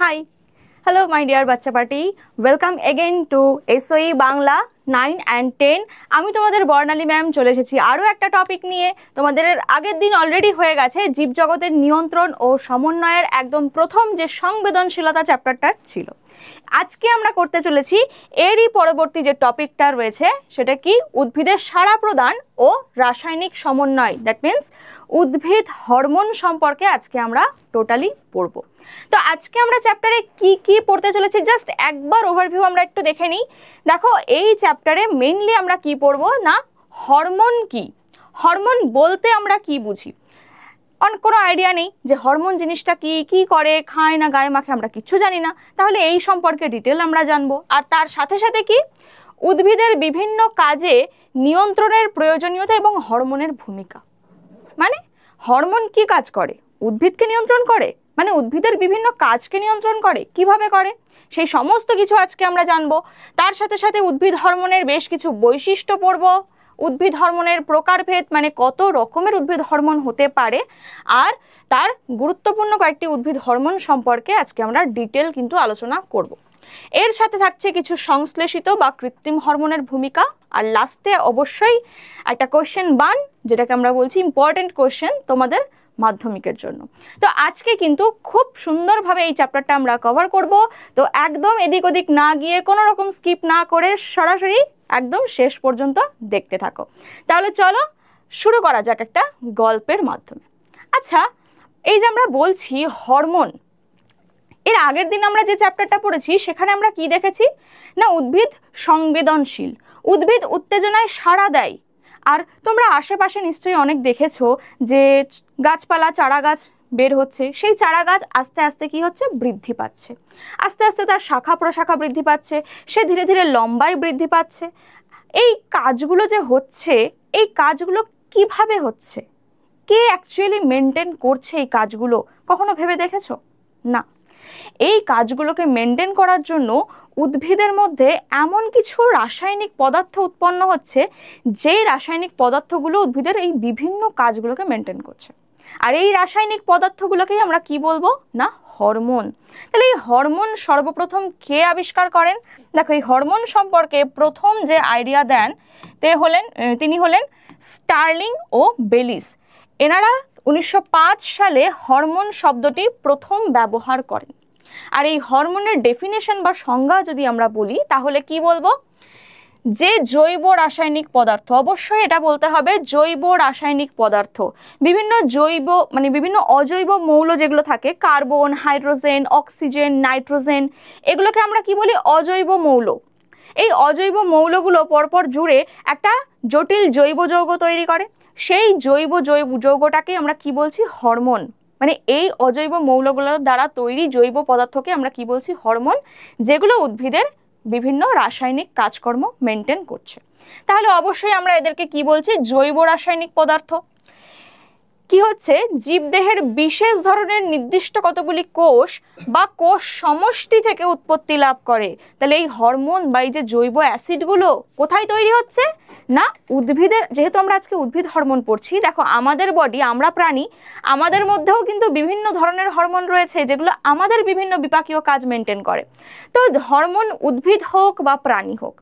Hi, hello my dear বাচ্চা party, welcome again two এসওই Bangla 9 and 10। আমি তোমাদের বর্ণালী ম্যাম চলে এসেছি আরও একটা টপিক নিয়ে। তোমাদের আগের দিন অলরেডি হয়ে গেছে জীবজগতের নিয়ন্ত্রণ ও সমন্বয়ের একদম প্রথম যে সংবেদনশীলতা চ্যাপ্টারটা ছিল। আজকে আমরা করতে চলেছি এরই পরবর্তী যে টপিকটা রয়েছে সেটা কি, উদ্ভিদের সাড়া প্রদান ও রাসায়নিক সমন্বয়, দ্যাট মিন্স উদ্ভিদ হরমোন সম্পর্কে আজকে আমরা টোটালি পড়ব। তো আজকে আমরা চ্যাপ্টারে কি কি পড়তে চলেছি জাস্ট একবার ওভারভিউ আমরা একটু দেখে নিই। দেখো, এই চ্যাপ্টারে মেইনলি আমরা কি পড়ব না, হরমোন কি, হরমোন বলতে আমরা কি বুঝি। কোনো আইডিয়া নেই যে হরমোন জিনিসটা কি, কি করে, খায় না গায়ে মাখে, আমরা কিচ্ছু জানি না। তাহলে এই সম্পর্কে ডিটেল আমরা জানবো। আর তার সাথে সাথে কি, উদ্ভিদের বিভিন্ন কাজে নিয়ন্ত্রণের প্রয়োজনীয়তা এবং হরমোনের ভূমিকা। মানে হরমোন কি কাজ করে, উদ্ভিদকে নিয়ন্ত্রণ করে, মানে উদ্ভিদের বিভিন্ন কাজকে নিয়ন্ত্রণ করে, কিভাবে করে, সেই সমস্ত কিছু আজকে আমরা জানবো। তার সাথে সাথে উদ্ভিদ হরমোনের বেশ কিছু বৈশিষ্ট্য পড়ব, উদ্ভিদ হরমোনের প্রকারভেদ, মানে কত রকমের উদ্ভিদ হরমোন হতে পারে, আর তার গুরুত্বপূর্ণ কয়েকটি উদ্ভিদ হরমোন সম্পর্কে আজকে আমরা ডিটেল কিন্তু আলোচনা করব। এর সাথে থাকছে কিছু সংশ্লেষিত বা কৃত্রিম হরমোনের ভূমিকা, আর লাস্টে অবশ্যই একটা কোশ্চেন বান, যেটাকে আমরা বলছি ইম্পর্টেন্ট কোশ্চেন তোমাদের মাধ্যমিকের জন্য। তো আজকে কিন্তু খুব সুন্দরভাবে এই চ্যাপ্টারটা আমরা কভার করব। তো একদম এদিক ওদিক না গিয়ে, কোনো রকম স্কিপ না করে সরাসরি একদম শেষ পর্যন্ত দেখতে থাকো। তাহলে চলো শুরু করা যাক একটা গল্পের মাধ্যমে। আচ্ছা, এই যে আমরা বলছি হরমোন, এর আগের দিন আমরা যে চ্যাপ্টারটা পড়েছি সেখানে আমরা কি দেখেছি না, উদ্ভিদ সংবেদনশীল, উদ্ভিদ উত্তেজনায় সাড়া দেয়। আর তোমরা আশেপাশে নিশ্চয়ই অনেক দেখেছো যে গাছপালা, চারা গাছ বের হচ্ছে, সেই চারা গাছ আস্তে আস্তে কি হচ্ছে, বৃদ্ধি পাচ্ছে, আস্তে আস্তে তার শাখা প্রশাখা বৃদ্ধি পাচ্ছে, সে ধীরে ধীরে লম্বায় বৃদ্ধি পাচ্ছে। এই কাজগুলো যে হচ্ছে, এই কাজগুলো কিভাবে হচ্ছে, কে অ্যাকচুয়ালি মেনটেন করছে এই কাজগুলো, কখনো ভেবে দেখেছো? না। এই কাজগুলোকে মেনটেন করার জন্য উদ্ভিদের মধ্যে এমন কিছু রাসায়নিক পদার্থ উৎপন্ন হচ্ছে, যেই রাসায়নিক পদার্থগুলো উদ্ভিদের এই বিভিন্ন কাজগুলোকে মেনটেন করছে। আর এই রাসায়নিক পদার্থগুলোকেই আমরা কি বলবো না, হরমোন। তাহলে এই হরমোন সর্বপ্রথম কে আবিষ্কার করেন? দেখো, এই হরমোন সম্পর্কে প্রথম যে আইডিয়া দেন তিনি হলেন স্টার্লিং ও বেলিস। এনারা 1905 সালে হরমোন শব্দটি প্রথম ব্যবহার করেন। আর এই হরমোনের ডেফিনেশন বা সংজ্ঞা যদি আমরা বলি তাহলে কি বলবো, যে জৈব রাসায়নিক পদার্থ, অবশ্যই এটা বলতে হবে জৈব রাসায়নিক পদার্থ, বিভিন্ন জৈব মানে বিভিন্ন অজৈব মৌল যেগুলো থাকে, কার্বন, হাইড্রোজেন, অক্সিজেন, নাইট্রোজেন, এগুলোকে আমরা কি বলি, অজৈব মৌল। এই অজৈব মৌলগুলো পরপর জুড়ে একটা জটিল জৈব যৌগ তৈরি করে, সেই জৈব যৌগটাকে আমরা কি বলছি, হরমোন। মানে এই অজৈব মৌলগুলোর দ্বারা তৈরি জৈব পদার্থকে আমরা কি বলছি, হরমোন, যেগুলো উদ্ভিদের বিভিন্ন রাসায়নিক কাজকর্ম মেনটেন করছে। তাহলে অবশ্যই আমরা এদেরকে কি বলছি, জৈব রাসায়নিক পদার্থ। কি হচ্ছে, জীবদেহের বিশেষ ধরনের নির্দিষ্ট কতগুলি কোষ বা কোষ সমষ্টি থেকে উৎপত্তি লাভ করে। তাহলে এই হরমোন বা এই যে জৈব অ্যাসিডগুলো কোথায় তৈরি হচ্ছে না, উদ্ভিদের, যেহেতু আমরা আজকে উদ্ভিদ হরমোন পড়ছি, দেখো আমাদের বডি, আমরা প্রাণী, আমাদের মধ্যেও কিন্তু বিভিন্ন ধরনের হরমোন রয়েছে যেগুলো আমাদের বিভিন্ন বিপাকীয় কাজ মেনটেন করে। তো হরমোন উদ্ভিদ হোক বা প্রাণী হোক,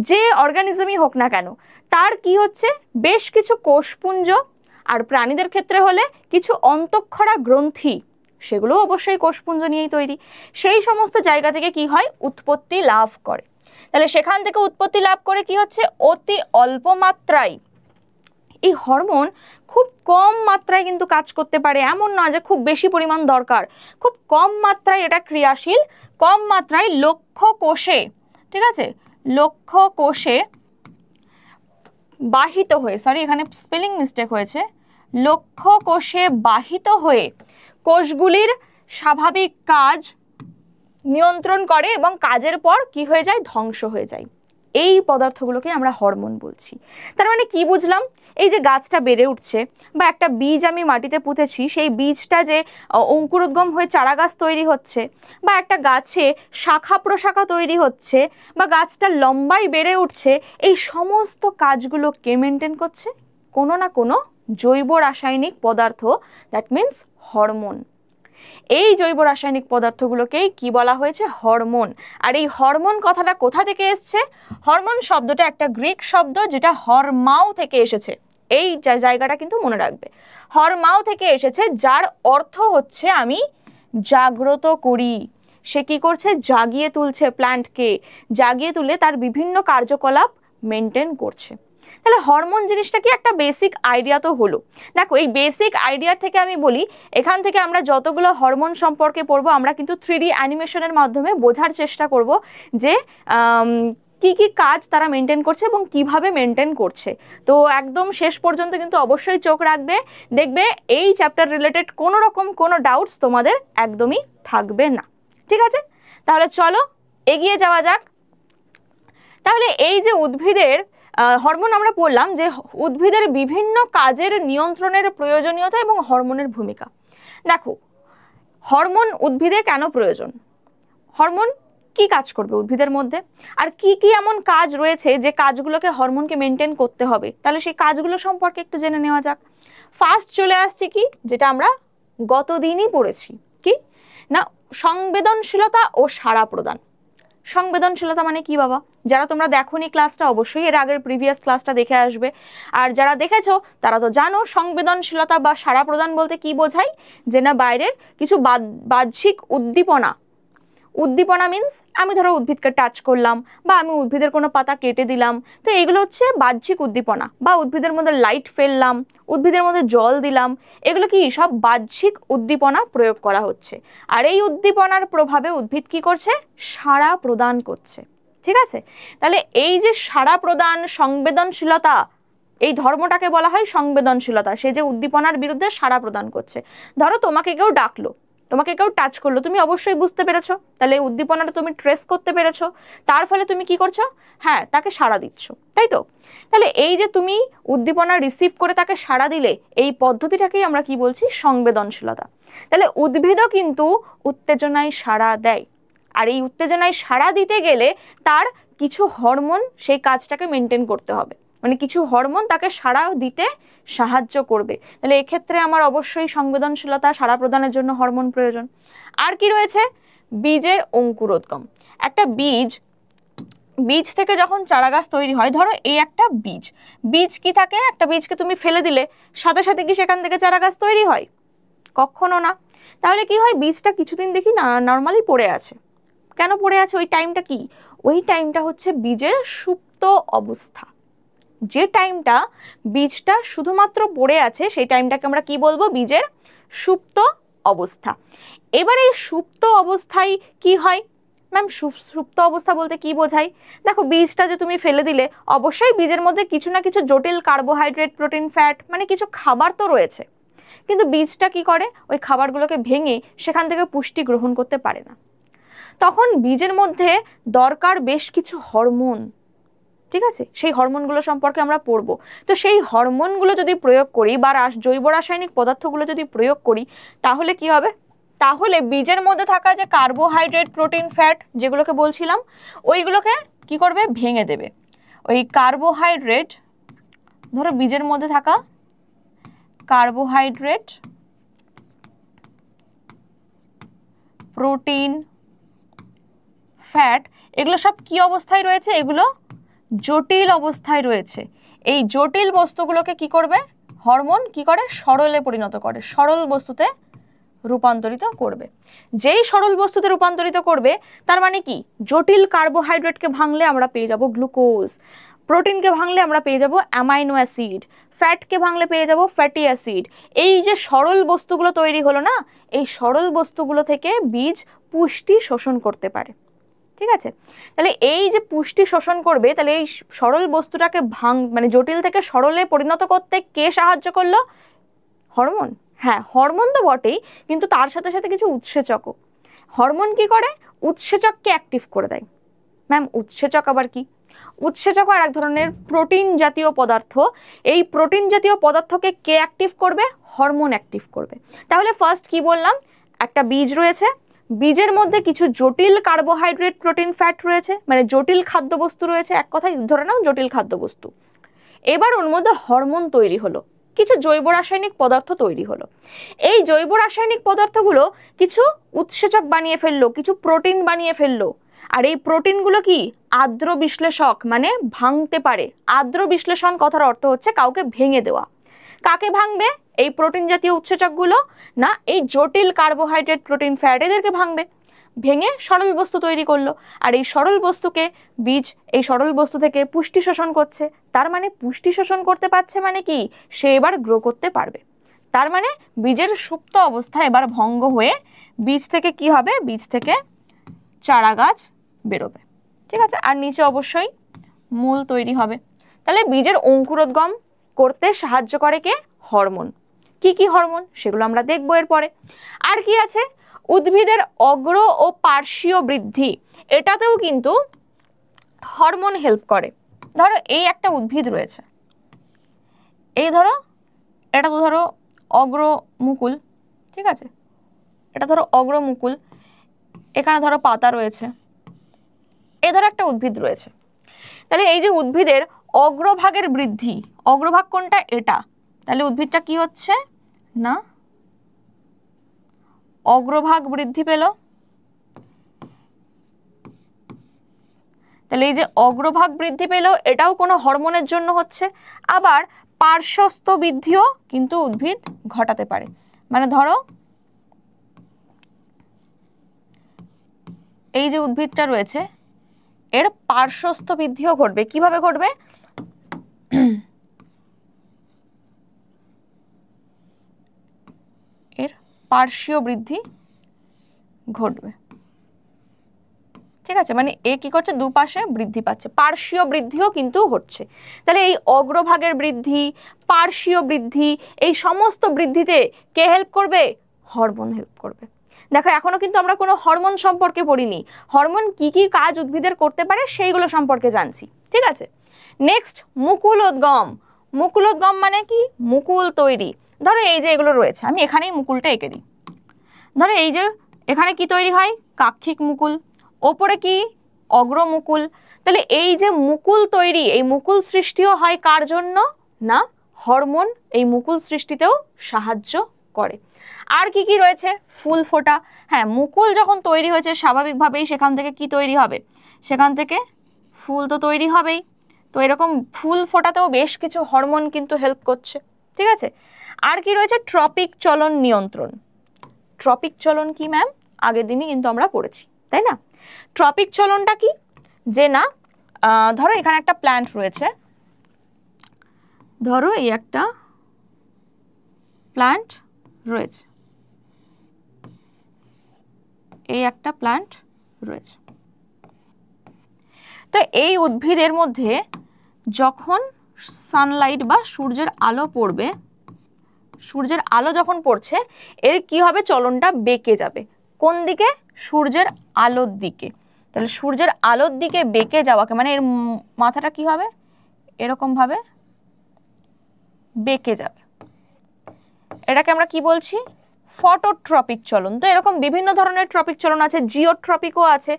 যে অর্গানিজমই হোক না কেন, তার কি হচ্ছে, বেশ কিছু কোষপুঞ্জ, আর প্রাণীদের ক্ষেত্রে হলে কিছু অন্তঃক্ষরা গ্রন্থি, সেগুলো অবশ্যই কোষপুঞ্জ নিয়েই তৈরি। সেই সমস্ত জায়গা থেকে কি হয়, উৎপত্তি লাভ করে। তাহলে সেখান থেকে উৎপত্তি লাভ করে কি হচ্ছে, অতি অল্প মাত্রায় এই হরমোন খুব কম মাত্রায় কিন্তু কাজ করতে পারে, এমন না যে খুব বেশি পরিমাণ দরকার, খুব কম মাত্রায় এটা ক্রিয়াশীল, কম মাত্রায় লক্ষ্য কোষে, ঠিক আছে, লক্ষ্য কোষে বাহিত হয়ে, সরি এখানে স্পেলিং মিস্টেক হয়েছে, লক্ষ্য কোষে বাহিত হয়ে কোষগুলির স্বাভাবিক কাজ নিয়ন্ত্রণ করে এবং কাজের পর কি হয়ে যায়, ধ্বংস হয়ে যায়। এই পদার্থগুলোকে আমরা হরমোন বলছি। তার মানে কি বুঝলাম, এই যে গাছটা বেড়ে উঠছে বা একটা বীজ আমি মাটিতে পুঁতেছি, সেই বীজটা যে অঙ্কুরোদ্গম হয়ে চারা গাছ তৈরি হচ্ছে, বা একটা গাছে শাখা প্রশাখা তৈরি হচ্ছে, বা গাছটা লম্বায় বেড়ে উঠছে, এই সমস্ত কাজগুলো কে মেনটেন করছে, কোনো না কোনো জৈব রাসায়নিক পদার্থ, দ্যাট মিন্স হরমোন। এই জৈব রাসায়নিক পদার্থগুলোকেই কি বলা হয়েছে? হরমোন। আর এই হরমোন কথাটা কোথা থেকে এসছে? হরমোন শব্দটা একটা গ্রিক শব্দ, যেটা হরমাও থেকে এসেছে। এই জায়গাটা কিন্তু মনে রাখবে, হরমাও থেকে এসেছে, যার অর্থ হচ্ছে আমি জাগ্রত করি। সে কি করছে? জাগিয়ে তুলছে, প্ল্যান্টকে জাগিয়ে তুলে তার বিভিন্ন কার্যকলাপ মেনটেন করছে। তাহলে হরমোন জিনিসটা কি একটা বেসিক আইডিয়া তো হলো। দেখো, এই বেসিক আইডিয়া থেকে আমি বলি, এখান থেকে আমরা যতগুলো হরমোন সম্পর্কে পড়বো, আমরা কিন্তু 3D অ্যানিমেশনের মাধ্যমে বোঝার চেষ্টা করব যে কি কি কাজ তারা মেনটেন করছে এবং কিভাবে মেনটেন করছে। তো একদম শেষ পর্যন্ত কিন্তু অবশ্যই চোখ রাখবে, দেখবে এই চ্যাপ্টার রিলেটেড কোনো রকম কোনো ডাউটস তোমাদের একদমই থাকবে না। ঠিক আছে, তাহলে চলো এগিয়ে যাওয়া যাক। তাহলে এই যে উদ্ভিদের হরমোন আমরা পড়লাম, যে উদ্ভিদের বিভিন্ন কাজের নিয়ন্ত্রণের প্রয়োজনীয়তা এবং হরমোনের ভূমিকা। দেখো, হরমোন উদ্ভিদে কেন প্রয়োজন? হরমোন কি কাজ করবে উদ্ভিদের মধ্যে, আর কি কি এমন কাজ রয়েছে যে কাজগুলোকে হরমোনকে মেনটেন করতে হবে, তাহলে সেই কাজগুলো সম্পর্কে একটু জেনে নেওয়া যাক। ফার্স্ট চলে আসছে কি, যেটা আমরা গতদিনই পড়েছি, কি না, সংবেদনশীলতা ও সাড়া প্রদান। সংবেদনশীলতা মানে কি বাবা? যারা তোমরা দেখোনি ক্লাসটা, অবশ্যই এর আগের প্রিভিয়াস ক্লাসটা দেখে আসবে। আর যারা দেখেছো তারা তো জানো সংবেদনশীলতা বা সাড়া প্রদান বলতে কি বোঝায়, যে না বাইরের কিছু বাহ্যিক উদ্দীপনা। উদ্দীপনা মিন্স আমি ধরো উদ্ভিদকে টাচ করলাম, বা আমি উদ্ভিদের কোনো পাতা কেটে দিলাম, তো এগুলো হচ্ছে বাহ্যিক উদ্দীপনা। বা উদ্ভিদের মধ্যে লাইট ফেললাম, উদ্ভিদের মধ্যে জল দিলাম, এগুলো কি সব বাহ্যিক উদ্দীপনা প্রয়োগ করা হচ্ছে। আর এই উদ্দীপনার প্রভাবে উদ্ভিদ কি করছে? সাড়া প্রদান করছে। ঠিক আছে, তাহলে এই যে সাড়া প্রদান, সংবেদনশীলতা, এই ধর্মটাকে বলা হয় সংবেদনশীলতা। সে যে উদ্দীপনার বিরুদ্ধে সাড়া প্রদান করছে। ধরো তোমাকে কেউ ডাকলো, তোমাকে কেউ টাচ করলো, তুমি অবশ্যই বুঝতে পেরেছো, তাহলে এই উদ্দীপনাটা তুমি ট্রেস করতে পেরেছো, তার ফলে তুমি কি করছো? হ্যাঁ, তাকে সাড়া দিচ্ছ, তাই তো? তাহলে এই যে তুমি উদ্দীপনা রিসিভ করে তাকে সাড়া দিলে, এই পদ্ধতিটাকেই আমরা কি বলছি? সংবেদনশীলতা। তাহলে উদ্ভিদও কিন্তু উত্তেজনায় সাড়া দেয়, আর এই উত্তেজনায় সাড়া দিতে গেলে তার কিছু হরমোন সেই কাজটাকে মেনটেন করতে হবে, মানে কিছু হরমোন তাকে সাড়া দিতে সাহায্য করবে। তাহলে এক্ষেত্রে আমার অবশ্যই সংবেদনশীলতা, সাড়া প্রদানের জন্য হরমোন প্রয়োজন। আর কি রয়েছে? বীজের অঙ্কুরোদ্গম। একটা বীজ থেকে যখন চারা গাছ তৈরি হয়, ধরো এই একটা বীজ কি থাকে? একটা বীজকে তুমি ফেলে দিলে সাথে সাথে কি সেখান থেকে চারা গাছ তৈরি হয়? কখনো না। তাহলে কি হয়? বীজটা কিছুদিন দেখি না নর্মালি পড়ে আছে। কেন পড়ে আছে? ওই টাইমটা কি? ওই টাইমটা হচ্ছে বীজের সুপ্ত অবস্থা। যে টাইমটা বীজটা শুধুমাত্র পড়ে আছে, সেই টাইমটাকে আমরা কি বলবো? বীজের সুপ্ত অবস্থা। এবার এই সুপ্ত অবস্থায় কি হয়? ম্যাম, সুপ্ত অবস্থা বলতে কি বোঝায়? দেখো, বীজটা যে তুমি ফেলে দিলে, অবশ্যই বীজের মধ্যে কিছু না কিছু জটিল কার্বোহাইড্রেট, প্রোটিন, ফ্যাট, মানে কিছু খাবার তো রয়েছে, কিন্তু বীজটা কি করে? ওই খাবারগুলোকে ভেঙে সেখান থেকে পুষ্টি গ্রহণ করতে পারে না। তখন বীজের মধ্যে দরকার বেশ কিছু হরমোন। ঠিক আছে, সেই হরমোনগুলো সম্পর্কে আমরা পড়বো। তো সেই হরমোনগুলো যদি প্রয়োগ করি, বা জৈব রাসায়নিক পদার্থগুলো যদি প্রয়োগ করি, তাহলে কি হবে? তাহলে বীজের মধ্যে থাকা যে কার্বোহাইড্রেট, প্রোটিন, ফ্যাট যেগুলোকে বলছিলাম, ওইগুলোকে কি করবে? ভেঙে দেবে। ওই কার্বোহাইড্রেট, ধরো বীজের মধ্যে থাকা কার্বোহাইড্রেট, প্রোটিন, ফ্যাট, এগুলো সব কি অবস্থায় রয়েছে? এগুলো জটিল অবস্থায় রয়েছে। এই জটিল বস্তুগুলোকে কি করবে? হরমোন কি করে? সরলে পরিণত করে, সরল বস্তুতে রূপান্তরিত করবে। যেই সরল বস্তুতে রূপান্তরিত করবে, তার মানে কি? জটিল কার্বোহাইড্রেটকে ভাঙলে আমরা পেয়ে যাব গ্লুকোজ, প্রোটিনকে ভাঙলে আমরা পেয়ে যাব অ্যামাইনো অ্যাসিড, ফ্যাটকে ভাঙলে পেয়ে যাব ফ্যাটি অ্যাসিড। এই যে সরল বস্তুগুলো তৈরি হলো না, এই সরল বস্তুগুলো থেকে বীজ পুষ্টি শোষণ করতে পারে। ঠিক আছে, তাহলে এই যে পুষ্টি শোষণ করবে, তাহলে এই সরল বস্তুটাকে মানে জটিল থেকে সরলে পরিণত করতে কে সাহায্য করলো? হরমোন। হ্যাঁ, হরমোন তো বটেই, কিন্তু তার সাথে সাথে কিছু উৎসেচকও। হরমোন কি করে? উৎসেচককে অ্যাক্টিভ করে দেয়। ম্যাম, উৎসেচক আবার কি? উৎসেচক আর এক ধরনের প্রোটিন জাতীয় পদার্থ। এই প্রোটিন জাতীয় পদার্থকে কে অ্যাক্টিভ করবে? হরমোন অ্যাক্টিভ করবে। তাহলে ফার্স্ট কি বললাম? একটা বীজ রয়েছে, বীজের মধ্যে কিছু জটিল কার্বোহাইড্রেট, প্রোটিন, ফ্যাট রয়েছে, মানে জটিল খাদ্যবস্তু রয়েছে, এক কথায় ধরে নাও জটিল খাদ্যবস্তু। এবার ওর মধ্যে হরমোন তৈরি হলো। কিছু জৈব রাসায়নিক পদার্থ তৈরি হলো। এই জৈব রাসায়নিক পদার্থগুলো কিছু উৎসেচক বানিয়ে ফেললো, কিছু প্রোটিন বানিয়ে ফেললো। আর এই প্রোটিনগুলো কি আর্দ্র বিশ্লেষক, মানে ভাঙতে পারে। আর্দ্র বিশ্লেষণ কথার অর্থ হচ্ছে কাউকে ভেঙে দেওয়া। কাকে ভাঙবে? এই প্রোটিন জাতীয় উৎসেচকগুলো না এই জটিল কার্বোহাইড্রেট, প্রোটিন, ফ্যাট এদেরকে ভাঙবে, ভেঙে সরল বস্তু তৈরি করলো। আর এই সরল বস্তুকে বীজ এই সরল বস্তু থেকে পুষ্টি শোষণ করছে। তার মানে পুষ্টি শোষণ করতে পারছে মানে কি, সে এবার গ্রো করতে পারবে। তার মানে বীজের সুপ্ত অবস্থা এবার ভঙ্গ হয়ে বীজ থেকে কি হবে, বীজ থেকে চারা গাছ বেরোবে। ঠিক আছে, আর নিচে অবশ্যই মূল তৈরি হবে। তাহলে বীজের অঙ্কুরোদ্গম করতে সাহায্য করে কে? হরমোন। কি কি হরমোন সেগুলো আমরা দেখবো এরপরে। আর কি আছে? উদ্ভিদের অগ্র ও পার্শ্বীয় বৃদ্ধি, এটাতেও কিন্তু হরমোন হেল্প করে। ধরো এই একটা উদ্ভিদ রয়েছে, এই ধরো এটা তো ধরো অগ্রমুকুল, ঠিক আছে, এটা ধরো অগ্রমুকুল, এখানে ধরো পাতা রয়েছে, এই ধরো একটা উদ্ভিদ রয়েছে। তাহলে এই যে উদ্ভিদের অগ্রভাগের বৃদ্ধি, অগ্রভাগ কোনটা? এটা। তাহলে উদ্ভিদটা কি হচ্ছে না অগ্রভাগ বৃদ্ধি পেল। তাহলে এই যে অগ্রভাগ বৃদ্ধি পেল এটাও কোনো হরমোনের জন্য হচ্ছে। আবার পার্শ্বস্থ বৃদ্ধিও কিন্তু উদ্ভিদ ঘটাতে পারে। মানে ধরো এই যে উদ্ভিদটা রয়েছে এর পার্শ্বস্থ বৃদ্ধিও ঘটবে। কিভাবে ঘটবে? এর পার্শ্বীয় বৃদ্ধি ঘটবে। ঠিক আছে, মানে এ কি করছে, দুপাশে বৃদ্ধি পাচ্ছে, পার্শ্বীয় বৃদ্ধিও কিন্তু হচ্ছে। তাহলে এই অগ্রভাগের বৃদ্ধি, পার্শ্বীয় বৃদ্ধি, এই সমস্ত বৃদ্ধিতে কে হেল্প করবে? হরমোন হেল্প করবে। দেখো এখনো কিন্তু আমরা কোনো হরমোন সম্পর্কে পড়িনি। হরমোন কি কি কাজ উদ্ভিদের করতে পারে সেইগুলো সম্পর্কে জানছি। ঠিক আছে, নেক্সট মুকুলোদ্গম। মুকুলোদ্গম মানে কি? মুকুল তৈরি। ধরো এই যে এগুলো রয়েছে, আমি এখানেই মুকুলটা এঁকে দিই। ধরো এই যে এখানে কি তৈরি হয়? কাক্ষিক মুকুল, ওপরে কি? অগ্রমুকুল। তাহলে এই যে মুকুল তৈরি, এই মুকুল সৃষ্টিও হয় কার জন্য? না হরমোন এই মুকুল সৃষ্টিতেও সাহায্য করে। আর কি কি রয়েছে? ফুল ফোটা। হ্যাঁ, মুকুল যখন তৈরি হয়েছে স্বাভাবিকভাবেই সেখান থেকে কি তৈরি হবে? সেখান থেকে ফুল তো তৈরি হবেই। তো এরকম ফুল ফোটাতেও বেশ কিছু হরমোন কিন্তু হেল্প করছে। ঠিক আছে, আর কি রয়েছে? ট্রপিক চলন নিয়ন্ত্রণ। ট্রপিক চলন কি ম্যাম? আগের দিনই কিন্তু আমরা পড়েছি, তাই না? ট্রপিক চলনটা কি? যে না ধরো এখানে একটা প্ল্যান্ট রয়েছে, ধরো এই একটা প্ল্যান্ট রয়েছে, এই একটা প্ল্যান্ট রয়েছে। তো এই উদ্ভিদের মধ্যে যখন সানলাইট বা সূর্যের আলো পড়বে, সূর্যের আলো যখন পড়ছে এর কি হবে? চলনটা বেঁকে যাবে। কোন দিকে? সূর্যের আলোর দিকে। তাহলে সূর্যের আলোর দিকে বেঁকে যাওয়াকে মানে এর মাথাটা কি হবে? এরকম ভাবে বেঁকে যাবে। এটাকে আমরা কি বলছি? ফটোট্রপিক চলন। তো এরকম বিভিন্ন ধরনের ট্রপিক চলন আছে, জিওট্রপিকও আছে।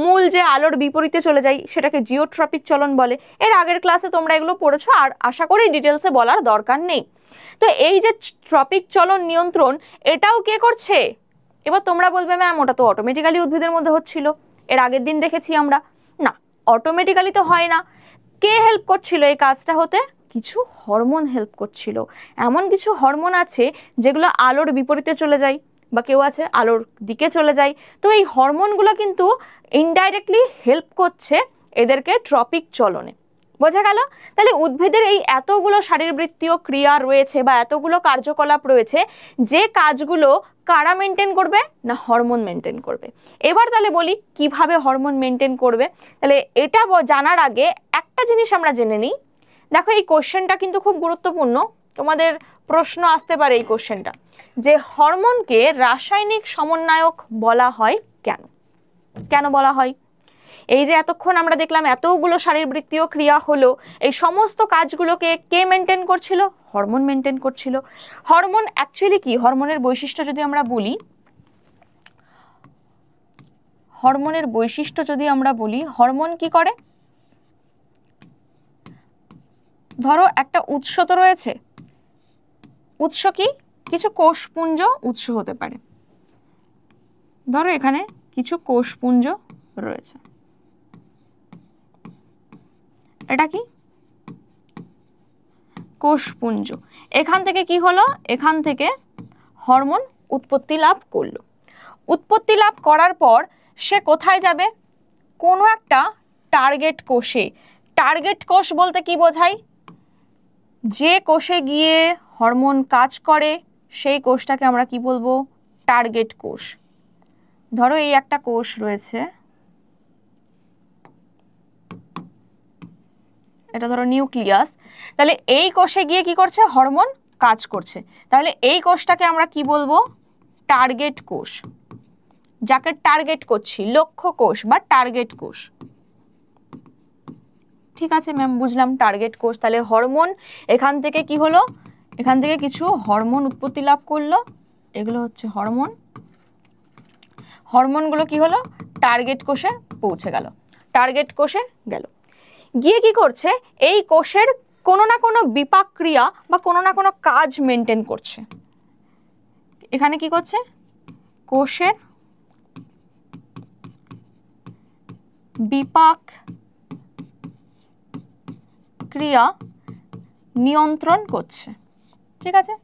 মূল যে আলোর বিপরীতে চলে যায় সেটাকে জিওট্রপিক চলন বলে। এর আগের ক্লাসে তোমরা এগুলো পড়েছো, আর আশা করি ডিটেলসে বলার দরকার নেই। তো এই যে ট্রপিক চলন নিয়ন্ত্রণ, এটাও কে করছে? এবার তোমরা বলবে ম্যাম ওটা তো অটোমেটিক্যালি উদ্ভিদের মধ্যে হচ্ছিল, এর আগের দিন দেখেছি আমরা। না, অটোমেটিক্যালি তো হয় না। কে হেল্প করছিল এই কাজটা হতে? কিছু হরমোন হেল্প করছিল। এমন কিছু হরমোন আছে যেগুলো আলোর বিপরীতে চলে যায়, বা কেউ আছে আলোর দিকে চলে যায়। তো এই হরমোনগুলো কিন্তু ইনডাইরেক্টলি হেল্প করছে এদেরকে ট্রপিক চলনে। বোঝা গেল? তাহলে উদ্ভিদের এই এতগুলো শারীরবৃত্তীয় ক্রিয়া রয়েছে বা এতগুলো কার্যকলাপ রয়েছে, যে কাজগুলো কারা মেনটেন করবে? না হরমোন মেনটেন করবে। এবার তাহলে বলি কিভাবে হরমোন মেনটেন করবে। তাহলে এটা জানার আগে একটা জিনিস আমরা জেনে নিই। দেখো এই কোশ্চেনটা কিন্তু খুব গুরুত্বপূর্ণ, তোমাদের প্রশ্ন আসতে পারে এই কোশ্চেনটা, যে হরমোনকে রাসায়নিক সমন্বয়ক বলা হয় কেন? কেন বলা হয়? এই যে এতক্ষণ আমরা দেখলাম এতগুলো শারীরবৃত্তীয় ক্রিয়া হলো, এই সমস্ত কাজগুলোকে কে মেনটেন করছিল? হরমোন মেনটেন করছিল। হরমোন অ্যাকচুয়ালি কি? হরমোনের বৈশিষ্ট্য যদি আমরা বলি, হরমোনের বৈশিষ্ট্য যদি আমরা বলি, হরমোন কি করে? ধরো একটা উৎস তো রয়েছে, উৎস কি? কিছু কোষপুঞ্জ উৎস হতে পারে। ধরো এখানে কিছু কোষপুঞ্জ রয়েছে, এটা কি? কোষপুঞ্জ। এখান থেকে কি হলো? এখান থেকে হরমোন উৎপত্তি লাভ করলো। উৎপত্তি লাভ করার পর সে কোথায় যাবে? কোনো একটা টার্গেট কোষে। টার্গেট কোষ বলতে কি বোঝায়? যে কোষে গিয়ে হরমোন কাজ করে সেই কোষটাকে আমরা কি বলবো? টার্গেট কোষ। ধরো এই একটা কোষ রয়েছে, এটা ধরো নিউক্লিয়াস। তাহলে এই কোষে গিয়ে কি করছে? হরমোন কাজ করছে। তাহলে এই কোষটাকে আমরা কি বলবো? টার্গেট কোষ। যাকে টার্গেট করছি, লক্ষ্য কোষ বা টার্গেট কোষ। ঠিক আছে ম্যাম, বুঝলাম টার্গেট কোষ। তাহলে হরমোন এখান থেকে কি হলো? এখান থেকে কিছু হরমোন উৎপত্তি লাভ করলো, এগুলো হচ্ছে হরমোন। হরমোনগুলো কি হলো? টার্গেট কোষে পৌঁছে গেল। টার্গেট কোষে গেল, গিয়ে কি করছে? এই কোষের কোনো না কোনো বিপাক ক্রিয়া বা কোনো না কোনো কাজ মেনটেন করছে। এখানে কি করছে? কোষের বিপাক ক্রিয়া নিয়ন্ত্রণ করছে। ঠিক আছে,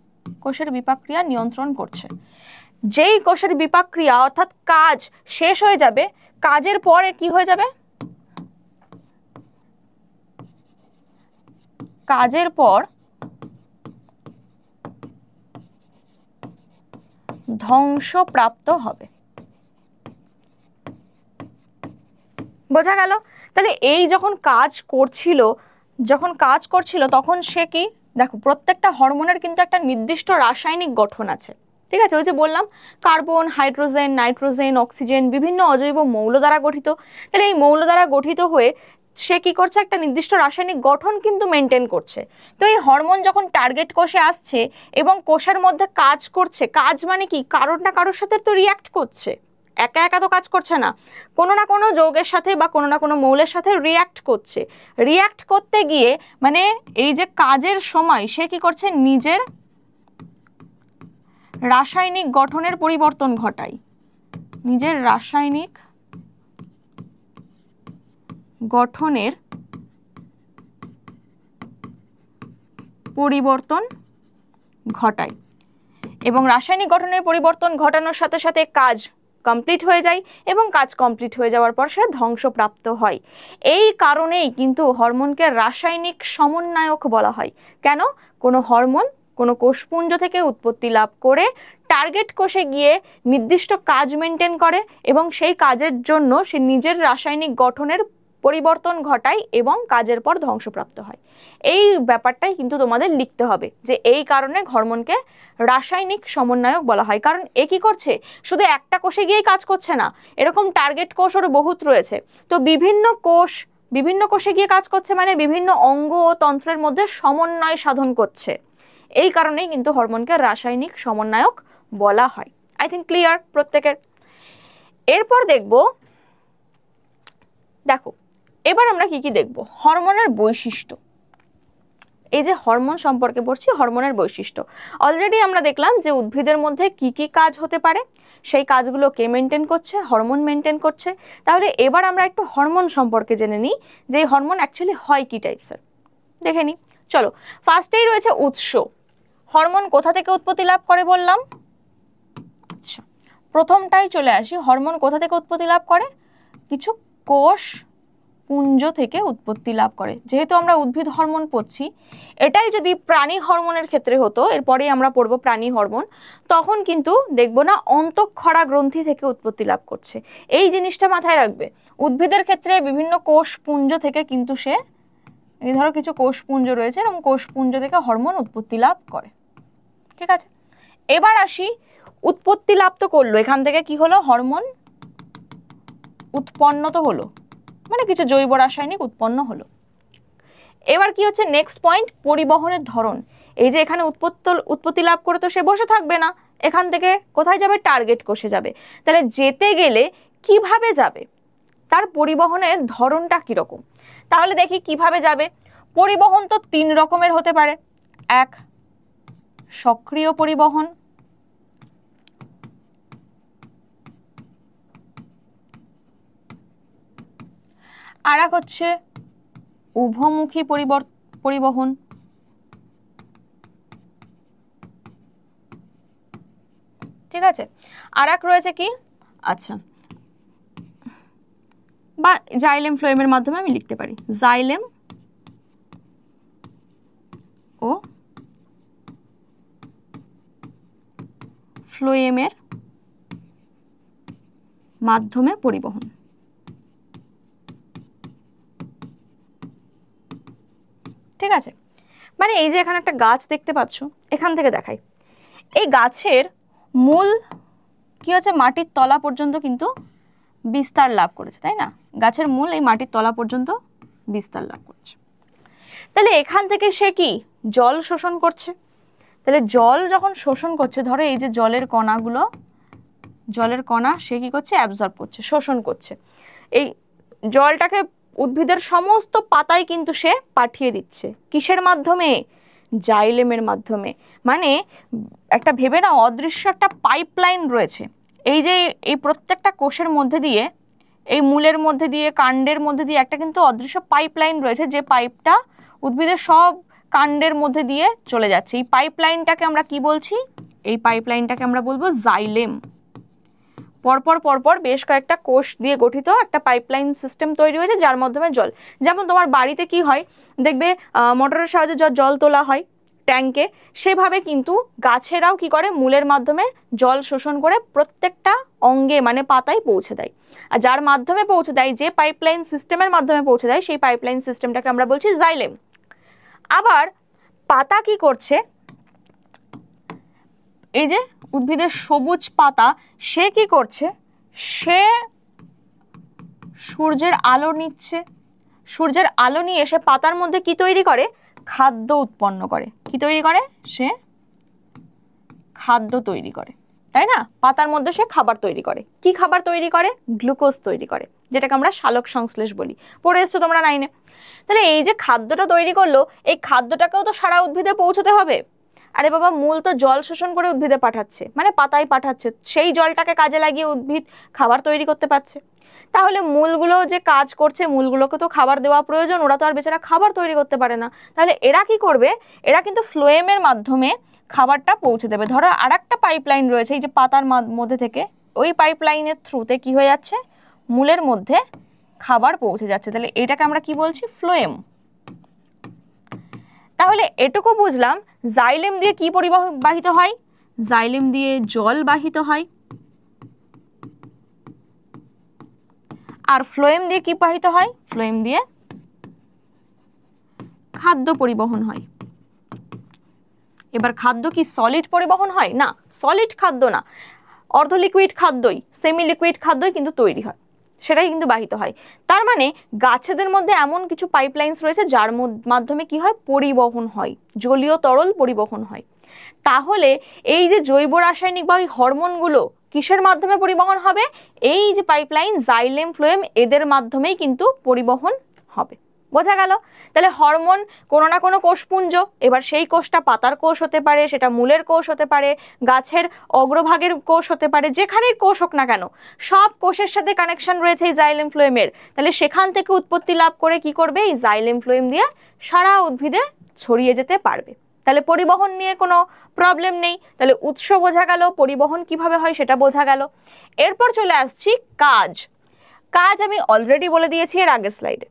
কোষের বিপাক ক্রিয়া নিয়ন্ত্রণ করছে। যেই কোষের বিপাক ক্রিয়া অর্থাৎ কাজ শেষ হয়ে যাবে, কাজের পরে কি হয়ে যাবে? কাজের পর ধ্বংসপ্রাপ্ত হবে। বোঝা গেল? তাহলে এই যখন কাজ করছিল তখন সে কি? দেখো প্রত্যেকটা হরমোনের কিন্তু একটা নির্দিষ্ট রাসায়নিক গঠন আছে। ঠিক আছে, ওই যে বললাম কার্বন, হাইড্রোজেন, নাইট্রোজেন, অক্সিজেন বিভিন্ন অজৈব মৌল দ্বারা গঠিত। তাহলে এই মৌল দ্বারা গঠিত হয়ে সে কি করছে? একটা নির্দিষ্ট রাসায়নিক গঠন কিন্তু মেনটেন করছে। তো এই হরমোন যখন টার্গেট কোষে আসছে এবং কোষের মধ্যে কাজ করছে, কাজ মানে কি? কারোর না কারোর সাথে তো রিয়াক্ট করছে, একা একা তো কাজ করছে না, কোনো না কোনো যৌগের সাথে বা কোনো না কোনো মৌলের সাথে রিয়াক্ট করছে। রিয়াক্ট করতে গিয়ে মানে এই যে কাজের সময় সে কি করছে? নিজের রাসায়নিক গঠনের পরিবর্তন ঘটায়। নিজের রাসায়নিক গঠনের পরিবর্তন ঘটায় এবং রাসায়নিক গঠনের পরিবর্তন ঘটানোর সাথে সাথে কাজ কমপ্লিট হয়ে যায় এবং কাজ কমপ্লিট হয়ে যাওয়ার পর সে ধ্বংসপ্রাপ্ত হয়। এই কারণেই কিন্তু হরমোনকে রাসায়নিক সমন্বয়ক বলা হয়। কেন? কোনো হরমোন কোনো কোষপুঞ্জ থেকে উৎপত্তি লাভ করে টার্গেট কোষে গিয়ে নির্দিষ্ট কাজ মেনটেন করে এবং সেই কাজের জন্য সে নিজের রাসায়নিক গঠনের পরিবর্তন ঘটায় এবং কাজের পর ধ্বংসপ্রাপ্ত হয়। এই ব্যাপারটাই কিন্তু তোমাদের লিখতে হবে যে এই কারণে হরমোনকে রাসায়নিক সমন্বয়ক বলা হয়। কারণ এ কি করছে? শুধু একটা কোষে গিয়েই কাজ করছে না, এরকম টার্গেট কোষ ওর বহুত রয়েছে। তো বিভিন্ন কোষে গিয়ে কাজ করছে মানে বিভিন্ন অঙ্গ ও তন্ত্রের মধ্যে সমন্বয় সাধন করছে। এই কারণেই কিন্তু হরমোনকে রাসায়নিক সমন্বয়ক বলা হয়। আই থিঙ্ক ক্লিয়ার প্রত্যেকের। এরপর দেখো এবার আমরা কি দেখব? হরমোনের বৈশিষ্ট্য। এই যে হরমোন সম্পর্কে পড়ছি, হরমোনের বৈশিষ্ট্য। অলরেডি আমরা দেখলাম যে উদ্ভিদের মধ্যে কি কি কাজ হতে পারে, সেই কাজগুলো কে মেনটেন করছে? হরমোন মেনটেন করছে। তাহলে এবার আমরা একটু হরমোন সম্পর্কে জেনে নিই যে এই হরমোন অ্যাকচুয়ালি হয় কি টাইপসের, দেখে নিই। চলো, ফার্স্টেই রয়েছে উৎস। হরমোন কোথা থেকে উৎপত্তি লাভ করে বললাম? আচ্ছা, প্রথমটাই চলে আসি। হরমোন কোথা থেকে উৎপত্তি লাভ করে? কিছু কোষ পুঞ্জ থেকে উৎপত্তি লাভ করে। যেহেতু আমরা উদ্ভিদ হরমোন পড়ছি, এটাই যদি প্রাণী হরমোনের ক্ষেত্রে হতো, এরপরেই আমরা পড়বো প্রাণী হরমোন, তখন কিন্তু দেখবো না অন্তঃক্ষরা গ্রন্থি থেকে উৎপত্তি লাভ করছে। এই জিনিসটা মাথায় রাখবে। উদ্ভিদের ক্ষেত্রে বিভিন্ন কোষ পুঞ্জ থেকে কিন্তু সে, এই ধরো কিছু কোষ পুঞ্জ রয়েছে এবং কোষ পুঞ্জ থেকে হরমোন উৎপত্তি লাভ করে। ঠিক আছে, এবার আসি উৎপত্তি লাভ তো করলো, এখান থেকে কি হলো? হরমোন উৎপন্ন তো হলো, মানে কিছু জৈব রাসায়নিক উৎপন্ন হলো। এবার কি হচ্ছে নেক্সট পয়েন্ট? পরিবহনের ধরন। এই যে এখানে উৎপত্তি লাভ করে তো সে বসে থাকবে না, এখান থেকে কোথায় যাবে? টার্গেট কোষে যাবে। তাহলে যেতে গেলে কিভাবে যাবে? তার পরিবহনের ধরনটা কীরকম? তাহলে দেখি কিভাবে যাবে। পরিবহন তো 3 রকমের হতে পারে। এক, সক্রিয় পরিবহন, আর এক হচ্ছে উভমুখী পরিবহন, ঠিক আছে। আর এক রয়েছে কি, আচ্ছা, বা জাইলেম ফ্লোয়েমের মাধ্যমে আমি লিখতে পারি, জাইলেম ও ফ্লোয়েমের মাধ্যমে পরিবহন, ঠিক আছে। মানে এই যে এখানে একটা গাছ দেখতে পাচ্ছ, এখান থেকে দেখাই, এই গাছের মূল কি হচ্ছে, মাটির তলা পর্যন্ত কিন্তু বিস্তার লাভ করেছে, তাই না? গাছের মূল এই মাটির তলা পর্যন্ত বিস্তার লাভ করছে। তাহলে এখান থেকে সে কি জল শোষণ করছে। তাহলে জল যখন শোষণ করছে, ধরো এই যে জলের কণাগুলো, জলের কণা সে কি করছে, অ্যাবজর্ব করছে, শোষণ করছে। এই জলটাকে উদ্ভিদের সমস্ত পাতায় কিন্তু সে পাঠিয়ে দিচ্ছে, কিসের মাধ্যমে, জাইলেমের মাধ্যমে। মানে একটা ভেবে নাও, অদৃশ্য একটা পাইপলাইন রয়েছে, এই যে এই প্রত্যেকটা কোষের মধ্যে দিয়ে, এই মূলের মধ্যে দিয়ে, কাণ্ডের মধ্যে দিয়ে একটা কিন্তু অদৃশ্য পাইপলাইন রয়েছে, যে পাইপটা উদ্ভিদের সব কাণ্ডের মধ্যে দিয়ে চলে যাচ্ছে। এই পাইপলাইনটাকে আমরা কি বলছি, এই পাইপলাইনটাকে আমরা বলবো জাইলেম। পরপর পরপর বেশ কয়েকটা কোষ দিয়ে গঠিত একটা পাইপলাইন সিস্টেম তৈরি হয়েছে, যার মাধ্যমে জল, যেমন তোমার বাড়িতে কি হয় দেখবে, মোটরের সাহায্যে জল তোলা হয় ট্যাঙ্কে, সেভাবে কিন্তু গাছেরাও কি করে, মূলের মাধ্যমে জল শোষণ করে প্রত্যেকটা অঙ্গে মানে পাতায় পৌঁছে দেয়। আর যার মাধ্যমে পৌঁছে দেয়, যে পাইপলাইন সিস্টেমের মাধ্যমে পৌঁছে দেয়, সেই পাইপলাইন সিস্টেমটাকে আমরা বলছি জাইলেম। আবার পাতা কি করছে, এই যে উদ্ভিদের সবুজ পাতা, সে কি করছে, সে সূর্যের আলো নিচ্ছে, সূর্যের আলো নিয়ে সে পাতার মধ্যে কি তৈরি করে, খাদ্য উৎপন্ন করে। কি তৈরি করে, সে খাদ্য তৈরি করে, তাই না? পাতার মধ্যে সে খাবার তৈরি করে। কি খাবার তৈরি করে, গ্লুকোজ তৈরি করে, যেটাকে আমরা সালোক সংশ্লেষ বলি, পড়ে এসছো তোমরা 9-এ। তাহলে এই যে খাদ্যটা তৈরি করলো, এই খাদ্যটাকেও তো সারা উদ্ভিদে পৌঁছতে হবে। আরে বাবা, মূল তো জল শোষণ করে উদ্ভিদে পাঠাচ্ছে, মানে পাতায় পাঠাচ্ছে, সেই জলটাকে কাজে লাগিয়ে উদ্ভিদ খাবার তৈরি করতে পারছে। তাহলে মূলগুলো যে কাজ করছে, মূলগুলোকে তো খাবার দেওয়া প্রয়োজন, ওরা তো আর বেচারা খাবার তৈরি করতে পারে না। তাহলে এরা কি করবে, এরা কিন্তু ফ্লোয়েমের মাধ্যমে খাবারটা পৌঁছে দেবে। ধরো আর একটা পাইপলাইন রয়েছে এই যে পাতার মধ্যে থেকে, ওই পাইপলাইনের থ্রুতে কি হয়ে যাচ্ছে, মূলের মধ্যে খাবার পৌঁছে যাচ্ছে। তাহলে এটাকে আমরা কি বলছি, ফ্লোয়েম। তাহলে এটুকু বুঝলাম, জাইলেম দিয়ে কি পরিবাহিত হয়, জাইলেম দিয়ে জল বাহিত হয়, আর ফ্লোয়েম দিয়ে কি বাহিত হয়, ফ্লোয়েম দিয়ে খাদ্য পরিবহন হয়। এবার খাদ্য কি সলিড পরিবহন হয়, না, সলিড খাদ্য না, অর্ধ লিকুইড খাদ্যই, সেমি লিকুইড খাদ্যই কিন্তু তৈরি হয়, সেটাই কিন্তু বাহিত হয়। তার মানে গাছেদের মধ্যে এমন কিছু পাইপলাইন্স রয়েছে যার মাধ্যমে কি হয়, পরিবহন হয়, জলীয় তরল পরিবহন হয়। তাহলে এই যে জৈব রাসায়নিক বা হরমোনগুলো কিসের মাধ্যমে পরিবহন হবে, এই যে পাইপলাইন জাইলেম ফ্লোয়েম, এদের মাধ্যমেই কিন্তু পরিবহন হবে। বোঝা গেল? তাহলে হরমোন কোনো না কোনো কোষপুঞ্জ, এবার সেই কোষটা পাতার কোষ হতে পারে, সেটা মূলের কোষ হতে পারে, গাছের অগ্রভাগের কোষ হতে পারে, যেখানেই কোষ হোক না কেন, সব কোষের সাথে কানেকশন রয়েছে এই জাইলেম ফ্লোয়েমের। তাহলে সেখান থেকে উৎপত্তি লাভ করে কি করবে, এই জাইলেম ফ্লোয়েম দিয়ে সারা উদ্ভিদে ছড়িয়ে যেতে পারবে। তাহলে পরিবহন নিয়ে কোনো প্রবলেম নেই। তাহলে উৎস বোঝা গেল, পরিবহন কিভাবে হয় সেটা বোঝা গেল। এরপর চলে আসছি কাজ। কাজ আমি অলরেডি বলে দিয়েছি এর আগের স্লাইডে,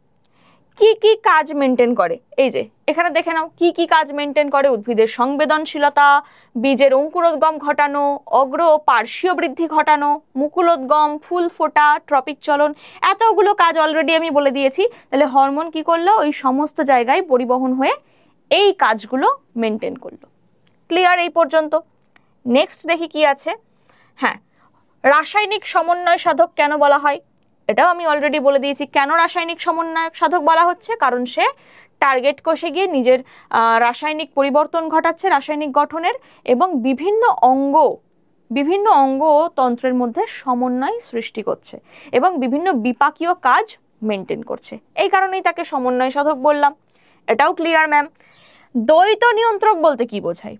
কি কি কাজ মেনটেন করে। এই যে এখানে দেখে নাও কি কি কাজ মেনটেন করে, উদ্ভিদের সংবেদনশীলতা, বীজের অঙ্কুরোদ্গম ঘটানো, অগ্র ও পার্শ্বীয় বৃদ্ধি ঘটানো, মুকুলোদ্গম, ফুল ফোটা, ট্রপিক চলন, এতগুলো কাজ অলরেডি আমি বলে দিয়েছি। তাহলে হরমোন কি করলো, ওই সমস্ত জায়গায় পরিবহন হয়ে এই কাজগুলো মেনটেন করলো। ক্লিয়ার এই পর্যন্ত? নেক্সট দেখি কি আছে। হ্যাঁ, রাসায়নিক সমন্বয় সাধক কেন বলা হয়, এটাও আমি অলরেডি বলে দিয়েছি। কেন রাসায়নিক সমন্বয় সাধক বলা হচ্ছে, কারণ সে টার্গেট কোষে গিয়ে নিজের রাসায়নিক পরিবর্তন ঘটাচ্ছে, রাসায়নিক গঠনের, এবং বিভিন্ন অঙ্গ তন্ত্রের মধ্যে সমন্বয় সৃষ্টি করছে এবং বিভিন্ন বিপাকীয় কাজ মেনটেন করছে। এই কারণেই তাকে সমন্বয় সাধক বললাম। এটাও ক্লিয়ার ম্যাম? দ্বৈত নিয়ন্ত্রক বলতে কি বোঝায়?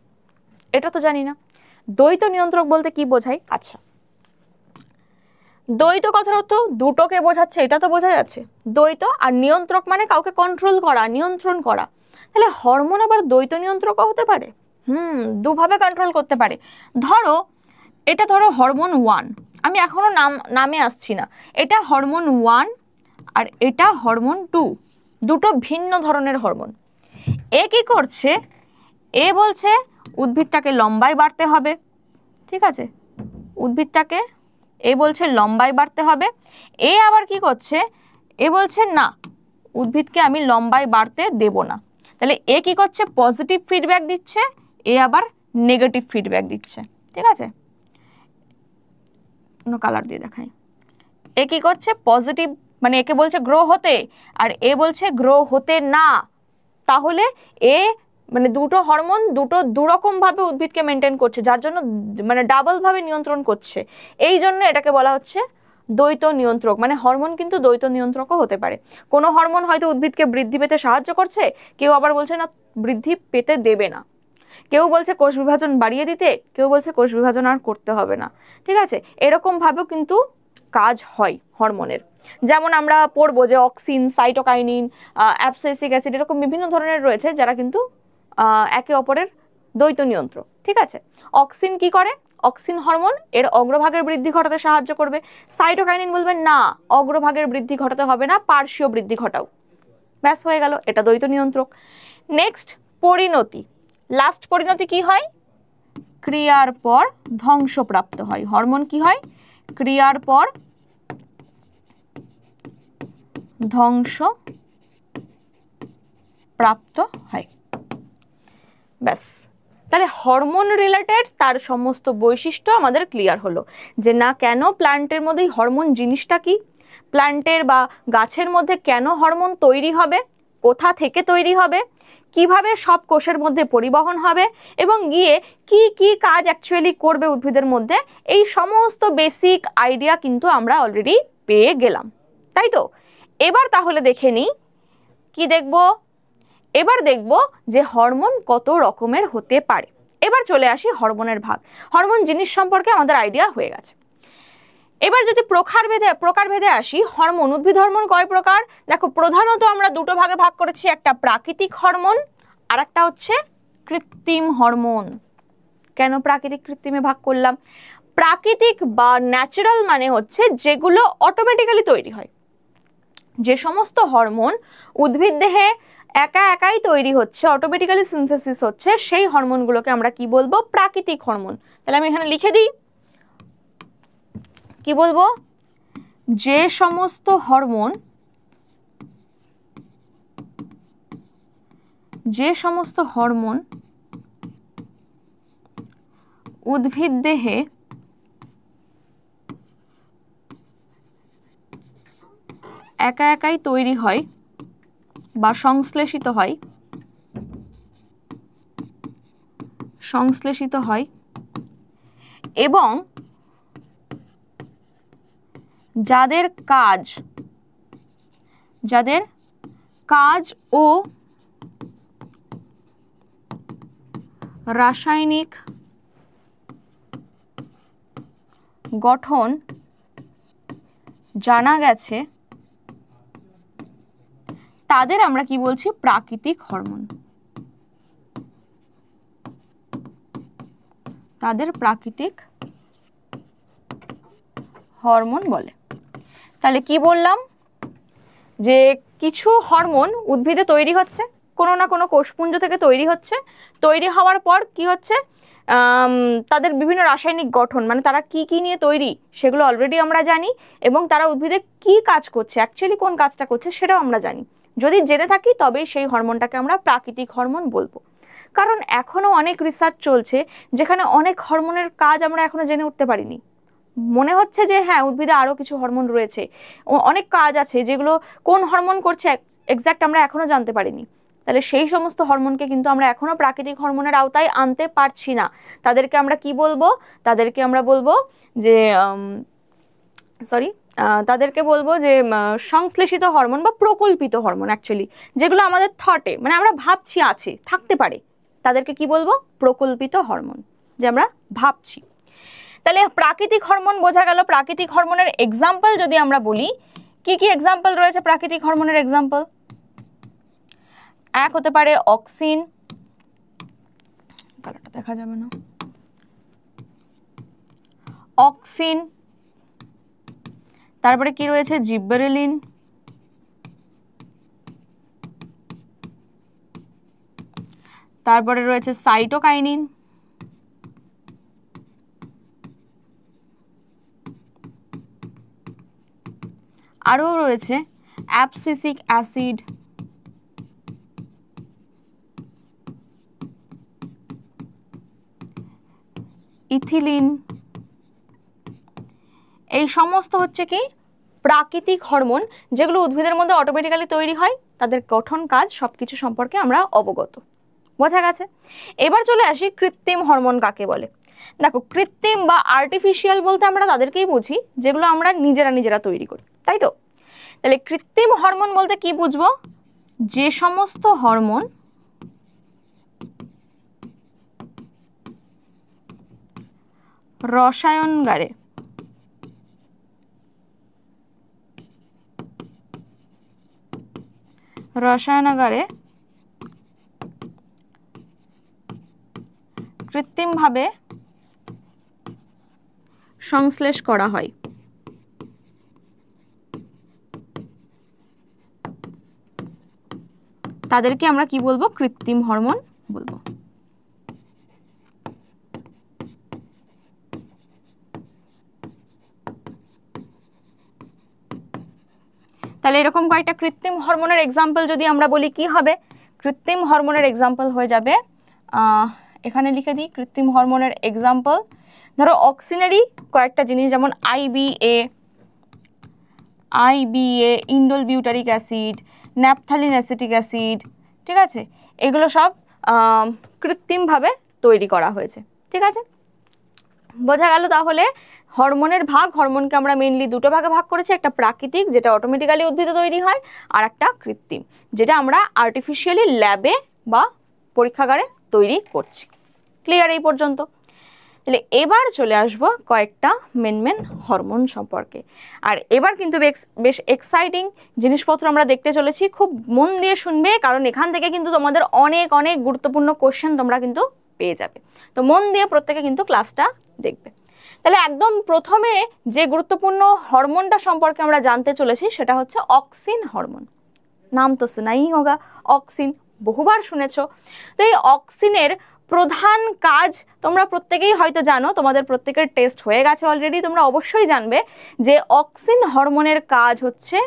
এটা তো জানি না। দ্বৈত নিয়ন্ত্রক বলতে কি বোঝায়? আচ্ছা, দ্বৈত কথার অর্থ দুটোকে বোঝাচ্ছে, এটা তো বোঝা যাচ্ছে। দ্বৈত আর নিয়ন্ত্রক মানে কাউকে কন্ট্রোল করা, নিয়ন্ত্রণ করা। তাহলে হরমোন আবার দ্বৈত নিয়ন্ত্রকও হতে পারে। দুভাবে কন্ট্রোল করতে পারে। এটা ধরো হরমোন 1, আমি এখনো নামে আসছি না। এটা হরমোন 1 আর এটা হরমোন 2, দুটো ভিন্ন ধরনের হরমোন। এ কি করছে? এ বলছে উদ্ভিদটাকে লম্বায় বাড়তে হবে, ঠিক আছে, উদ্ভিদটাকে এ বলছে লম্বায় বাড়তে হবে। এ আবার কি করছে? এ বলছে না, উদ্ভিদকে আমি লম্বায় বাড়তে দেব না। তাহলে এ কি করছে? পজিটিভ ফিডব্যাক দিচ্ছে, এ আবার নেগেটিভ ফিডব্যাক দিচ্ছে, ঠিক আছে। অন্য কালার দিয়ে দেখাই। এ কি করছে? পজিটিভ, মানে একে বলছে গ্রো হতে আর এ বলছে গ্রো হতে না। তাহলে এ মানে দুটো হরমোন দুরকম ভাবে উদ্ভিদকে মেনটেন করছে, যার জন্য মানে ডাবল ভাবে নিয়ন্ত্রণ করছে। এই জন্য এটাকে বলা হচ্ছে দ্বৈত নিয়ন্ত্রক। মানে হরমোন কিন্তু দ্বৈত নিয়ন্ত্রকও হতে পারে। কোনো হরমোন হয়তো উদ্ভিদকে বৃদ্ধি পেতে সাহায্য করছে, কেউ আবার বলছে না বৃদ্ধি পেতে দেবে না। কেউ বলছে কোষ বিভাজন বাড়িয়ে দিতে, কেউ বলছে কোষ বিভাজন আর করতে হবে না, ঠিক আছে। এরকম ভাবেও কিন্তু কাজ হয় হরমোনের। যেমন আমরা পড়বো যে অক্সিন, সাইটোকাইনিন, অ্যাবসিসিক অ্যাসিড, এরকম বিভিন্ন ধরনের রয়েছে যারা কিন্তু একে অপরের দ্বৈত নিয়ন্ত্রক, ঠিক আছে। অক্সিন কি করে? অক্সিন হরমোন এর অগ্রভাগের বৃদ্ধি ঘটাতে সাহায্য করবে। সাইটোকাইনিন বলবেন না, অগ্রভাগের বৃদ্ধি ঘটাতে হবে না, পার্শ্বীয় বৃদ্ধি ঘটাও। ব্যাস হয়ে গেল, এটা দ্বৈত নিয়ন্ত্রক। নেক্সট পরিণতি। লাস্ট পরিণতি কি হয়? ক্রিয়ার পর ধ্বংসপ্রাপ্ত হয়। হরমোন কি হয়? ক্রিয়ার পর ধ্বংস প্রাপ্ত হয়। ব্যাস, তাহলে হরমোন রিলেটেড তার সমস্ত বৈশিষ্ট্য আমাদের ক্লিয়ার হলো, যে না কেন প্ল্যান্টের মধ্যে হরমোন জিনিসটা কি, প্ল্যান্টের বা গাছের মধ্যে কেন হরমোন তৈরি হবে, কোথা থেকে তৈরি হবে, কিভাবে সব কোষের মধ্যে পরিবহন হবে এবং গিয়ে কি কি কাজ অ্যাকচুয়ালি করবে উদ্ভিদের মধ্যে, এই সমস্ত বেসিক আইডিয়া কিন্তু আমরা অলরেডি পেয়ে গেলাম, তাই তো। এবার তাহলে দেখে নিই, কি দেখব? এবার দেখব যে হরমোন কত রকমের হতে পারে। এবার চলে আসি হরমোনের ভাগ। হরমোন জিনিস সম্পর্কে আমাদের আইডিয়া হয়ে গেছে। এবার যদি প্রকারভেদে আসি, হরমোন, উদ্ভিদ হরমোন কয় প্রকার? দেখো, প্রধানত আমরা দুটো ভাগে ভাগ করেছি, একটা প্রাকৃতিক হরমোন আর একটা হচ্ছে কৃত্রিম হরমোন। কেন প্রাকৃতিক কৃত্রিমে ভাগ করলাম? প্রাকৃতিক বা ন্যাচারাল মানে হচ্ছে যেগুলো অটোমেটিক্যালি তৈরি হয়, যে সমস্ত হরমোন উদ্ভিদ দেহে একাই তৈরি হচ্ছে, অটোমেটিক্যালি সিনথেসিস হচ্ছে, সেই হরমোনগুলোকে আমরা কি বলবো? প্রাকৃতিক হরমোন। তাহলে আমি এখানে লিখে দিই, কি বলবো? যে সমস্ত হরমোন উদ্ভিদ দেহে একাই তৈরি হয় বা সংশ্লেষিত হয় এবং যাদের কাজ ও রাসায়নিক গঠন জানা গেছে, তাদের আমরা কি বলছি? প্রাকৃতিক হরমোন। তাদের প্রাকৃতিক হরমোন বলে। তাহলে কি বললাম? যে কিছু হরমোন উদ্ভিদে তৈরি হচ্ছে, কোনো না কোনো কোষপুঞ্জ থেকে তৈরি হচ্ছে, তৈরি হওয়ার পর কি হচ্ছে? তাদের বিভিন্ন রাসায়নিক গঠন, মানে তারা কি কি নিয়ে তৈরি সেগুলো অলরেডি আমরা জানি, এবং তারা উদ্ভিদে কি কাজ করছে, অ্যাকচুয়ালি কোন কাজটা করছে সেটাও আমরা জানি। যদি জেনে থাকি তবেই সেই হরমোনটাকে আমরা প্রাকৃতিক হরমোন বলবো। কারণ এখনও অনেক রিসার্চ চলছে যেখানে অনেক হরমোনের কাজ আমরা এখনো জেনে উঠতে পারিনি। মনে হচ্ছে যে হ্যাঁ, উদ্ভিদে আরও কিছু হরমোন রয়েছে, অনেক কাজ আছে যেগুলো কোন হরমোন করছে এক্স্যাক্ট আমরা এখনও জানতে পারিনি। তাহলে সেই সমস্ত হরমোনকে কিন্তু আমরা এখনও প্রাকৃতিক হরমোনের আওতায় আনতে পারছি না। তাদেরকে আমরা কি বলবো? তাদেরকে আমরা বলবো যে সংশ্লেষিত হরমোন বা প্রকল্পিত হরমোন, অ্যাকচুয়ালি যেগুলো আমাদের থটে, মানে আমরা ভাবছি আছে, থাকতে পারে তাদেরকে কি বলবো? প্রকল্পিত হরমোন, যে আমরা ভাবছি। তাহলে প্রাকৃতিক হরমোন বোঝা গেল। প্রাকৃতিক হরমোনের এক্সাম্পল যদি আমরা বলি, কি কি এক্সাম্পল রয়েছে প্রাকৃতিক হরমোনের এক্সাম্পল? এক হতে পারে অক্সিন, কালারটা দেখা যাবে না, অক্সিন, তারপরে কি রয়েছে? জিব্বেরেলিন, তারপরে রয়েছে সাইটোকাইনিন, আরও রয়েছে অ্যাবসিসিক অ্যাসিড, ইথিলিন। এই সমস্ত হচ্ছে কি প্রাকৃতিক হরমোন, যেগুলো উদ্ভিদের মধ্যে অটোমেটিক্যালি তৈরি হয়, তাদের গঠন কাজ সবকিছু সম্পর্কে আমরা অবগত। বোঝা গেছে? এবার চলে আসি কৃত্রিম হরমোন কাকে বলে। দেখো, কৃত্রিম বা আর্টিফিশিয়াল বলতে আমরা তাদেরকেই বুঝি যেগুলো আমরা নিজেরা তৈরি করি, তাই তো? তাহলে কৃত্রিম হরমোন বলতে কি বুঝবো? যে সমস্ত হরমোন রসায়নাগারে কৃত্রিমভাবে সংশ্লেষ করা হয়, তাদেরকে আমরা কি বলবো? কৃত্রিম হরমোন বলবো। তাহলে এরকম কয়েকটা কৃত্রিম হরমোনের এক্সাম্পল যদি আমরা বলি, কি হবে? কৃত্রিম হরমোনের এক্সাম্পল হয়ে যাবে, এখানে লিখে দিই কৃত্রিম হরমোনের এক্সাম্পল। ধরো অক্সিনারি কয়েকটা জিনিস, যেমন IBA, indole butyric acid, naphthalene acetic acid, ঠিক আছে? এগুলো সব কৃত্রিমভাবে তৈরি করা হয়েছে, ঠিক আছে? বোঝা গেল তাহলে হরমোনের ভাগ। হরমোনকে আমরা মেইনলি দুটো ভাগে ভাগ করেছি, একটা প্রাকৃতিক যেটা অটোমেটিক্যালি উদ্ভিদে তৈরি হয়, আর একটা কৃত্রিম যেটা আমরা আর্টিফিশিয়ালি ল্যাবে বা পরীক্ষাগারে তৈরি করছি। ক্লিয়ার এই পর্যন্ত? তাহলে এবার চলে আসবো কয়েকটা মেন হরমোন সম্পর্কে। আর এবার কিন্তু বেশ এক্সাইটিং জিনিসপত্র আমরা দেখতে চলেছি, খুব মন দিয়ে শুনবে, কারণ এখান থেকে কিন্তু তোমাদের অনেক গুরুত্বপূর্ণ কোশ্চেন তোমরা কিন্তু পেয়ে যাবে। তো মন দিয়ে প্রত্যেকে কিন্তু ক্লাসটা দেখবে। তাহলে একদম প্রথমে যে গুরুত্বপূর্ণ হরমোনটা সম্পর্কে আমরা জানতে চলেছি সেটা হচ্ছে অক্সিন হরমোন। নাম তো শোনাই হোগা, অক্সিন, বহুবার শুনেছো। তো এই অক্সিনের প্রধান কাজ তোমরা প্রত্যেকেই হয়তো জানো, তোমাদের প্রত্যেকের টেস্ট হয়ে গেছে অলরেডি, তোমরা অবশ্যই জানবে যে অক্সিন হরমোনের কাজ হচ্ছে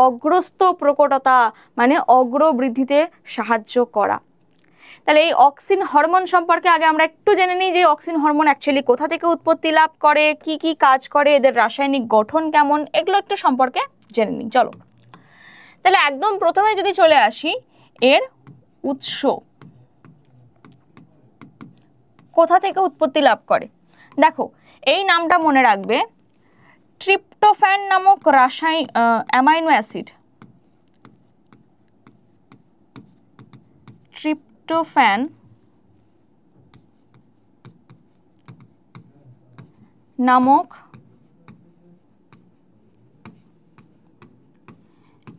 অগ্রস্থ প্রকটতা, মানে অগ্রবৃদ্ধিতে সাহায্য করা। তাহলে এই অক্সিন হরমোন সম্পর্কে আগে আমরা একটু জেনে নিই যে অক্সিন হরমোন অ্যাকচুয়ালি কোথা থেকে উৎপত্তি লাভ করে, কি কি কাজ করে, এদের রাসায়নিক গঠন কেমন, এগুলো একটু সম্পর্কে জেনে নিই। চলো তাহলে একদম প্রথমে যদি চলে আসি, এর উৎস কোথা থেকে উৎপত্তি লাভ করে। দেখো, এই নামটা মনে রাখবে, ট্রিপ্টোফ্যান নামক অ্যামাইনো অ্যাসিড, ট্রিপ্টোফ্যান নামক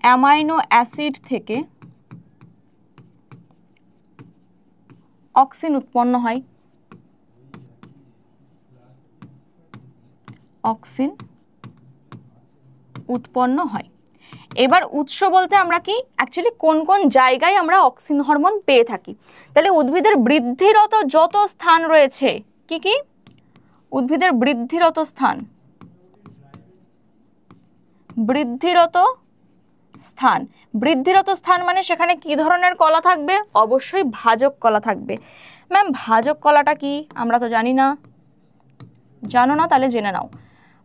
অ্যামাইনো অ্যাসিড থেকে অক্সিন উৎপন্ন হয়। অক্সিন উৎপন্ন হয়। এবার উৎস বলতে আমরা কি অ্যাকচুয়ালি কোন কোন জায়গায় আমরা অক্সিন হরমোন পেয়ে থাকি। তাহলে উদ্ভিদের বৃদ্ধিরত যত স্থান রয়েছে, কি কি? উদ্ভিদের বৃদ্ধিরত স্থান, বৃদ্ধিরত স্থান মানে সেখানে কি ধরনের কলা থাকবে? অবশ্যই ভাজক কলা থাকবে। ম্যাম ভাজক কলাটা কি? আমরা তো জানি না। জানো না? তাহলে জেনে নাও।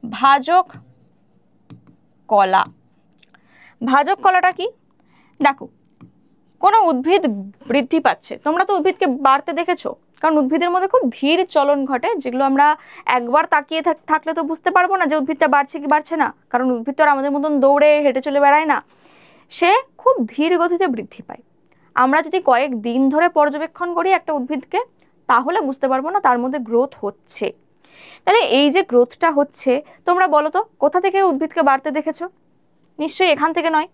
ভাজক কলা, ভাজক কলাটা কি? দেখো, কোনো উদ্ভিদ বৃদ্ধি পাচ্ছে, তোমরা তো উদ্ভিদকে বাড়তে দেখেছো, কারণ উদ্ভিদের মধ্যে খুব ধীর চলন ঘটে, যেগুলো আমরা একবার তাকিয়ে থাকলে তো বুঝতে পারবো না যে উদ্ভিদটা বাড়ছে কি বাড়ছে না, কারণ উদ্ভিদ তো আর আমাদের মতন দৌড়ে হেঁটে চলে বেড়ায় না, সে খুব ধীর গতিতে বৃদ্ধি পায়। আমরা যদি কয়েক দিন ধরে পর্যবেক্ষণ করি একটা উদ্ভিদকে, তাহলে বুঝতে পারবো না তার মধ্যে গ্রোথ হচ্ছে। তাহলে এই যে গ্রোথটা হচ্ছে, তোমরা বলো তো কোথা থেকে উদ্ভিদকে বাড়তে দেখেছো? নিশ্চয়ই এখান থেকে নয়।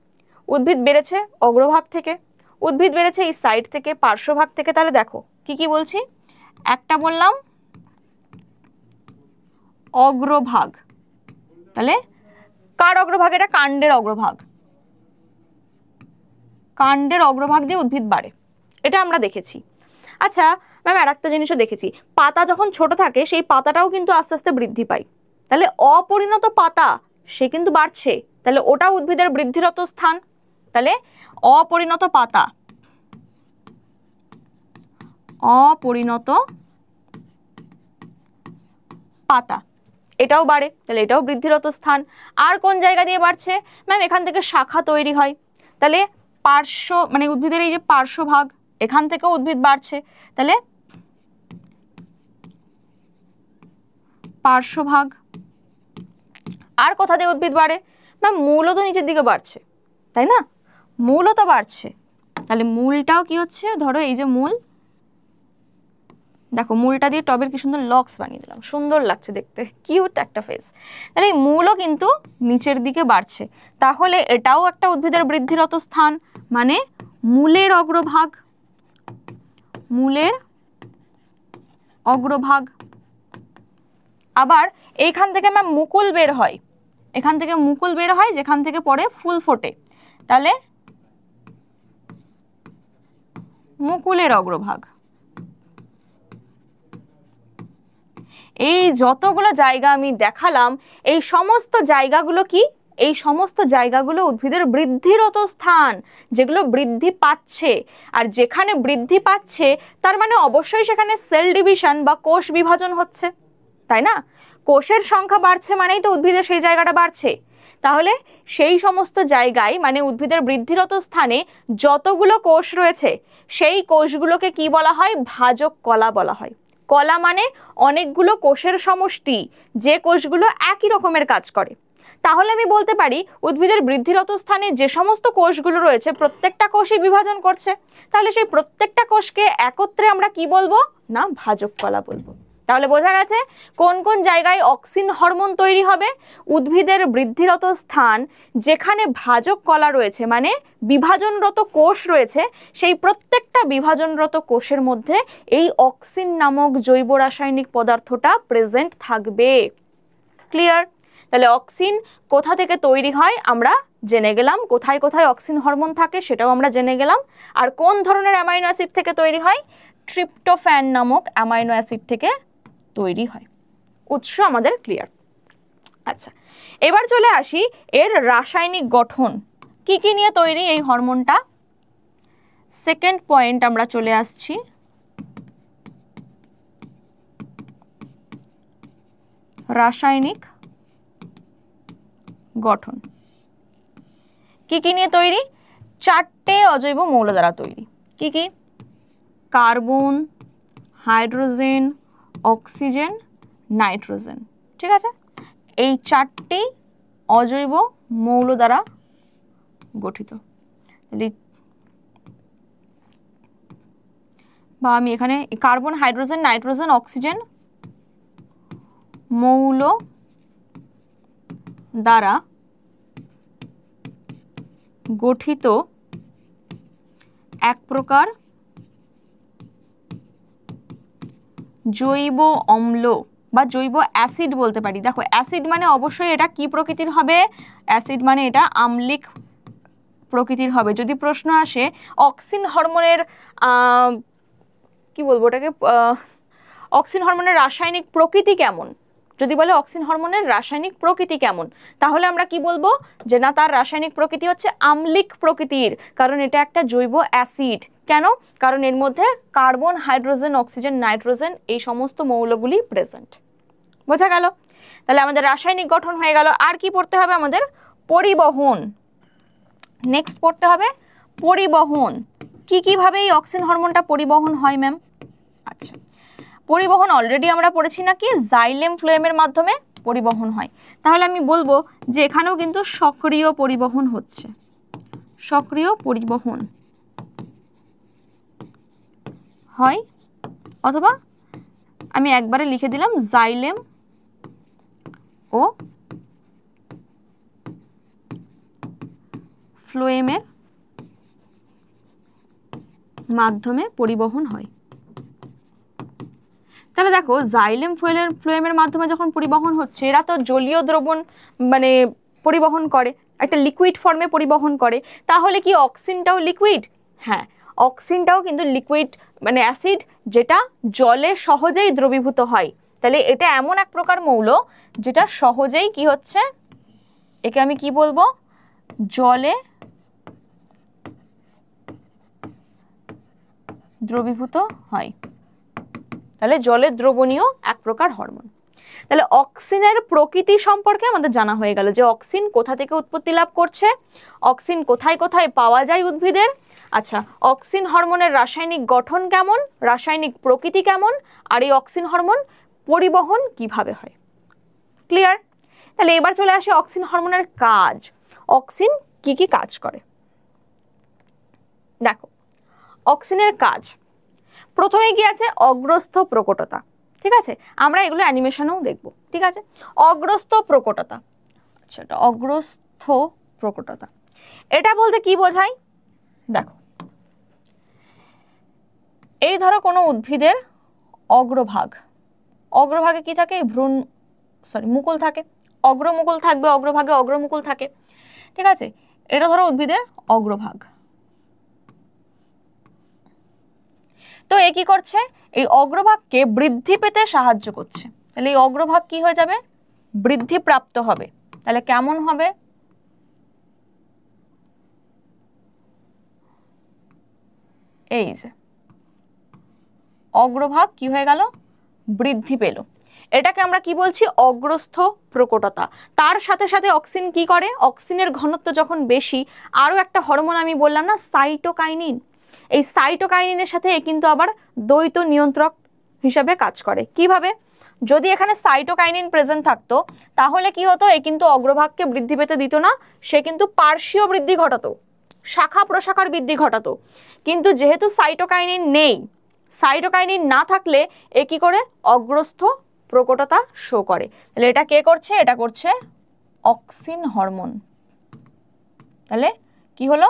উদ্ভিদ বেড়েছে অগ্রভাগ থেকে, উদ্ভিদ বেড়েছে এই সাইড থেকে, পার্শ্বভাগ থেকে। তাহলে দেখো কি কি বলছি, একটা বললাম অগ্রভাগ, তাহলে কার অগ্রভাগ? এটা কাণ্ডের অগ্রভাগ, কাণ্ডের অগ্রভাগ দিয়ে উদ্ভিদ বাড়ে, এটা আমরা দেখেছি। আচ্ছা ম্যাম, আর একটা জিনিসও দেখেছি, পাতা যখন ছোট থাকে সেই পাতাটাও কিন্তু আস্তে আস্তে বৃদ্ধি পায়। তাহলে অপরিণত পাতা সে কিন্তু বাড়ছে, তাহলে ওটা উদ্ভিদের বৃদ্ধিরত স্থান। তাহলে অপরিণত পাতা, অপরিণত পাতা এটাও বাড়ে, তাহলে এটাও বৃদ্ধিরত স্থান। আর কোন জায়গা দিয়ে বাড়ছে? ম্যাম এখান থেকে শাখা তৈরি হয়, তাহলে পার্শ্ব মানে উদ্ভিদের এই যে পার্শ্বভাগ, এখান থেকেও উদ্ভিদ বাড়ছে, তাহলে পার্শ্বভাগ। আর কোথা দিয়ে উদ্ভিদ বাড়ে? ম্যাম মূলও তো নিচের দিকে বাড়ছে, তাই না? মূলও তো বাড়ছে, তাহলে মূলটাও কি হচ্ছে, ধরো এই যে মূল, দেখো মূলটা দিয়ে টবের কি সুন্দর লক্স বানিয়ে দিলাম, সুন্দর লাগছে দেখতে, কিউট একটা ফেস। তাহলে এই মূলও কিন্তু নিচের দিকে বাড়ছে, তাহলে এটাও একটা উদ্ভিদের বৃদ্ধিরত স্থান, মানে মূলের অগ্রভাগ, মূলের অগ্রভাগ। আবার এইখান থেকে ম্যাম মুকুল বের হয়, এখান থেকে মুকুল বের হয় যেখান থেকে পরে ফুল ফোটে, তাহলে মুকুলের অগ্রভাগ। এই যতগুলো জায়গা আমি দেখালাম, এই সমস্ত জায়গাগুলো কি? এই সমস্ত জায়গাগুলো উদ্ভিদের বৃদ্ধিরত স্থান, যেগুলো বৃদ্ধি পাচ্ছে। আর যেখানে বৃদ্ধি পাচ্ছে তার মানে অবশ্যই সেখানে সেল ডিভিশন বা কোষ বিভাজন হচ্ছে, তাই না? কোষের সংখ্যা বাড়ছে মানেই তো উদ্ভিদের সেই জায়গাটা বাড়ছে। তাহলে সেই সমস্ত জায়গায় মানে উদ্ভিদের বৃদ্ধিরত স্থানে যতগুলো কোষ রয়েছে সেই কোষগুলোকে কি বলা হয়? ভাজক কলা বলা হয়। কলা মানে অনেকগুলো কোষের সমষ্টি, যে কোষগুলো একই রকমের কাজ করে। তাহলে আমি বলতে পারি উদ্ভিদের বৃদ্ধিরত স্থানে যে সমস্ত কোষগুলো রয়েছে প্রত্যেকটা কোষই বিভাজন করছে, তাহলে সেই প্রত্যেকটা কোষকে একত্রে আমরা কি বলবো? না ভাজক কলা বলবো। তাহলে বোঝা গেছে কোন কোন জায়গায় অক্সিন হরমোন তৈরি হবে? উদ্ভিদের বৃদ্ধিরত স্থান যেখানে ভাজক কলা রয়েছে মানে বিভাজনরত কোষ রয়েছে, সেই প্রত্যেকটা বিভাজনরত কোষের মধ্যে এই অক্সিন নামক জৈব রাসায়নিক পদার্থটা প্রেজেন্ট থাকবে। ক্লিয়ার? তাহলে অক্সিন কোথা থেকে তৈরি হয় আমরা জেনে গেলাম, কোথায় কোথায় অক্সিন হরমোন থাকে সেটাও আমরা জেনে গেলাম। আর কোন ধরনের অ্যামাইনো অ্যাসিড থেকে তৈরি হয়? ট্রিপ্টোফ্যান নামক অ্যামাইনো অ্যাসিড থেকে তৈরি হয়। উৎস আমাদের ক্লিয়ার। আচ্ছা, এবার চলে আসি এর রাসায়নিক গঠন, কি কি নিয়ে তৈরি এই হরমোনটা। সেকেন্ড পয়েন্ট আমরা চলে আসছি, রাসায়নিক গঠন। কি কি নিয়ে তৈরি? 4টে অজৈব মৌল দ্বারা তৈরি। কি কি? Carbon, hydrogen, oxygen, nitrogen. ঠিক আছে, এই 4টি অজৈব মৌল দ্বারা গঠিত। বা আমি এখানে কার্বন, হাইড্রোজেন, নাইট্রোজেন, অক্সিজেন মৌল দ্বারা গঠিত এক প্রকার জৈব অম্ল বা জৈব অ্যাসিড বলতে পারি। দেখো অ্যাসিড মানে অবশ্যই এটা কি প্রকৃতির হবে? অ্যাসিড মানে এটা আম্লিক প্রকৃতির হবে। যদি প্রশ্ন আসে অক্সিন হরমোনের কি বলবো ওটাকে, অক্সিন হরমোনের রাসায়নিক প্রকৃতি কেমন, যদি বলে অক্সিন হরমোনের রাসায়নিক প্রকৃতি কেমন, তাহলে আমরা কি বলবো? যে না, তার রাসায়নিক প্রকৃতি হচ্ছে আম্লিক প্রকৃতির, কারণ এটা একটা জৈব অ্যাসিড। কেন? কারণ এর মধ্যে কার্বন, হাইড্রোজেন, অক্সিজেন, নাইট্রোজেন এই সমস্ত মৌলগুলি প্রেজেন্ট। বোঝা গেল? তাহলে আমাদের রাসায়নিক গঠন হয়ে গেল। আর কি পড়তে হবে আমাদের? পরিবহন। নেক্সট পড়তে হবে পরিবহন। কি কিভাবে এই অক্সিন হরমোনটা পরিবহন হয় ম্যাম? আচ্ছা, পরিবহন অলরেডি আমরা পড়েছি নাকি, জাইলেম ফ্লোয়েমের মাধ্যমে পরিবহন হয়। তাহলে আমি বলবো যে এখানেও কিন্তু সক্রিয় পরিবহন হচ্ছে, সক্রিয় পরিবহন। হয়, অথবা আমি একবারে লিখে দিলাম জাইলেম ও ফ্লোয়েমের মাধ্যমে পরিবহন হয়। তাহলে দেখো জাইলেম ফ্লোয়েমের মাধ্যমে যখন পরিবহন হচ্ছে, এরা তো জলীয় দ্রবণ মানে পরিবহন করে, একটা লিকুইড ফর্মে পরিবহন করে, তাহলে কি অক্সিনটাও লিকুইড? হ্যাঁ, অক্সিনটাও কিন্তু লিকুইড মানে অ্যাসিড, যেটা জলে সহজেই দ্রবীভূত হয়। তাহলে এটা এমন এক প্রকার মৌল যেটা সহজেই কি হচ্ছে, একে আমি কি বলবো, জলে দ্রবীভূত হয়। তাহলে জলে দ্রবণীয় এক প্রকার হরমোন। তাহলে অক্সিনের প্রকৃতি সম্পর্কে আমাদের জানা হয়ে গেল, যে অক্সিন কোথা থেকে উৎপত্তি লাভ করছে, অক্সিন কোথায় কোথায় পাওয়া যায় উদ্ভিদের। আচ্ছা, অক্সিন হরমোনের রাসায়নিক গঠন কেমন, রাসায়নিক প্রকৃতি কেমন, আর এই অক্সিন হরমোন পরিবহন কিভাবে হয়। ক্লিয়ার? তাহলে এবার চলে আসে অক্সিন হরমোনের কাজ। অক্সিন কি কি কাজ করে দেখো। অক্সিনের কাজ প্রথমে কি আছে, অগ্রস্থ প্রকটতা। ঠিক আছে, আমরা এগুলো অ্যানিমেশনেও দেখব। ঠিক আছে, অগ্রস্থ প্রকটতা। আচ্ছা, এটা অগ্রস্থ প্রকটতা, এটা বলতে কি বোঝায় দেখো, এই ধরো কোনো উদ্ভিদের অগ্রভাগ, অগ্রভাগে কি থাকে, মুকুল থাকে, অগ্রমুকুল থাকবে, অগ্রভাগে অগ্রমুকুল থাকে। ঠিক আছে, এটা ধরো উদ্ভিদের অগ্রভাগ। তো এ কি করছে, এই অগ্রভাগকে বৃদ্ধি পেতে সাহায্য করছে। তাহলে এই অগ্রভাগ কি হয়ে যাবে, বৃদ্ধি প্রাপ্ত হবে। তাহলে কেমন হবে, এই যে অগ্রভাগ কি হয়ে গেল, বৃদ্ধি পেল। এটাকে আমরা কি বলছি, অগ্রস্থ প্রকটতা। তার সাথে সাথে অক্সিন কি করে, অক্সিনের ঘনত্ব যখন বেশি, আরও একটা হরমোন আমি বললাম না, সাইটোকাইনিন, এই সাইটোকাইনিনের সাথে কিন্তু আবার দ্বৈত নিয়ন্ত্রক হিসাবে কাজ করে। কিভাবে, যদি এখানে সাইটোকাইনিন প্রেজেন্ট থাকতো তাহলে কি হতো, এ কিন্তু অগ্রভাগকে বৃদ্ধি পেতে দিত না, সে কিন্তু পার্শ্বীয় বৃদ্ধি ঘটাতো, শাখা প্রশাখার বৃদ্ধি ঘটাতো। কিন্তু যেহেতু সাইটোকাইনিন নেই, সাইটোকাইনিন না থাকলে এ কি করে, অগ্রস্থ প্রকটতা শো করে। তাহলে এটা কে করছে, এটা করছে অক্সিন হরমোন। তাহলে কি হলো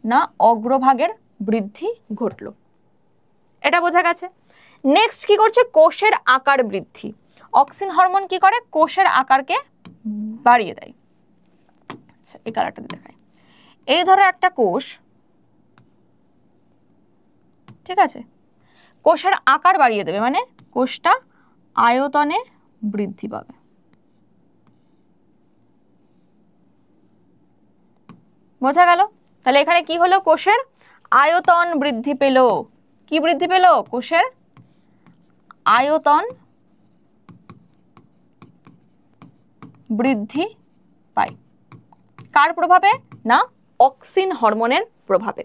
না, অগ্রভাগের বৃদ্ধি ঘটলো। এটা বোঝা গেছে। নেক্সট কি করছে, কোষের আকার বৃদ্ধি। অক্সিন হরমোন কি করে, কোষের আকারকে বাড়িয়ে দেয়। আচ্ছা, এই কালারটা দেখায়, এই ধরো একটা কোষ, ঠিক আছে, কোষের আকার বাড়িয়ে দেবে, মানে কোষটা আয়তনে বৃদ্ধি পাবে। বোঝা গেল? তাহলে এখানে কি হলো, কোষের আয়তন বৃদ্ধি পেল। কি বৃদ্ধি পেল, কোষের আয়তন বৃদ্ধি পায়। কার প্রভাবে না, অক্সিন হরমোনের প্রভাবে।